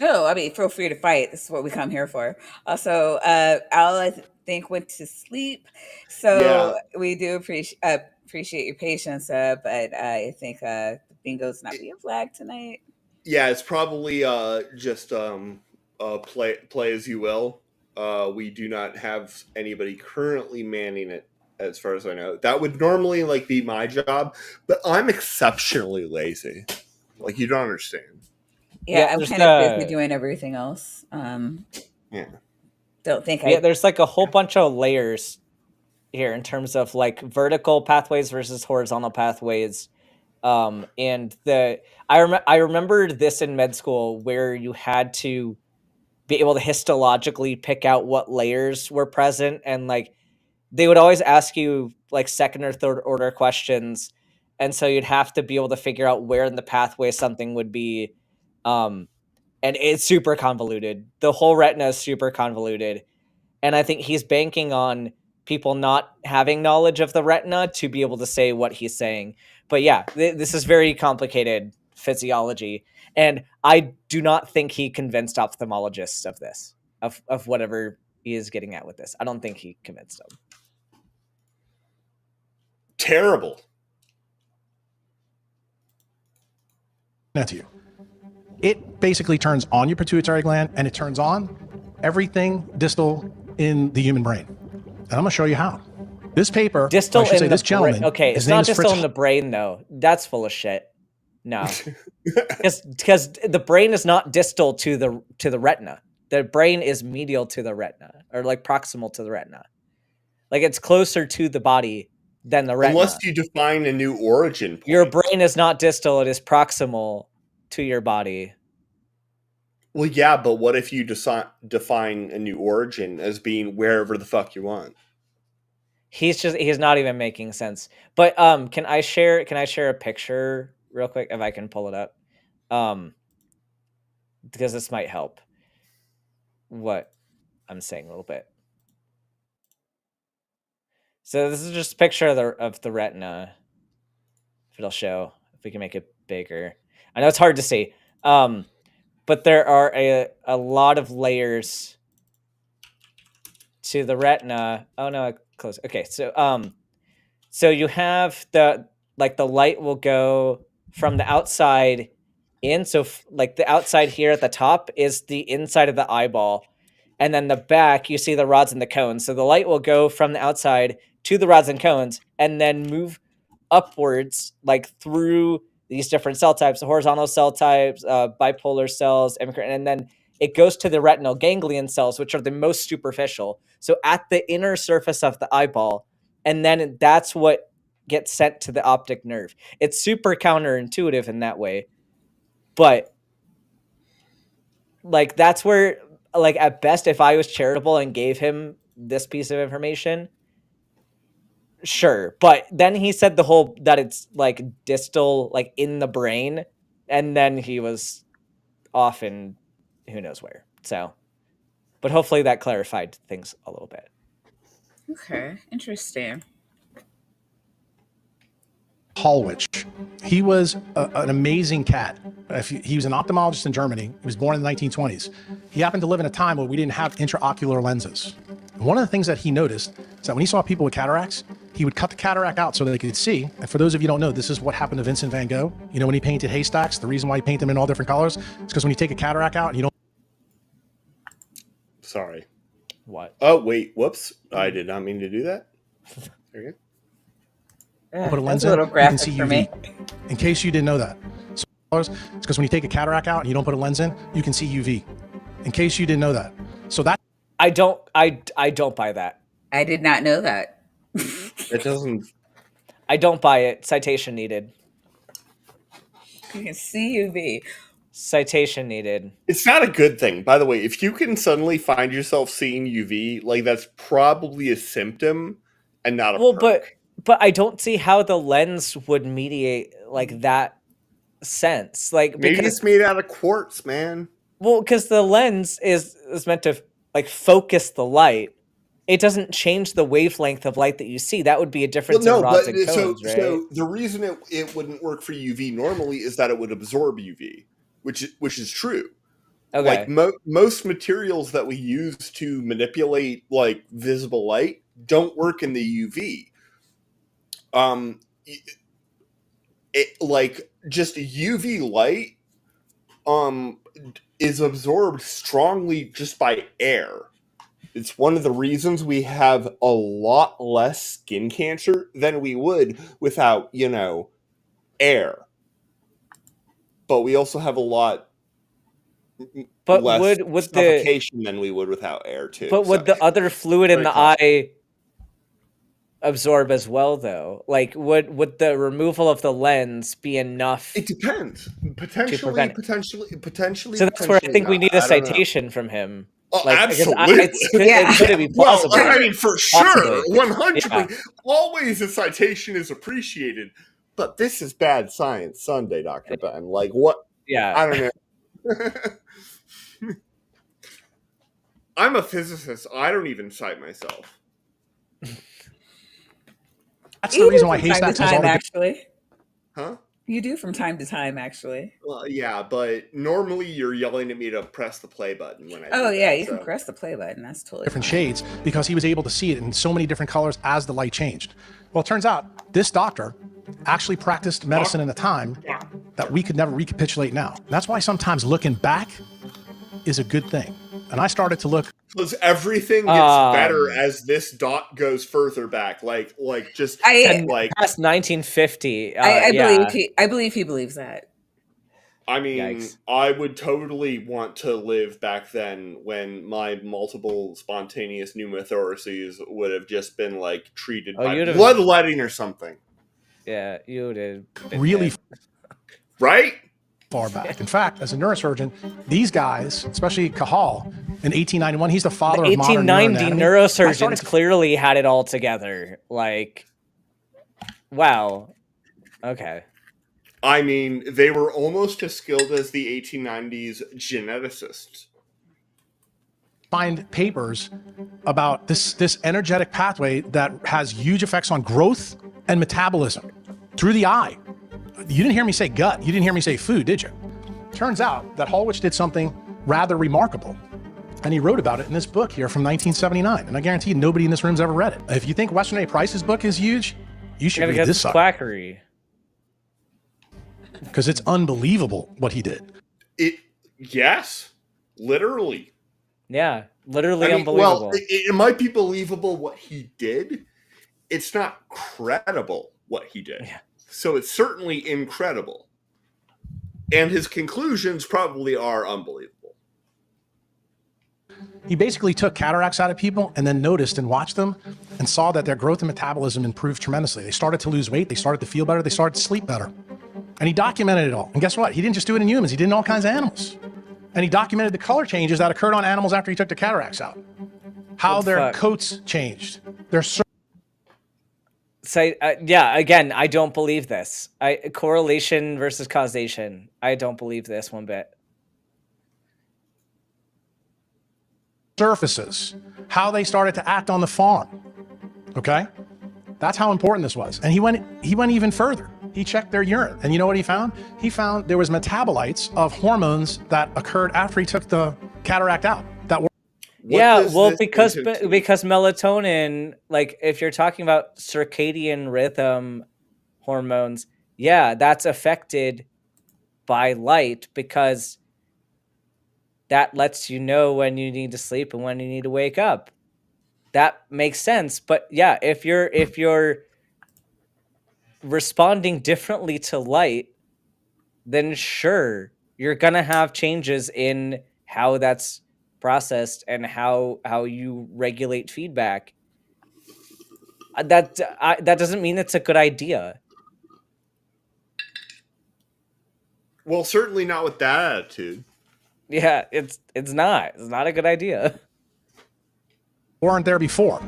Oh, I mean, feel free to fight. This is what we come here for. Also, Al, I think, went to sleep. So we do appreciate your patience, but I think the bingo's not being flagged tonight. Yeah, it's probably just play as you will. We do not have anybody currently manning it, as far as I know. That would normally like be my job, but I'm exceptionally lazy. Like, you don't understand. Yeah, I'm kind of busy doing everything else. Yeah. Don't think there's like a whole bunch of layers here in terms of like vertical pathways versus horizontal pathways. And I remembered this in med school where you had to be able to histologically pick out what layers were present, and like they would always ask you like second or third order questions, and so you'd have to be able to figure out where in the pathway something would be. And it's super convoluted. The whole retina is super convoluted, and I think he's banking on people not having knowledge of the retina to be able to say what he's saying. But yeah, this is very complicated physiology, and I do not think he convinced ophthalmologists of this, of whatever he is getting at with this. I don't think he convinced them. Terrible. That's you. It basically turns on your pituitary gland, and it turns on everything distal in the human brain. And I'm going to show you how. This paper, distal I should say this gentleman. Okay, it's not distal in the brain, though. That's full of shit. No, because the brain is not distal to the retina. The brain is medial to the retina, or like proximal to the retina. Like it's closer to the body than the retina. Unless you define a new origin point. Your brain is not distal; it is proximal to your body. Well, yeah, but what if you define a new origin as being wherever the fuck you want? He's not even making sense. But can I share a picture real quick if I can pull it up? Because this might help what I'm saying a little bit. So this is just a picture of the retina. If it'll show, if we can make it bigger. I know it's hard to see. But there are a lot of layers to the retina. Oh no, close. Okay, so you have the light will go from the outside in. So like the outside here at the top is the inside of the eyeball, and then the back you see the rods and the cones. So the light will go from the outside to the rods and cones, and then move upwards like through these different cell types, horizontal cell types, bipolar cells, and then it goes to the retinal ganglion cells, which are the most superficial. So at the inner surface of the eyeball, and then that's what gets sent to the optic nerve. It's super counterintuitive in that way. But like that's where, like at best, if I was charitable and gave him this piece of information, sure. But then he said that it's like distal, like in the brain. and then he was off in who knows where. So, but hopefully that clarified things a little bit. Okay, interesting. Holwich. He was an amazing cat. He was an ophthalmologist in Germany. He was born in the 1920s. He happened to live in a time where we didn't have intraocular lenses. One of the things that he noticed is that when he saw people with cataracts, he would cut the cataract out so that they could see. And for those of you who don't know, this is what happened to Vincent van Gogh. You know, when he painted haystacks, the reason why he painted them in all different colors is because when you take a cataract out and you don't... Sorry. What? Oh, wait. Whoops. I did not mean to do that. There you go. put a lens That's a little in, you can graphic see for UV. me. In case you didn't know that. So it's because when you take a cataract out and you don't put a lens in, you can see UV. In case you didn't know that. So that I don't buy that. I did not know that. It doesn't. I don't buy it. Citation needed. You can see UV. Citation needed. It's not a good thing. By the way, if you can suddenly find yourself seeing UV, like that's probably a symptom and not a perk. But I don't see how the lens would mediate like that sense. Like Maybe because, it's made out of quartz, man. well, because the lens is meant to like focus the light. It doesn't change the wavelength of light that you see. That would be a difference in rods and cones, right? So the reason it wouldn't work for UV normally is that it would absorb UV, which is true. Okay. Like most materials that we use to manipulate like visible light don't work in the UV. It like just UV light is absorbed strongly just by air. It's one of the reasons we have a lot less skin cancer than we would without, air. But we also have a lot less would suffocation than we would without air too. But would the other fluid in the eye absorb as well, though? Like, would the removal of the lens be enough? It depends. Potentially. So that's where I think we need a citation from him. Oh, like, absolutely. Could it be possible? Well, I mean, for sure, 100%. Yeah. Always a citation is appreciated. But this is Bad Science Sunday, Dr. Ben. Like, what? Yeah. I don't know. I'm a physicist. I don't even cite myself. That's the reason why haystacks has all the actually. Huh? You do from time to time, actually. Well, yeah, but normally you're yelling at me to press the play button when I Oh, do yeah, that, you can press the play button. That's totally different fine. shades because he was able to see it in so many different colors as the light changed. Well, it turns out this doctor actually practiced medicine in a time that we could never recapitulate now. That's why sometimes looking back is a good thing. And I started to look. Because everything gets better as this dot goes further back. Like just past 1950. I believe he believes that. I mean, Yikes. I would totally want to live back then when my multiple spontaneous pneumothoraces would have just been like treated by bloodletting or something. Yeah, you would have really right far back. In fact, as a neurosurgeon, these guys, especially Cahal in 1891, he's the father of modern 1890 neurosurgeons clearly had it all together. Like, wow. Okay. I mean, they were almost as skilled as the 1890s geneticists. Find papers about this energetic pathway that has huge effects on growth and metabolism through the eye. You didn't hear me say gut. You didn't hear me say food, did you? Turns out that Holwich did something rather remarkable. And he wrote about it in this book here from 1979. And I guarantee you nobody in this room's ever read it. If you think Weston A. Price's book is huge, you should read this sucker. Quackery. Because it's unbelievable what he did. Yes, literally. Yeah, literally unbelievable. Well, it might be believable what he did. It's not credible what he did. Yeah. So it's certainly incredible. And his conclusions probably are unbelievable. He basically took cataracts out of people and then noticed and watched them and saw that their growth and metabolism improved tremendously. They started to lose weight. They started to feel better. They started to sleep better. And he documented it all. And guess what? He didn't just do it in humans. He did it in all kinds of animals. And he documented the color changes that occurred on animals after he took the cataracts out. How their coats changed. Their So yeah, again, I don't believe this. Correlation versus causation. I don't believe this one bit. Surfaces, how they started to act on the farm. Okay? That's how important this was. And he went even further. He checked their urine. And you know what he found? He found there was metabolites of hormones that occurred after he took the cataract out. That were because melatonin, like if you're talking about circadian rhythm hormones, yeah, that's affected by light because that lets you know when you need to sleep and when you need to wake up. That makes sense. But yeah, if you're responding differently to light, then sure, you're gonna have changes in how that's processed and how you regulate feedback. That doesn't mean it's a good idea. Well, certainly not with that attitude. Yeah, it's not a good idea. weren't there before.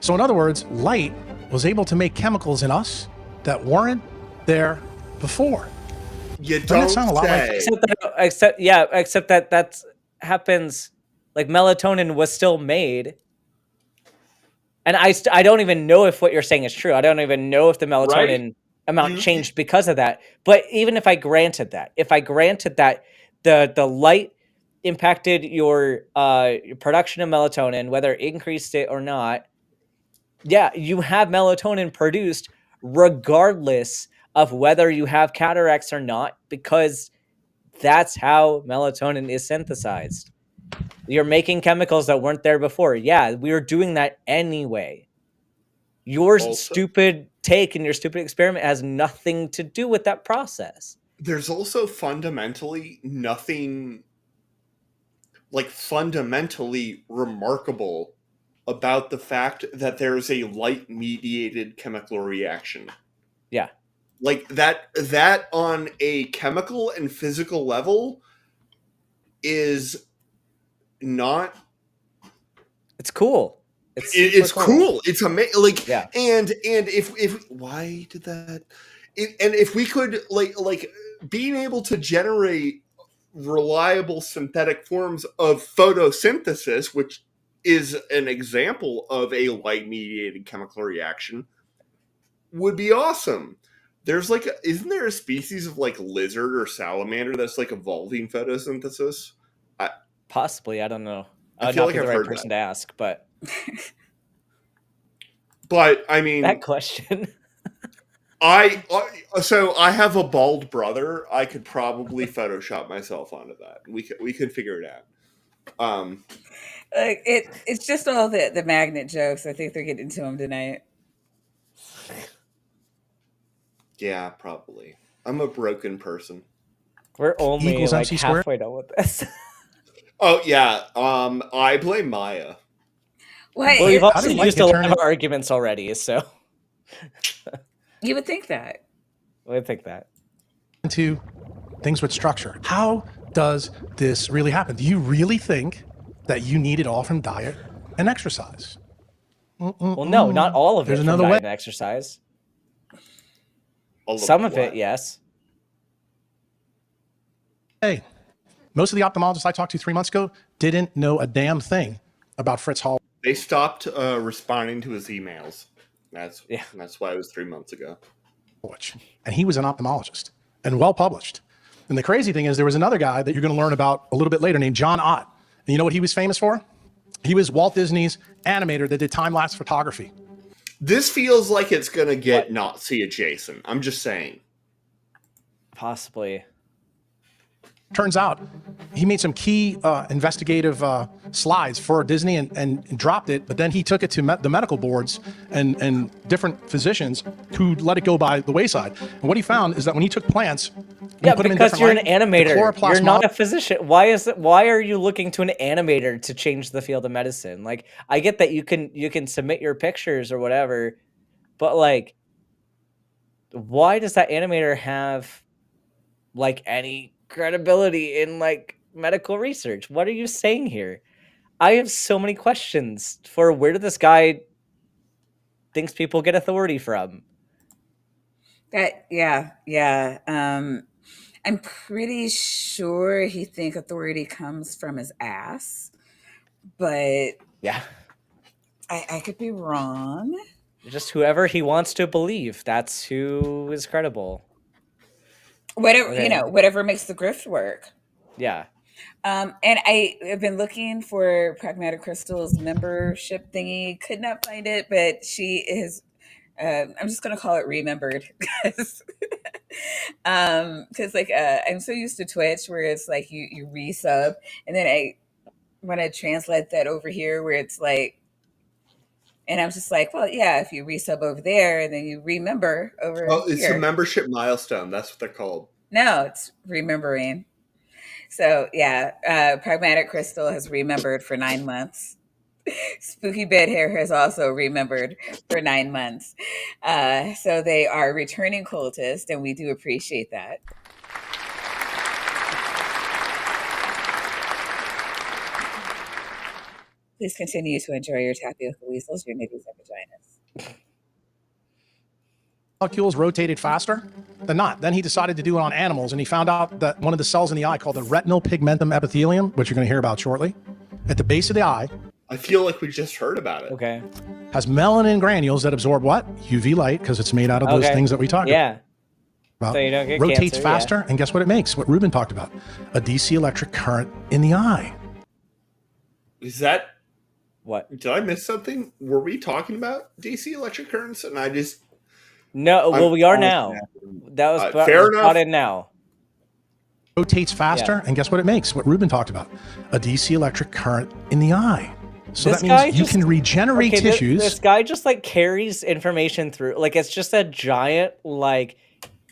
So in other words, light was able to make chemicals in us that weren't there before. You Doesn't don't it sound a lot like say. Except that happens. Like melatonin was still made, and I don't even know if what you're saying is true. I don't even know if the melatonin amount changed because of that. But even if I granted that, the light impacted your production of melatonin, whether it increased it or not, yeah, you have melatonin produced regardless of whether you have cataracts or not, because that's how melatonin is synthesized. You're making chemicals that weren't there before. Yeah, we were doing that anyway. Your stupid take and your stupid experiment has nothing to do with that process. There's also fundamentally nothing fundamentally remarkable about the fact that there's a light-mediated chemical reaction. Yeah. Like that on a chemical and physical level is not. It's cool. It's cool. It's amazing. Like, yeah. And if why did that? And if we could like being able to generate reliable synthetic forms of photosynthesis, which is an example of a light-mediated chemical reaction, would be awesome. There's isn't there a species of lizard or salamander that's evolving photosynthesis? Possibly, I don't know. I feel like I've the right heard person that. to ask, but but I mean that question. So I have a bald brother. I could probably Photoshop myself onto that. We could figure it out. It's just all the magnet jokes. I think they're getting to them tonight. Yeah, probably. I'm a broken person. We're only equals MC squared? halfway done with this. Oh yeah. I blame Maya. Well, you've also used a lot of arguments already, so you would think that. I would think that. Into things with structure. How does this really happen? Do you really think that you need it all from diet and exercise? Well, no, not all of it. There's from another diet way. And exercise. All Some of it, yes. Hey, most of the ophthalmologists I talked to 3 months ago didn't know a damn thing about Fritz Hall. They stopped responding to his emails. That's why it was 3 months ago. And he was an ophthalmologist and well published. And the crazy thing is there was another guy that you're going to learn about a little bit later named John Ott. And you know what he was famous for? He was Walt Disney's animator that did time-lapse photography. This feels like it's going to get Nazi adjacent. I'm just saying. Possibly. Turns out he made some key investigative slides for Disney and dropped it, but then he took it to the medical boards and different physicians who let it go by the wayside. And what he found is that when he took plants, yeah, put them in because you're light, an animator, you're not a physician. Why are you looking to an animator to change the field of medicine? Like, I get that you can submit your pictures or whatever, but why does that animator have any credibility in medical research? What are you saying here? I have so many questions for where did this guy thinks people get authority from. Yeah. I'm pretty sure he think authority comes from his ass, but Yeah. I could be wrong. Just whoever he wants to believe. That's who is credible. Whatever, Okay. whatever makes the grift work. Yeah. And I have been looking for Pragmatic Crystal's membership thingy. Could not find it, but she is. I'm just gonna call it remembered because I'm so used to Twitch where it's like you resub, and then I want to translate that over here where it's like, and I'm just like, well, yeah, if you resub over there and then you remember over Oh, it's a here. membership milestone. That's what they're called. No, it's remembering. So yeah, Pragmatic Crystal has remembered for 9 months. Spooky Bed Hair has also remembered for 9 months. So they are returning cultists, and we do appreciate that. Please continue to enjoy your tapioca weasels, your nitties, and vaginas. Molecules rotated faster than not. Then he decided to do it on animals, and he found out that one of the cells in the eye called the retinal pigmentum epithelium, which you're going to hear about shortly, at the base of the eye, I feel like we just heard about it. Okay. has melanin granules that absorb what? UV light, because it's made out of those things that we talked Yeah. about. So you don't get rotates cancer, faster, and guess what it makes? What Ruben talked about. A DC electric current in the eye. Is that... What? Did I miss something? Were we talking about DC electric currents? And I just... No, well, we are now. That was fair enough. brought in now. Rotates faster, and guess what it makes? What Ruben talked about. A DC electric current in the eye. So This that guy means you just- can regenerate Okay, tissues. This guy just like carries information through. Like it's just a giant like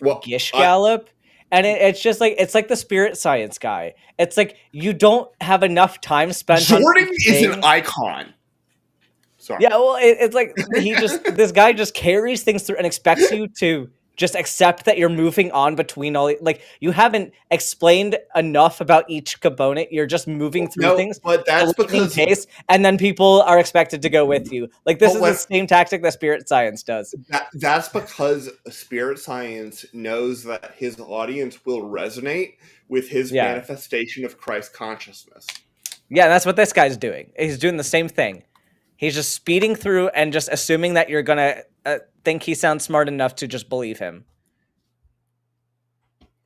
Well, gish gallop. And it's just like, it's like the spirit science guy. It's like, you don't have enough time spent on Jordan each is thing. an icon. Sorry. Yeah, well, it's like this guy just carries things through and expects you to just accept that you're moving on between all, like, you haven't explained enough about each component. You're just moving through things. But that's because pace, and then people are expected to go with you. Like, this is the same tactic that spirit science does. That's because spirit science knows that his audience will resonate with his manifestation of Christ consciousness. Yeah, that's what this guy's doing. He's doing the same thing. He's just speeding through and just assuming that you're gonna think he sounds smart enough to just believe him.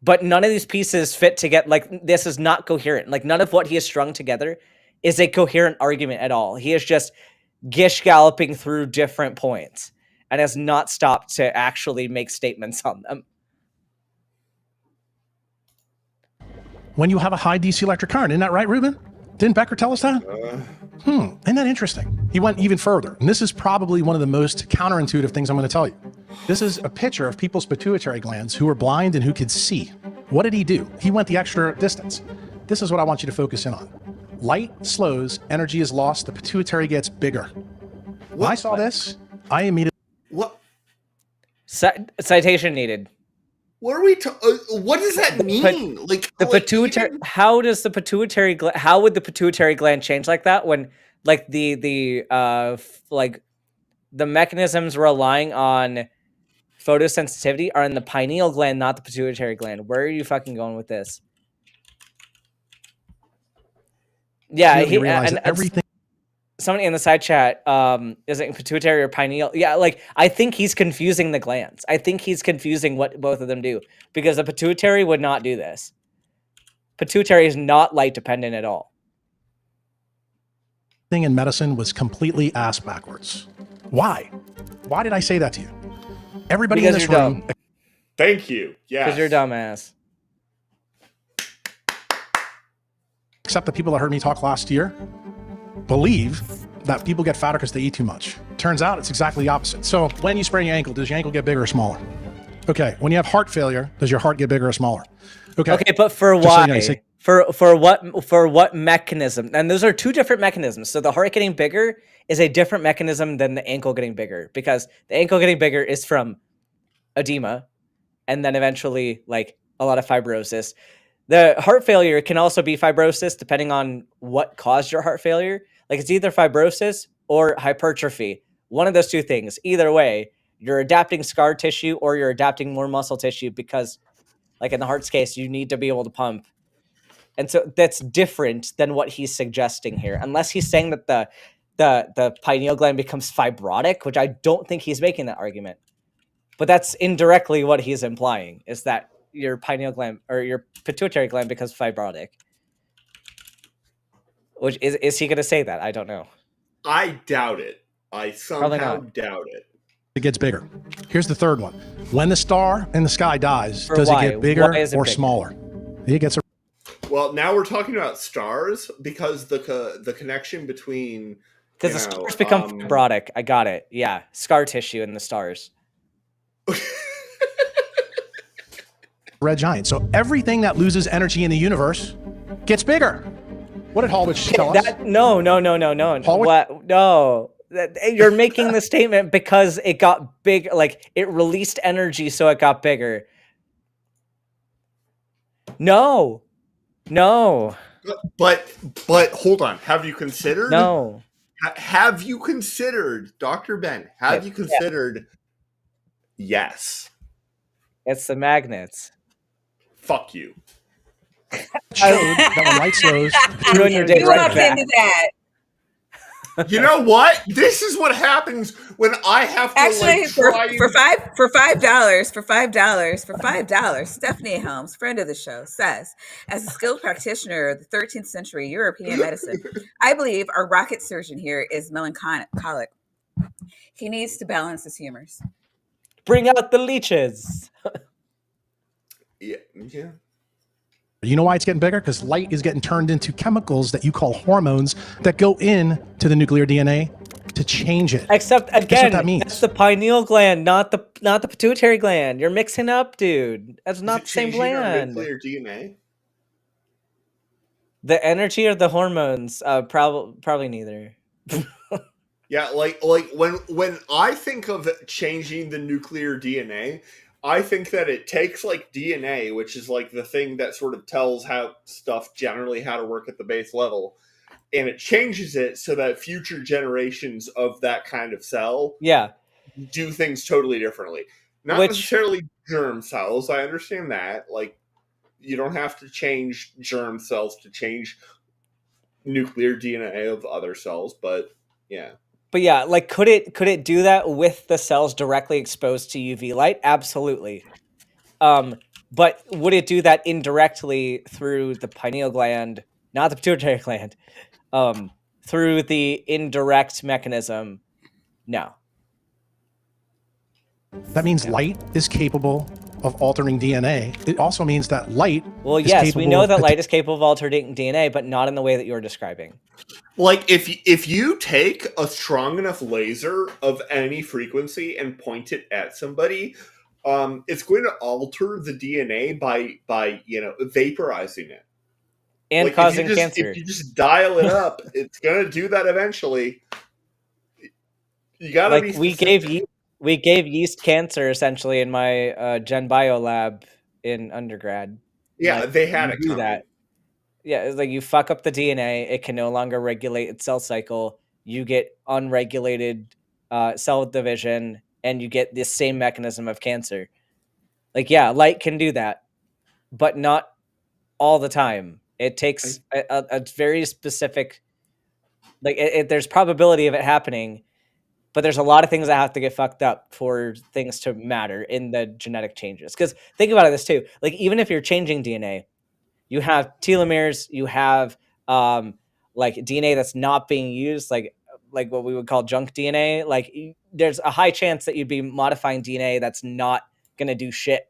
But none of these pieces fit to get, like, this is not coherent. Like, none of what he has strung together is a coherent argument at all. He is just gish galloping through different points and has not stopped to actually make statements on them. When you have a high DC electric current, isn't that right, Ruben? Didn't Becker tell us that? Isn't that interesting? He went even further. And this is probably one of the most counterintuitive things I'm going to tell you. This is a picture of people's pituitary glands who were blind and who could see. What did he do? He went the extra distance. This is what I want you to focus in on. Light slows, energy is lost, the pituitary gets bigger. When I saw this, I immediately... What? Citation needed. What are we? What does that mean? Like the pituitary. Even... How does the pituitary? How would the pituitary gland change like that when, like the mechanisms relying on photosensitivity are in the pineal gland, not the pituitary gland? Where are you fucking going with this? Yeah, and everything. Somebody in the side chat, is it pituitary or pineal? Yeah, like, I think he's confusing the glands. I think he's confusing what both of them do, because the pituitary would not do this. Pituitary is not light dependent at all. Thing in medicine was completely ass backwards. Why? Why did I say that to you? Everybody because in this room. Dumb. Thank you. Yeah. Because you're a dumbass. Except the people that heard me talk last year believe that people get fatter because they eat too much. Turns out it's exactly the opposite. So when you sprain your ankle, does your ankle get bigger or smaller? Okay. When you have heart failure, does your heart get bigger or smaller? Okay. Okay, but for why? For what mechanism? And those are two different mechanisms. So the heart getting bigger is a different mechanism than the ankle getting bigger, because the ankle getting bigger is from edema and then eventually like a lot of fibrosis. The heart failure can also be fibrosis depending on what caused your heart failure. Like, it's either fibrosis or hypertrophy, One of those two things. Either way, you're adapting scar tissue or you're adapting more muscle tissue because, like in the heart's case, you need to be able to pump. And so that's different than what he's suggesting here, unless he's saying that the pineal gland becomes fibrotic, which I don't think he's making that argument. But that's indirectly what he's implying, is that your pineal gland or your pituitary gland becomes fibrotic. Which is he going to say that? I don't know. I doubt it. I somehow doubt it. It gets bigger. Here's the third one. When the star in the sky dies, does why? it get bigger Why is it or bigger? smaller? It gets a Well, now we're talking about stars because the connection between because the stars become fibrotic. I got it. Yeah, scar tissue in the stars. red giant. So everything that loses energy in the universe gets bigger. What did Hallwich tell us? No. What? No. You're making the statement because it got big, like it released energy, so it got bigger. No. But hold on. Have you considered? No. Have you considered, Dr. Ben? Have you considered? Yes. It's the magnets. Fuck you. Showed that when light slows, Ruin your day You right walked back. into that. You know what? This is what happens when I have to Actually, try for $5, Stephanie Helms, friend of the show, says, as a skilled practitioner of the 13th century European medicine, I believe our rocket surgeon here is melancholic. He needs to balance his humors. Bring out the leeches. Yeah. you know why it's getting bigger? Because light is getting turned into chemicals that you call hormones that go into the nuclear DNA to change it. Except Guess again, what that means? that's the pineal gland, not the pituitary gland. You're mixing up, dude. That's not the same Changing our gland. nuclear DNA. The energy or the hormones? Probably neither. Yeah, like when I think of changing the nuclear DNA, I think that it takes like DNA, which is like the thing that sort of tells how stuff generally how to work at the base level, and it changes it so that future generations of that kind of cell do things totally differently. Not necessarily germ cells. I understand that. Like, you don't have to change germ cells to change nuclear DNA of other cells, but yeah. But yeah, like could it do that with the cells directly exposed to UV light? Absolutely. But would it do that indirectly through the pineal gland, not the pituitary gland, through the indirect mechanism? No. That means light is capable of altering DNA. It also means that light is yes, capable we know of that light is capable of altering DNA, but not in the way that you're describing. Like, if you take a strong enough laser of any frequency and point it at somebody, it's going to alter the DNA by vaporizing it and like, causing cancer. If you just dial it up, it's going to do that eventually. You gotta be specific. We gave yeast cancer essentially in my Gen Bio lab in undergrad. Yeah, like, they had it do coming. that. Yeah, it's like you fuck up the DNA, it can no longer regulate its cell cycle. You get unregulated cell division, and you get this same mechanism of cancer. Like, yeah, light can do that, but not all the time. It takes a very specific, like, there's probability of it happening, but there's a lot of things that have to get fucked up for things to matter in the genetic changes. Because think about this too. Like, even if you're changing DNA, you have telomeres, you have like DNA that's not being used, like what we would call junk DNA. Like, there's a high chance that you'd be modifying DNA that's not going to do shit.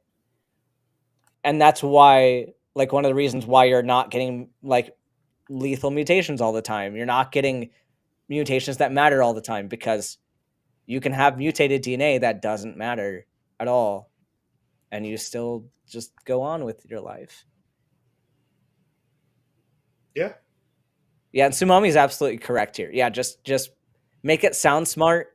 And that's why, like, one of the reasons why you're not getting like lethal mutations all the time. You're not getting mutations that matter all the time, because you can have mutated DNA that doesn't matter at all, and you still just go on with your life. Yeah. Yeah, and Sumami is absolutely correct here. Yeah, just make it sound smart,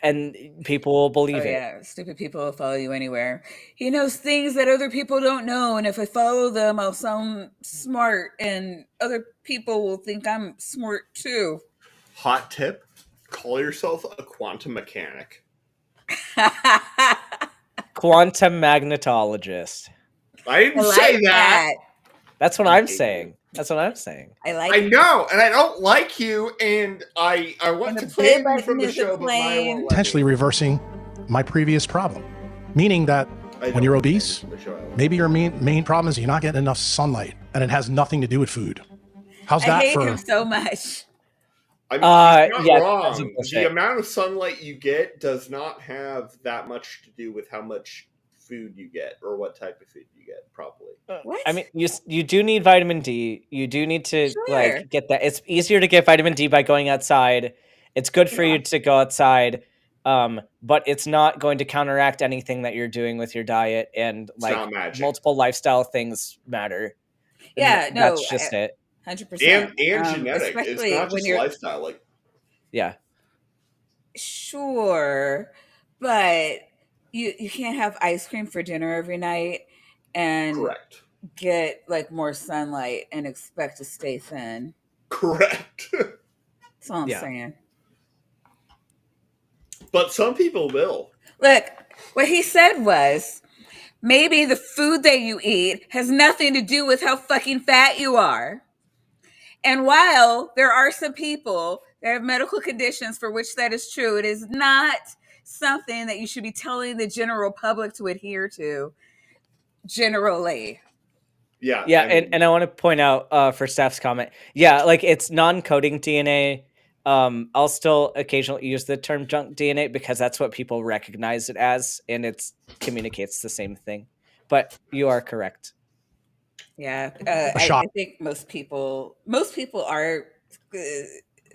and people will believe it. Yeah, stupid people will follow you anywhere. He knows things that other people don't know, and if I follow them, I'll sound smart, and other people will think I'm smart too. Hot tip: Call yourself a quantum mechanic. Quantum magnetologist. I didn't I say like that. That's what I I'm hate saying. That's what I'm saying. I like I it. know, and I don't like you, and I want And the to play ban you from button the isn't show, but Maya playing. won't let Potentially me. reversing my previous problem, meaning that I when don't you're like obese, the show. maybe your main problem is you're not getting enough sunlight, and it has nothing to do with food. How's I that hate for? him so much. I mean, he's not Yeah, that's wrong. some The bullshit. amount of sunlight you get does not have that much to do with how much food you get or what type of food you get, probably. What? I mean, you do need vitamin D. You do need to Sure. get that. It's easier to get vitamin D by going outside. It's good for Yeah. you to go outside, but it's not going to counteract anything that you're doing with your diet, and It's not magic. multiple lifestyle things matter. Yeah, And no, that's just it. 100%. And genetic. It's Especially not when just you're lifestyle. Like, Yeah, sure, but you can't have ice cream for dinner every night and correct. get like more sunlight and expect to stay thin. Correct. That's all I'm Yeah. saying. But some people will. Look, what he said was maybe the food that you eat has nothing to do with how fucking fat you are. And while there are some people that have medical conditions for which that is true, it is not something that you should be telling the general public to adhere to generally. Yeah. yeah, I mean, and I want to point out for Steph's comment. Yeah, it's non-coding DNA. I'll still occasionally use the term junk DNA because that's what people recognize it as, and it communicates the same thing. But you are correct. Yeah, A I shot. think most people are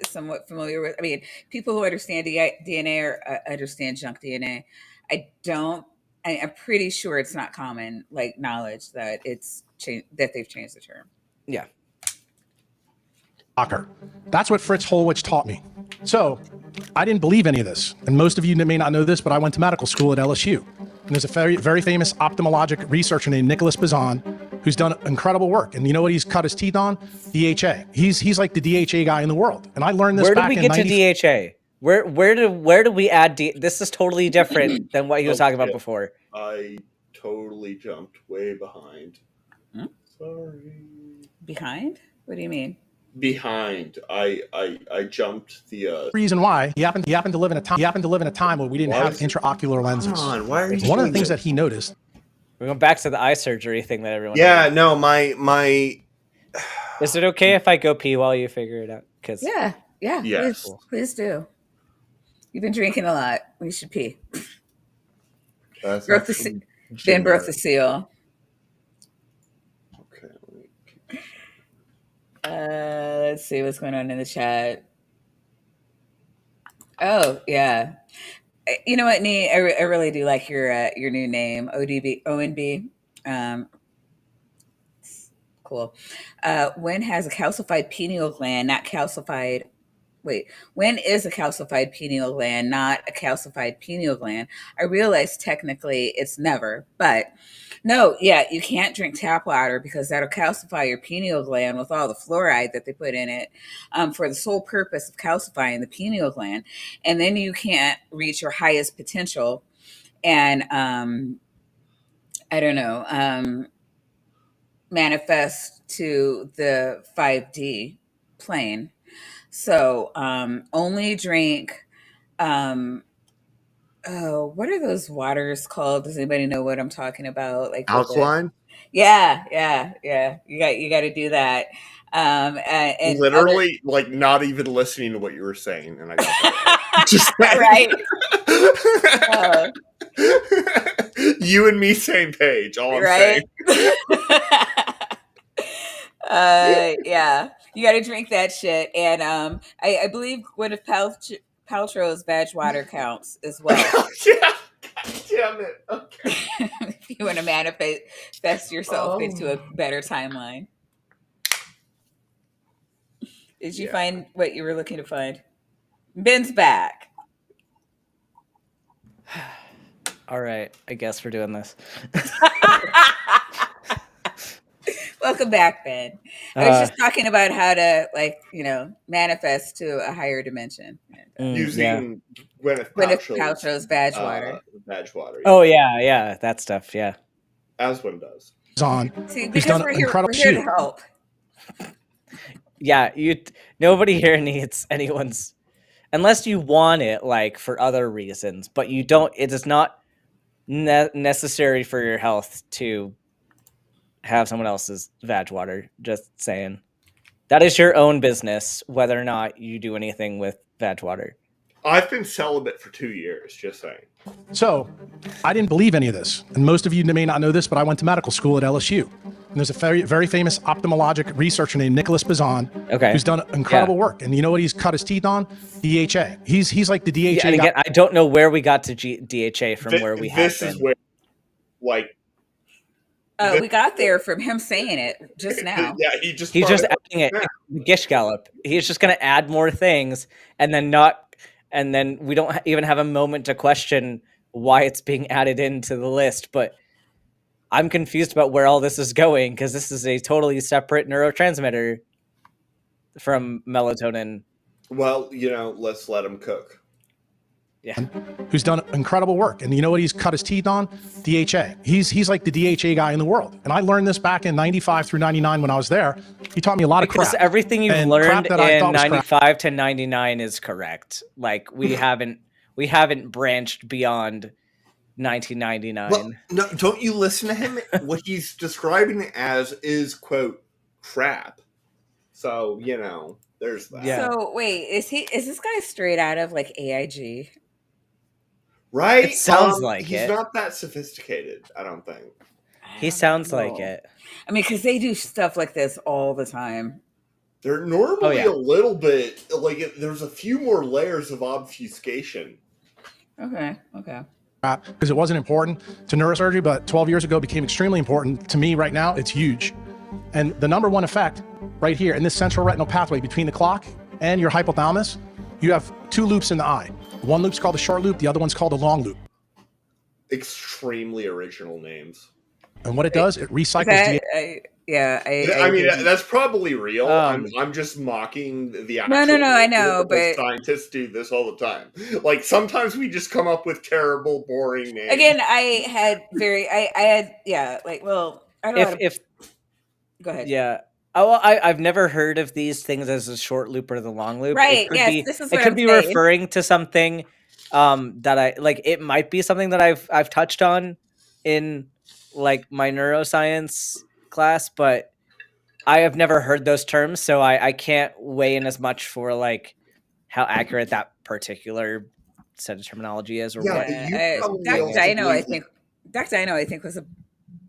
somewhat familiar with. I mean, people who understand DNA or understand junk DNA. I don't. I'm pretty sure it's not common knowledge that that they've changed the term. Yeah. Shocker. That's what Fritz Holwich taught me. So I didn't believe any of this. And most of you may not know this, but I went to medical school at LSU. And there's a very, very famous ophthalmologic researcher named Nicholas Bazan who's done incredible work. And you know what he's cut his teeth on? DHA. He's like the DHA guy in the world. And I learned this Where did back we in get to DHA? Where do we add This is totally different than what he was talking about before. I totally jumped way behind. Hmm? Sorry. Behind? What do you mean? Behind. I jumped the reason why he happened to live in a time where we didn't have intraocular lenses. Come on, why are you One of the doing things this? that he noticed. We're going back to the eye surgery thing that everyone. Yeah, hated. no, my Is it okay if I go pee while you figure it out? Because Yeah. Yes. Please do. You've been drinking a lot. We should pee. That's Ben broke the seal. Okay. Let's see what's going on in the chat. Oh yeah, you know what, Nee? I really do like your new name, ONB. Cool. When has a calcified pineal gland not calcified? Wait, when is a calcified pineal gland not a calcified pineal gland? I realize technically it's never, but no, yeah, you can't drink tap water because that'll calcify your pineal gland with all the fluoride that they put in it for the sole purpose of calcifying the pineal gland. And then you can't reach your highest potential and, I don't know, manifest to the 5D plane. So only drink, what are those waters called? Does anybody know what I'm talking about? Alkaline? Yeah. You got to do that. And Literally, not even listening to what you were saying, and I got that. Just right. You and me, same page. All I'm Right. saying. Yeah, you got to drink that shit. And I believe Gwyneth Paltrow's veg water counts as well. Yeah. God damn it. Okay. If you want to manifest yourself into a better timeline. Did you find what you were looking to find? Ben's back. all right, I guess we're doing this. Welcome back, Ben. I was just talking about how to, like, manifest to a higher dimension. Using Gwyneth Gwyneth Paltrow's Paltrow's badge water. badge water. Oh yeah, that stuff. Yeah, as one does. On See, who's because done we're an here, incredible we're here to shoot. help. yeah. Nobody here needs anyone's, unless you want it, like for other reasons. But you don't. It is not necessary for your health to have someone else's vag water. Just saying. That is your own business, whether or not you do anything with vag water. I've been celibate for 2 years, just saying. So I didn't believe any of this. And most of you may not know this, but I went to medical school at LSU. And there's a very, very famous ophthalmologic researcher named Nicholas Benzene who's done incredible work. And you know what he's cut his teeth on? DHA. He's like the DHA Yeah, and again, I don't know where we got to DHA from where we have This is where, like... we got there from him saying it just now. Yeah, he's just adding it. Gish Gallop. He's just going to add more things, and then we don't even have a moment to question why it's being added into the list. But I'm confused about where all this is going, because this is a totally separate neurotransmitter from melatonin. Well, let's let him cook. Yeah. Who's done incredible work. And you know what he's cut his teeth on? DHA. He's like the DHA guy in the world. And I learned this back in 95 through 99 when I was there. He taught me a lot of crap. Because everything you've And learned crap that I thought in was crap. 95 to 99 is correct. Like we haven't branched beyond 1999. Well, no, don't you listen to him? What he's describing it as is, quote, crap. So, there's that. Yeah. So wait, is this guy straight out of like AIG? Right? It sounds like he's it. not that sophisticated, I don't think. He sounds like it. I mean, because they do stuff like this all the time. They're normally a little bit, like, there's a few more layers of obfuscation. Okay. Because it wasn't important to neurosurgery, but 12 years ago became extremely important to me right now. It's huge. And the number one effect right here in this central retinal pathway between the clock and your hypothalamus, you have two loops in the eye. One loop's called a short loop, the other one's called a long loop. Extremely original names. And what it does, it recycles I mean, that's probably real. I'm just mocking the actual... No, I know, but... Scientists do this all the time. Like, sometimes we just come up with terrible, boring names. Again, I don't know. Go ahead. Yeah. Oh, well, I've never heard of these things as a short loop or the long loop. Right. This is what it could I'm be saying. referring to something that I like. It might be something that I've touched on in like my neuroscience class, but I have never heard those terms, so I can't weigh in as much for like how accurate that particular set of terminology is. Or what. Dr. Dino, I think, was a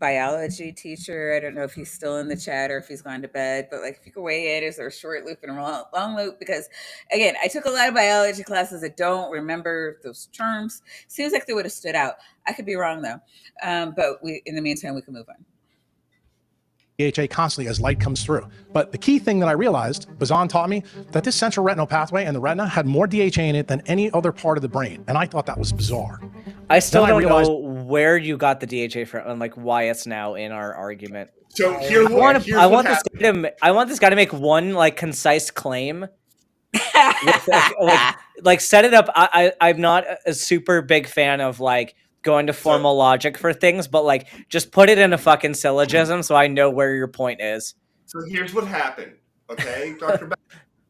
biology teacher. I don't know if he's still in the chat or if he's gone to bed, but like if you could weigh in, is there a short loop and a long loop? Because again, I took a lot of biology classes that don't remember those terms. Seems like they would have stood out. I could be wrong though. But in the meantime, we can move on. DHA constantly as light comes through. But the key thing that I realized, Benzene taught me that this central retinal pathway and the retina had more DHA in it than any other part of the brain. And I thought that was bizarre. I still don't know where you got the DHA from and like why it's now in our argument. So I want this guy to make one like concise claim. like set it up. I'm not a super big fan of like going to formal logic for things, but like just put it in a fucking syllogism so I know where your point is. So here's what happened, okay, Dr. Beck?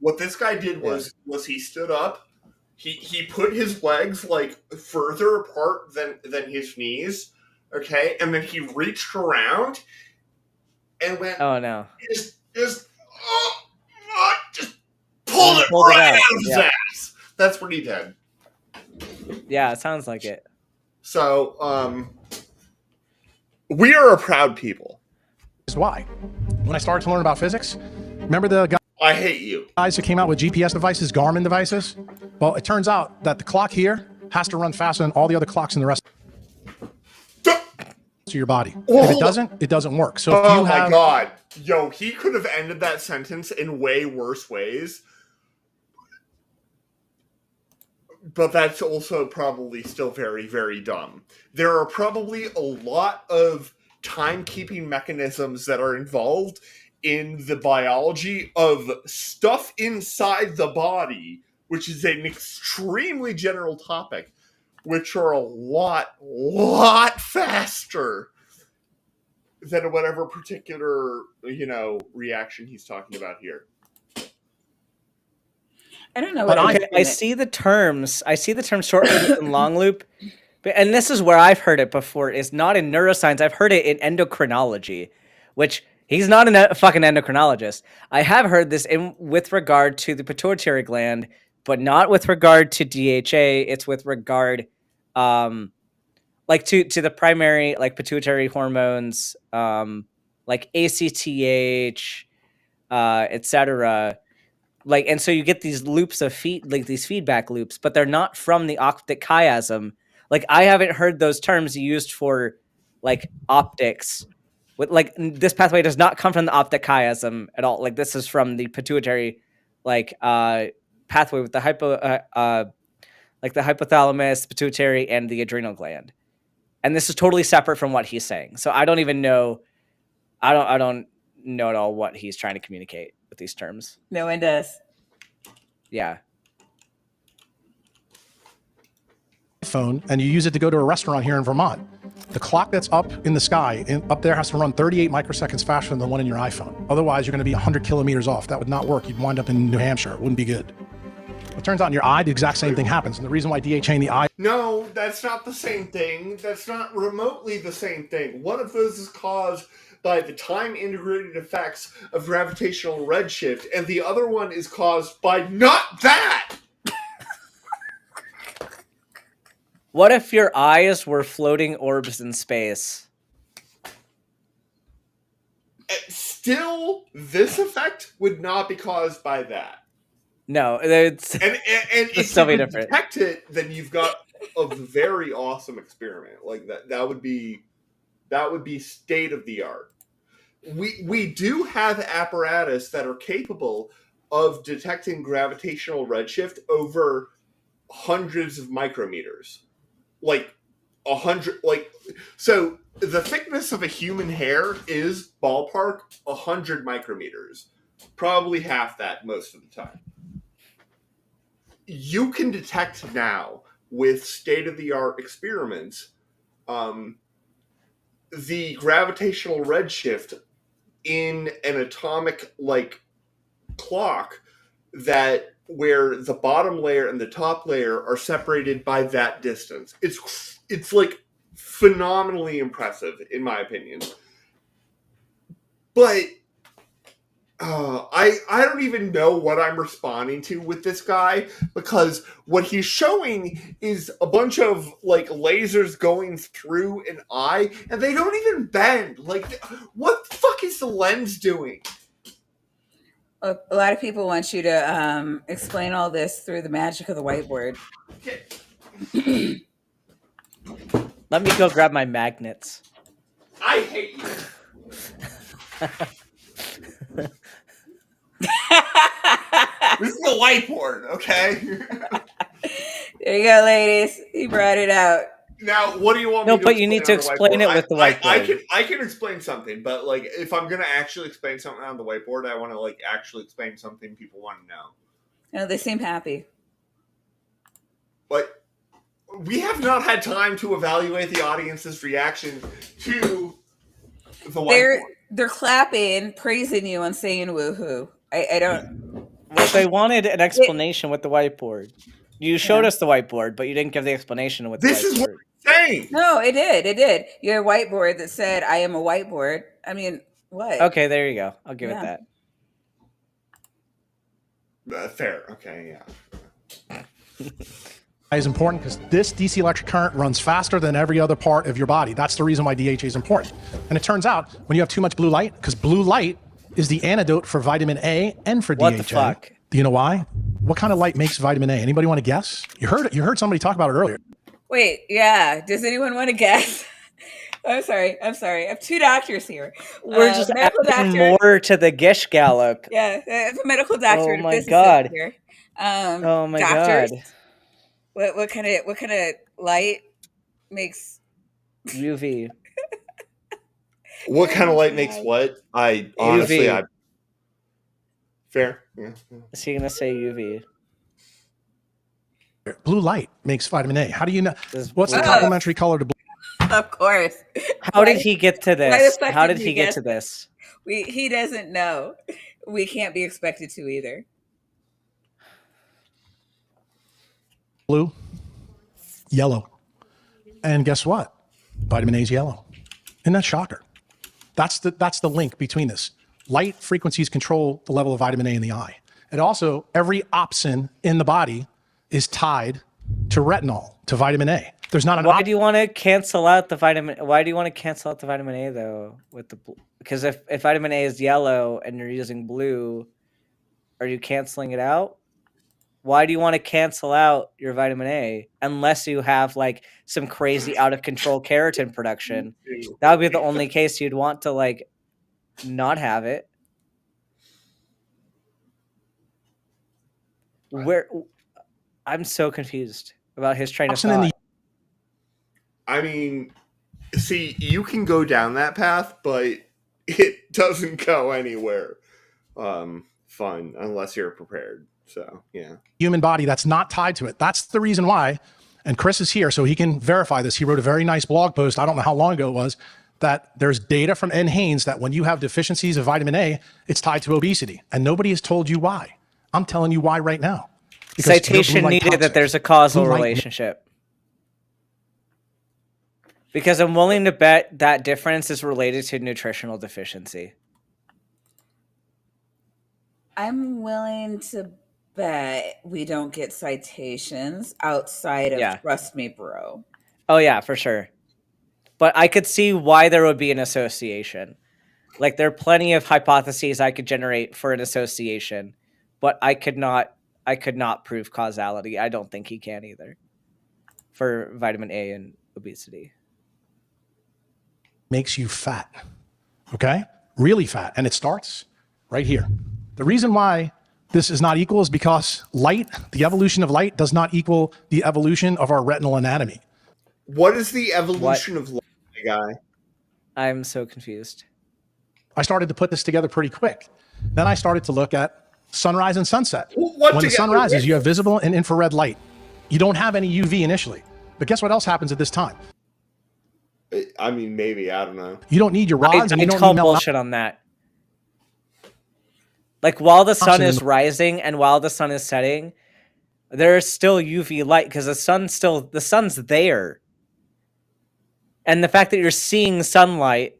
What this guy did was he stood up, he put his legs like further apart than his knees, okay, and then he reached around and went, oh no, just pulled it right out of his ass. That's what he did. Yeah, it sounds like it. So, we are a proud people. Is why. When I started to learn about physics, remember the I hate you. Guys who came out with GPS devices, Garmin devices? Well, it turns out that the clock here has to run faster than all the other clocks in the rest of your body. If it doesn't, it doesn't work. So if you my God. Yo, he could have ended that sentence in way worse ways. But that's also probably still very, very dumb. There are probably a lot of timekeeping mechanisms that are involved in the biology of stuff inside the body, which is an extremely general topic, which are a lot faster than whatever particular, reaction he's talking about here. I don't know But what I see the terms. I see the term short loop and long loop. And this is where I've heard it before. It's not in neuroscience. I've heard it in endocrinology, which he's not a fucking endocrinologist. I have heard this with regard to the pituitary gland, but not with regard to DHA. It's with regard, like to the primary, like pituitary hormones, like ACTH, etc. Like, and so you get these loops of these feedback loops, but they're not from the optic chiasm. Like, I haven't heard those terms used for like optics. With like, this pathway does not come from the optic chiasm at all. Like, this is from the pituitary, like, pathway with the like the hypothalamus, pituitary, and the adrenal gland. And this is totally separate from what he's saying. So I don't even know. I don't know at all what he's trying to communicate with these terms. No one does. Yeah. Phone, and you use it to go to a restaurant here in Vermont. The clock that's up in the sky, up there, has to run 38 microseconds faster than the one in your iPhone. Otherwise, you're going to be 100 kilometers off. That would not work. You'd wind up in New Hampshire. It wouldn't be good. It turns out in your eye, the exact same thing happens. And the reason why DHA in the eye... No, that's not the same thing. That's not remotely the same thing. One of those is caused by the time-integrated effects of gravitational redshift, and the other one is caused by not that! What if your eyes were floating orbs in space? Still, this effect would not be caused by that. No, it's and if so you different. Detect it, then you've got a very awesome experiment. Like that would be state of the art. We do have apparatus that are capable of detecting gravitational redshift over hundreds of micrometers. Like 100, so the thickness of a human hair is ballpark 100 micrometers, probably half that most of the time. You can detect now with state-of-the-art experiments the gravitational redshift in an atomic clock that where the bottom layer and the top layer are separated by that distance. It's like phenomenally impressive in my opinion. But I don't even know what I'm responding to with this guy, because what he's showing is a bunch of lasers going through an eye, and they don't even bend. Like, what the fuck is the lens doing? A lot of people want you to explain all this through the magic of the whiteboard. Let me go grab my magnets. I hate you. This is the whiteboard, okay? There you go, ladies. He brought it out. Now, what do you want me to No, but you need to explain it with the whiteboard. I can explain something, but if I'm going to actually explain something on the whiteboard, I want to actually explain something people want to know. No, they seem happy. But we have not had time to evaluate the audience's reaction to the whiteboard. They're clapping, praising you, and saying woohoo. I don't... Well, they wanted an explanation with the whiteboard. You showed us the whiteboard, but you didn't give the explanation with the whiteboard. This is what I'm saying! No, it did. You had a whiteboard that said, I am a whiteboard. I mean, what? Okay, there you go. I'll give it that. Fair. Okay, yeah. Is important because this DC electric current runs faster than every other part of your body. That's the reason why DHA is important. And it turns out when you have too much blue light, because blue light is the antidote for vitamin A and for DHA. What the fuck? Do you know why? What kind of light makes vitamin A? Anybody want to guess? You heard somebody talk about it earlier. Wait, yeah. Does anyone want to guess? I'm sorry. I have two doctors here. We're just adding more to the Gish Gallop. Yeah, the medical doctor. Oh my god. Here. Oh my doctors, god. What kind of light makes UV? What kind of light makes what? I honestly, UV. Fair. Yeah. Is he gonna say UV? Blue light makes vitamin A. How do you know? Does What's the blue- complementary color to blue? Of course. How did he get to Why this? the fuck How did did you he get guess to this? He doesn't know. We can't be expected to either. Blue, yellow. And guess what? Vitamin A is yellow. Isn't that shocker? That's the link between this. Light frequencies control the level of vitamin A in the eye. And also, every opsin in the body is tied to retinol, to vitamin A. There's not an Why do you want to cancel out the vitamin? Why do you want to cancel out the vitamin A though? With the because if vitamin A is yellow and you're using blue, are you canceling it out? Why do you want to cancel out your vitamin A unless you have like some crazy out of control keratin production? That would be the only case you'd want to like not have it. Where I'm so confused about his train of thought. I mean, see, you can go down that path, but it doesn't go anywhere fun unless you're prepared. So, yeah. Human body that's not tied to it. That's the reason why, and Chris is here so he can verify this. He wrote a very nice blog post, I don't know how long ago it was, that there's data from N. Haynes that when you have deficiencies of vitamin A, it's tied to obesity. And nobody has told you why. I'm telling you why right now. Because Citation needed that there's a causal relationship. Because I'm willing to bet that difference is related to nutritional deficiency. I'm willing to bet we don't get citations outside of Trust Me, Bro. Oh, yeah, for sure. But I could see why there would be an association. Like, there are plenty of hypotheses I could generate for an association, but I could not prove causality. I don't think he can either for vitamin A and obesity. Makes you fat, okay? Really fat, and it starts right here. The reason why this is not equal is because light, the evolution of light, does not equal the evolution of our retinal anatomy. What is the evolution of light, guy? I'm so confused. I started to put this together pretty quick. Then I started to look at sunrise and sunset. What when the sun rises, you have visible and infrared light. You don't have any UV initially. But guess what else happens at this time? I mean, maybe, I don't know. You don't need your rods. I call bullshit on that. Like, while the sun is rising and while the sun is setting, there's still UV light because the sun's there. And the fact that you're seeing sunlight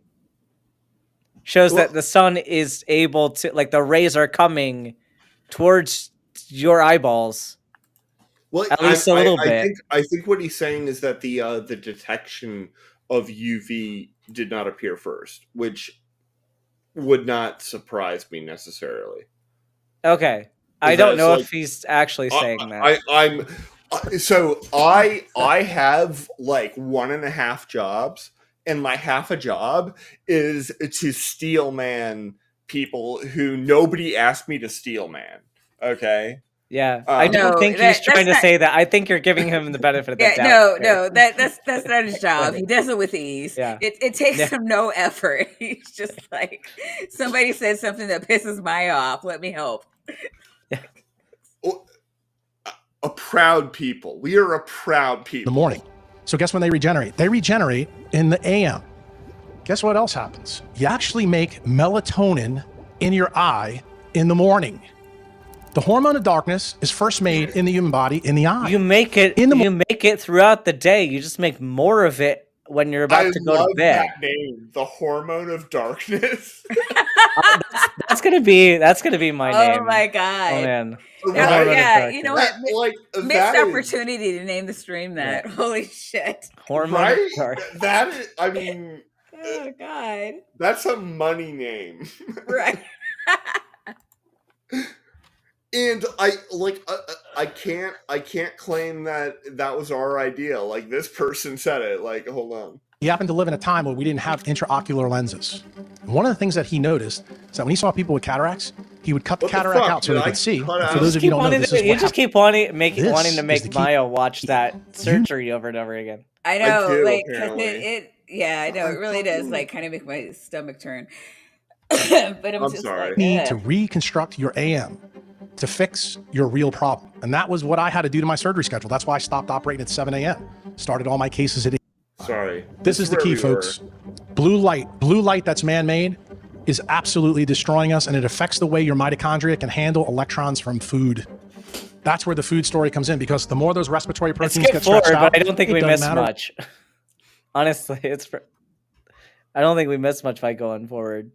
shows that the sun is able to, like, the rays are coming towards your eyeballs. Well, at least a little bit. I think what he's saying is that the detection of UV did not appear first, which would not surprise me necessarily. Okay, I don't know if he's actually saying that. I have like 1.5 jobs, and my half a job is to steel man people who nobody asked me to steel man. Okay. Yeah, I don't think he's trying to say that. I think you're giving him the benefit of the doubt. No, that's not his job. He does it with ease. Yeah. It takes him no effort. He's just like, somebody said something that pisses me off. Let me help. A proud people. We are a proud people. The morning. So guess when they regenerate? They regenerate in the AM. Guess what else happens? You actually make melatonin in your eye in the morning. The hormone of darkness is first made in the human body in the eye. You make it make it throughout the day. You just make more of it when you're about to go to bed. That name, the hormone of darkness. that's gonna be my name. Oh my god! Oh man. Yeah, you know what? Missed that opportunity to name the stream that. Yeah. Holy shit! Hormone. Right? That is, I mean. Oh god. That's a money name. Right. And I can't claim that was our idea. Like, this person said it. Like, hold on. He happened to live in a time where we didn't have intraocular lenses. And one of the things that he noticed is that when he saw people with cataracts, he would cut the cataract out so they could see. For those of you who don't know, this is you just keep wanting to make this Maya watch that surgery over and over again. I know, like, because Yeah, I know. It really does like kind of make my stomach turn. But I'm just sorry. like, Need to reconstruct your AM to fix your real problem. And that was what I had to do to my surgery schedule. That's why I stopped operating at 7 a.m. Started all my cases at 8. Sorry. This is the where key, we folks. Blue light that's man-made is absolutely destroying us, and it affects the way your mitochondria can handle electrons from food. That's where the food story comes in, because the more those respiratory Let's proteins skip get forward, stretched out, but I don't think it we doesn't missed matter. much. Honestly, I don't think we missed much by going forward.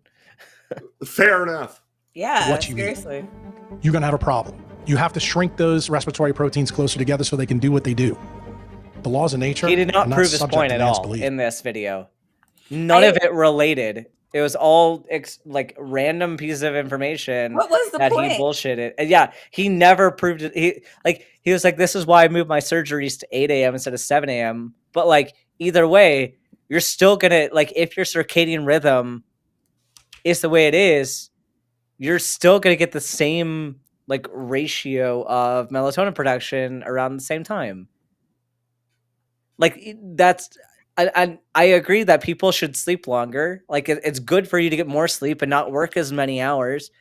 Fair enough. yeah, What you mean? seriously. You're going to have a problem. You have to shrink those respiratory proteins closer together so they can do what they do. The laws of nature. He did not are prove his subject point to at man's all belief. in this video. None of it related. It was all like random pieces of information What was the that point? he bullshitted. And yeah, he never proved it. He was like, this is why I moved my surgeries to 8 a.m. instead of 7 a.m. But like either way, you're still gonna like if your circadian rhythm is the way it is, you're still gonna get the same like ratio of melatonin production around the same time. Like that's I agree that people should sleep longer. Like it's good for you to get more sleep and not work as many hours.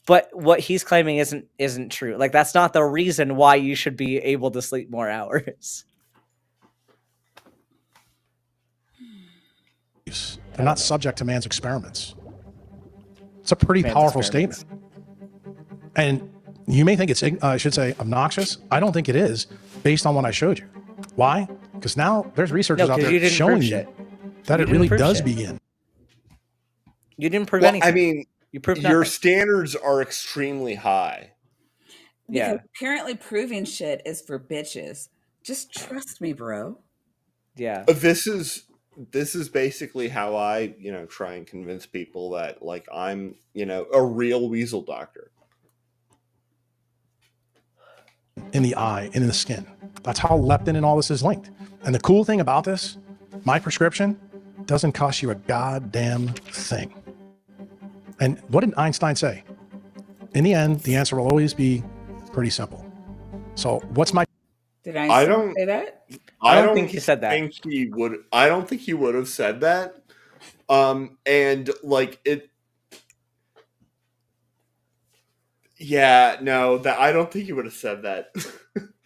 But what he's claiming isn't true. Like that's not the reason why you should be able to sleep more hours. They're not subject to man's experiments. It's a pretty powerful statement. And you may think it's, I should say, obnoxious. I don't think it is, based on what I showed you. Why? Because now there's researchers out there showing you that it really does begin. You didn't prove anything. I mean, you proved your nothing. standards are extremely high. Because apparently proving shit is for bitches. Just trust me, bro. Yeah. This is basically how I, try and convince people that like I'm, a real weasel doctor. In the eye and in the skin. That's how leptin and all this is linked. And the cool thing about this, my prescription doesn't cost you a goddamn thing. And what did Einstein say? In the end, the answer will always be pretty simple. So what's my... Did I don't say that? I don't think he said that. I don't think he would have said that. And like it... Yeah, no, I don't think he would have said that.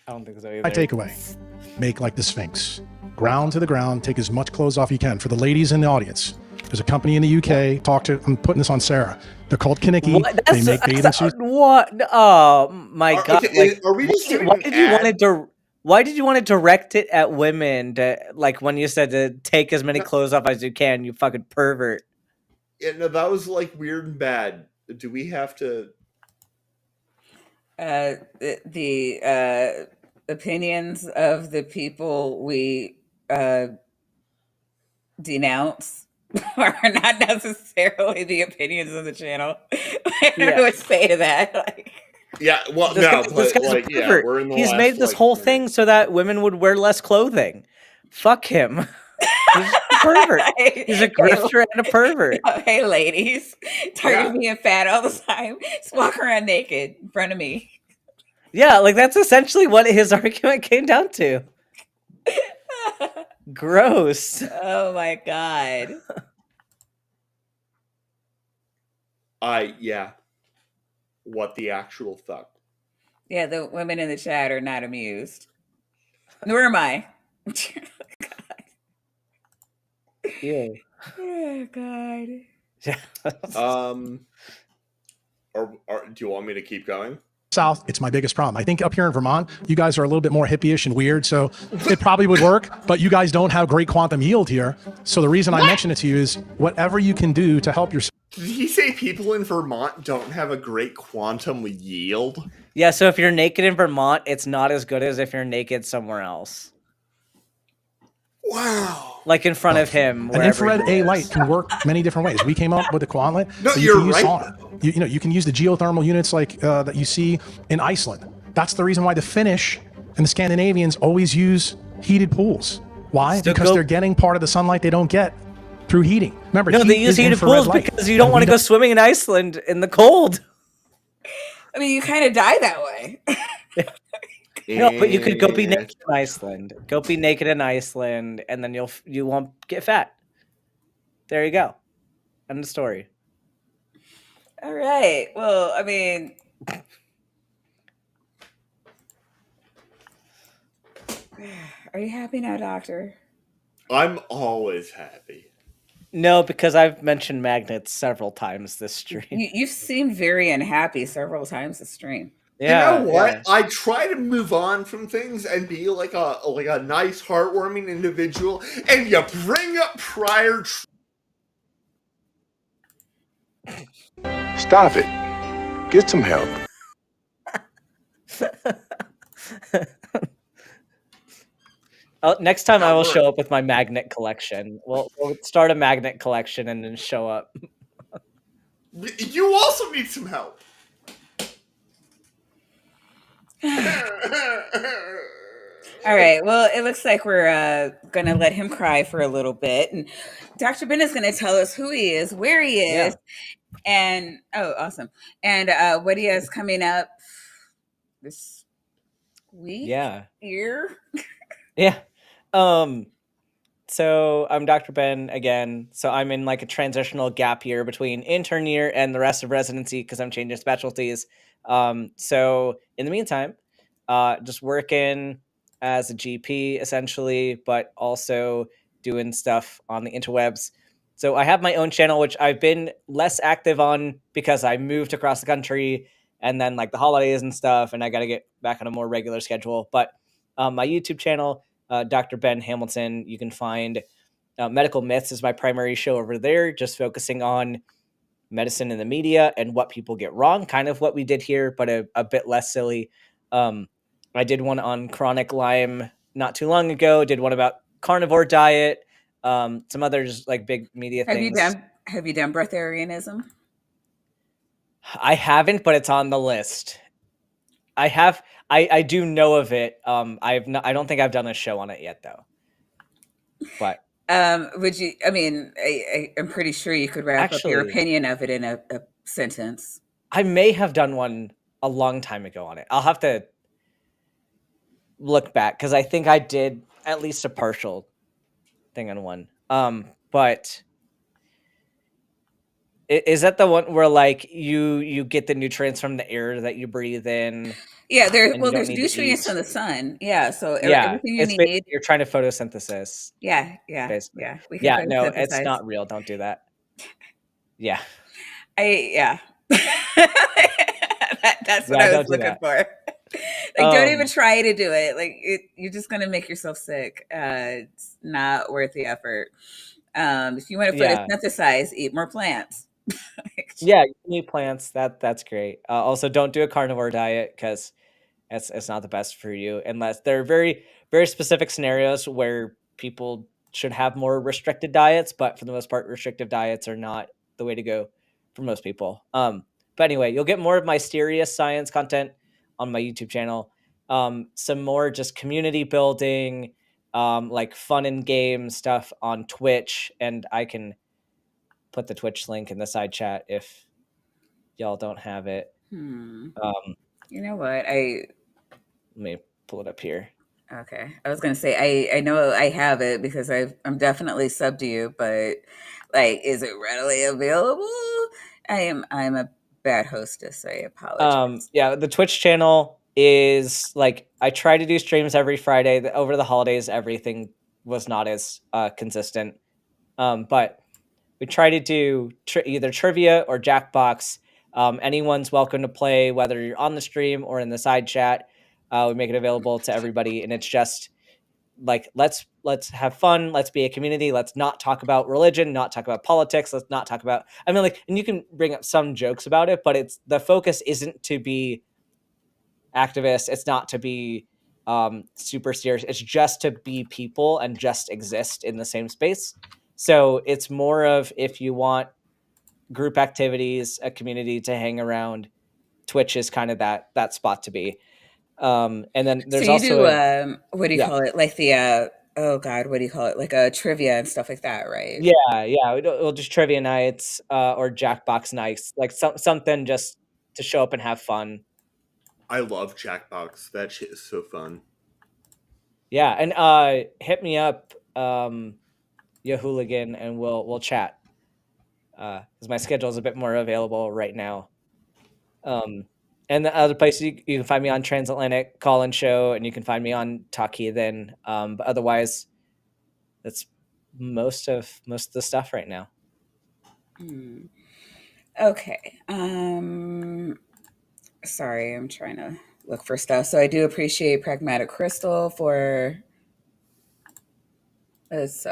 I don't think so either. My takeaway, make like the Sphinx. Ground to the ground, take as much clothes off you can. For the ladies in the audience, there's a company in the UK, I'm putting this on Sarah. They're called Kaneki. They make bathing suits. What? Oh my God. Okay, like, are we just doing why did you want to direct it at women to, like, when you said to take as many clothes off as you can, you fucking pervert? Yeah, no, that was like weird and bad. Do we have to... The opinions of the people we denounce are not necessarily the opinions of the channel. I don't know what to say to that. Like, yeah, well, this guy's a pervert. we're in the He's last, made this whole thing so that women would wear less clothing. Fuck him. He's a pervert. He's a grifter and a pervert. Hey, ladies, tired of being fat all the time. Just walk around naked in front of me. Yeah, like that's essentially what his argument came down to. Gross. Oh my God. Yeah. What the actual fuck? Yeah, the women in the chat are not amused. Nor am I. Ew. Oh God. Do you want me to keep going? South, it's my biggest problem. I think up here in Vermont, you guys are a little bit more hippie-ish and weird, so it probably would work, but you guys don't have great quantum yield here. So the reason I mention it to you is whatever you can do to help yourself. Did he say people in Vermont don't have a great quantum yield? Yeah, so if you're naked in Vermont, it's not as good as if you're naked somewhere else. Wow. Like in front of him. An infrared A light can work many different ways. We came up with the Quantlet. No, so you're can use right. sauna. You can use the geothermal units like that you see in Iceland. That's the reason why the Finnish and the Scandinavians always use heated pools. Why? Because they're getting part of the sunlight they don't get through heating. Remember, no, they use heated pools because you don't want to go swimming in Iceland in the cold. I mean, you kind of die that way. No, but you could go be And naked in Iceland. Go be naked in Iceland, and then you won't get fat. There you go. End of story. All right. Well, I mean, are you happy now, doctor? I'm always happy. No, because I've mentioned magnets several times this stream. You've seemed very unhappy several times this stream. Yeah, you know what? yeah. I try to move on from things and be like a nice, heartwarming individual, and you bring up prior. Stop it. Get some help. Next time I will show up with my magnet collection. We'll start a magnet collection and then show up. You also need some help. All right. Well, it looks like we're going to let him cry for a little bit. And Dr. Ben is going to tell us who he is, where he is, and awesome. And what he has coming up this week. Year. Yeah. So I'm Dr. Ben again. So I'm in like a transitional gap year between intern year and the rest of residency because I'm changing specialties. So in the meantime, just working as a GP essentially, but also doing stuff on the interwebs. So I have my own channel, which I've been less active on because I moved across the country and then like the holidays and stuff, and I got to get back on a more regular schedule. But my YouTube channel, Dr. Ben Hamilton, you can find Medical Myths is my primary show over there, just focusing on medicine in the media and what people get wrong, kind of what we did here, but a bit less silly. I did one on chronic Lyme not too long ago, did one about carnivore diet, some others like big media things. Have you done breatharianism? I haven't, but it's on the list. I do know of it. I don't think I've done a show on it yet though. But would you? I mean, I'm pretty sure you could wrap up your opinion of it in a sentence. I may have done one a long time ago on it. I'll have to look back because I think I did at least a partial thing on one. But is that the one where like you get the nutrients from the air that you breathe in? Yeah, there's nutrients from the sun. Yeah, so everything you need. You're trying to photosynthesis. Yeah. Basically. Yeah. No, it's not real. Don't do that. Yeah. That's what I was looking for. Like, don't even try to do it. Like, you're just gonna make yourself sick. It's not worth the effort. If you want to photosynthesize, eat more plants. Yeah, you eat plants. That's great. Also, don't do a carnivore diet because it's not the best for you unless there are very, very specific scenarios where people should have more restricted diets. But for the most part, restrictive diets are not the way to go for most people. But anyway, you'll get more of my serious science content on my YouTube channel. Some more just community building, like fun and game stuff on Twitch, and I can put the Twitch link in the side chat if y'all don't have it. You know what? Let me pull it up here. Okay. I was going to say, I know I have it because I'm definitely subbed to you, but like, is it readily available? I'm a bad hostess. I apologize. Yeah, the Twitch channel is like, I try to do streams every Friday. Over the holidays, everything was not as consistent. But we try to do either trivia or Jackbox. Anyone's welcome to play, whether you're on the stream or in the side chat. We make it available to everybody, and it's just like let's have fun. Let's be a community. Let's not talk about religion, not talk about politics. Let's not talk about. I mean, like, and you can bring up some jokes about it, but it's the focus isn't to be activists. It's not to be super serious. It's just to be people and just exist in the same space. So it's more of if you want group activities, a community to hang around, Twitch is kind of that spot to be. And then there's also what do you call it? Like the what do you call it? Like a trivia and stuff like that, right? Yeah. We'll just trivia nights or Jackbox nights, like something just to show up and have fun. I love Jackbox. That shit is so fun. Yeah, and hit me up, you hooligan, and we'll chat. Because my schedule is a bit more available right now. And the other place you can find me on Transatlantic Call-In Show, and you can find me on Talk Heathen. But otherwise, that's most of the stuff right now. Okay. Sorry, I'm trying to look for stuff. So I do appreciate Pragmatic Crystal for this.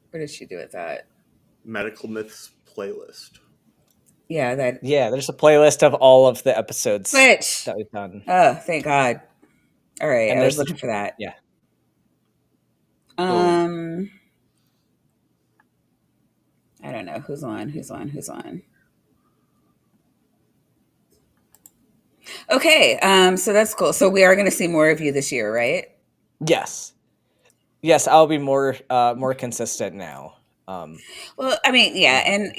What did she do with that? Medical Myths playlist. Yeah, that. Yeah, there's a playlist of all of the episodes Switch. that we've done. Oh, thank God. All right, And I was there's looking for that. Yeah. I don't know who's on. Okay, so that's cool. So we are going to see more of you this year, right? Yes, I'll be more consistent now. Well, I mean, yeah, and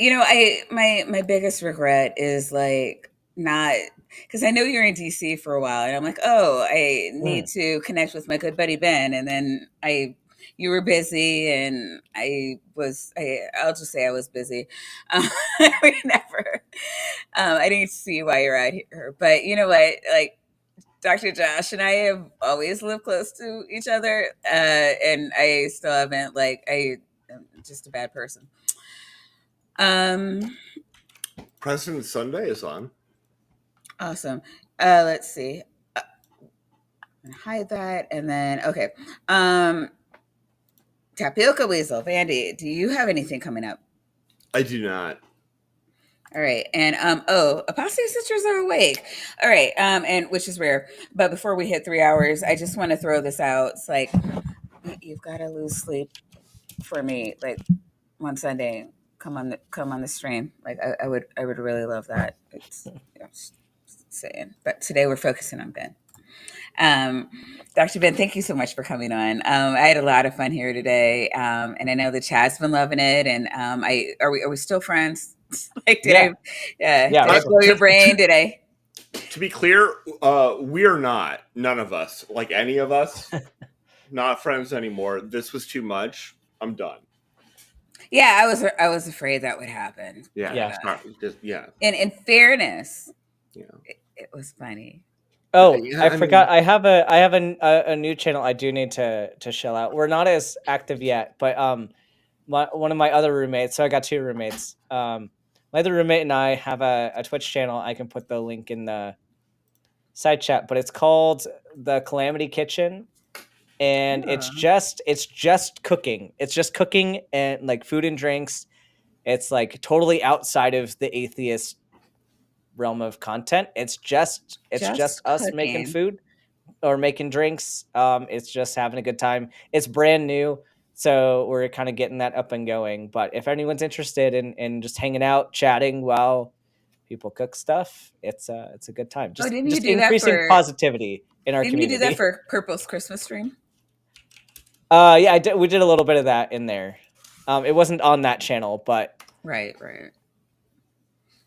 my biggest regret is like not, because I know you're in DC for a while, and I'm like, oh, I need to connect with my good buddy Ben, and then you were busy, and I'll just say I was busy. We never, I didn't see why you're out here, but you know what, like. Dr. Josh and I have always lived close to each other, and I still haven't, like, I am just a bad person. President Sunday is on. Awesome. Let's see. Hide that, and then okay. Tapioca Weasel, Vandy, do you have anything coming up? I do not. All right, and Apostate Sisters are awake. All right, and which is rare. But before we hit 3 hours, I just want to throw this out. It's like you've got to lose sleep for me. Like one Sunday, come on the stream. Like I would really love that. It's just saying. But today we're focusing on Ben. Dr. Ben, thank you so much for coming on. I had a lot of fun here today, and I know the chat's been loving it. And are we still friends? Like, did I blow your brain? Did I? To be clear, we are not. None of us, like any of us, not friends anymore. This was too much. I'm done. Yeah, I was afraid that would happen. Yeah. And in fairness, yeah, it was funny. Oh, I forgot. I have a new channel I do need to shell out. We're not as active yet, but one of my other roommates. So I got two roommates. My other roommate and I have a Twitch channel. I can put the link in the side chat, but it's called The Calamity Kitchen, and it's just cooking. It's just cooking and like food and drinks. It's like totally outside of the atheist realm of content. It's just us cooking. making food or making drinks. It's just having a good time. It's brand new, so we're kind of getting that up and going. But if anyone's interested in just hanging out, chatting while people cook stuff, it's a good time. Just increasing positivity in our community. Didn't you do that for Purple's Christmas stream? Yeah, I did. We did a little bit of that in there. It wasn't on that channel, but right.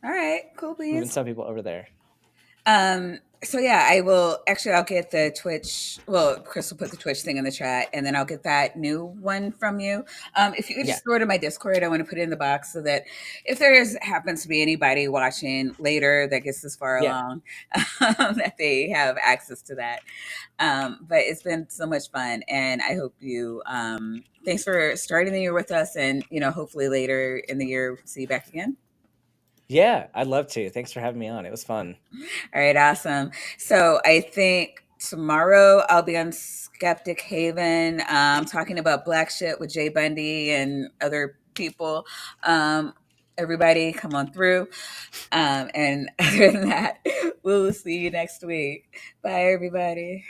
All right, cool beans. Even some people over there. So yeah, I'll get the Twitch. Well, Chris will put the Twitch thing in the chat, and then I'll get that new one from you. If you could just throw it in my Discord, I want to put it in the box so that if there happens to be anybody watching later that gets this far along, that they have access to that. But it's been so much fun, and I hope you. Thanks for starting the year with us, and hopefully later in the year, see you back again. Yeah, I'd love to. Thanks for having me on. It was fun. All right, awesome. So I think tomorrow I'll be on Skeptic Haven talking about black shit with Jay Bundy and other people. Everybody come on through. And other than that, we'll see you next week. Bye, everybody.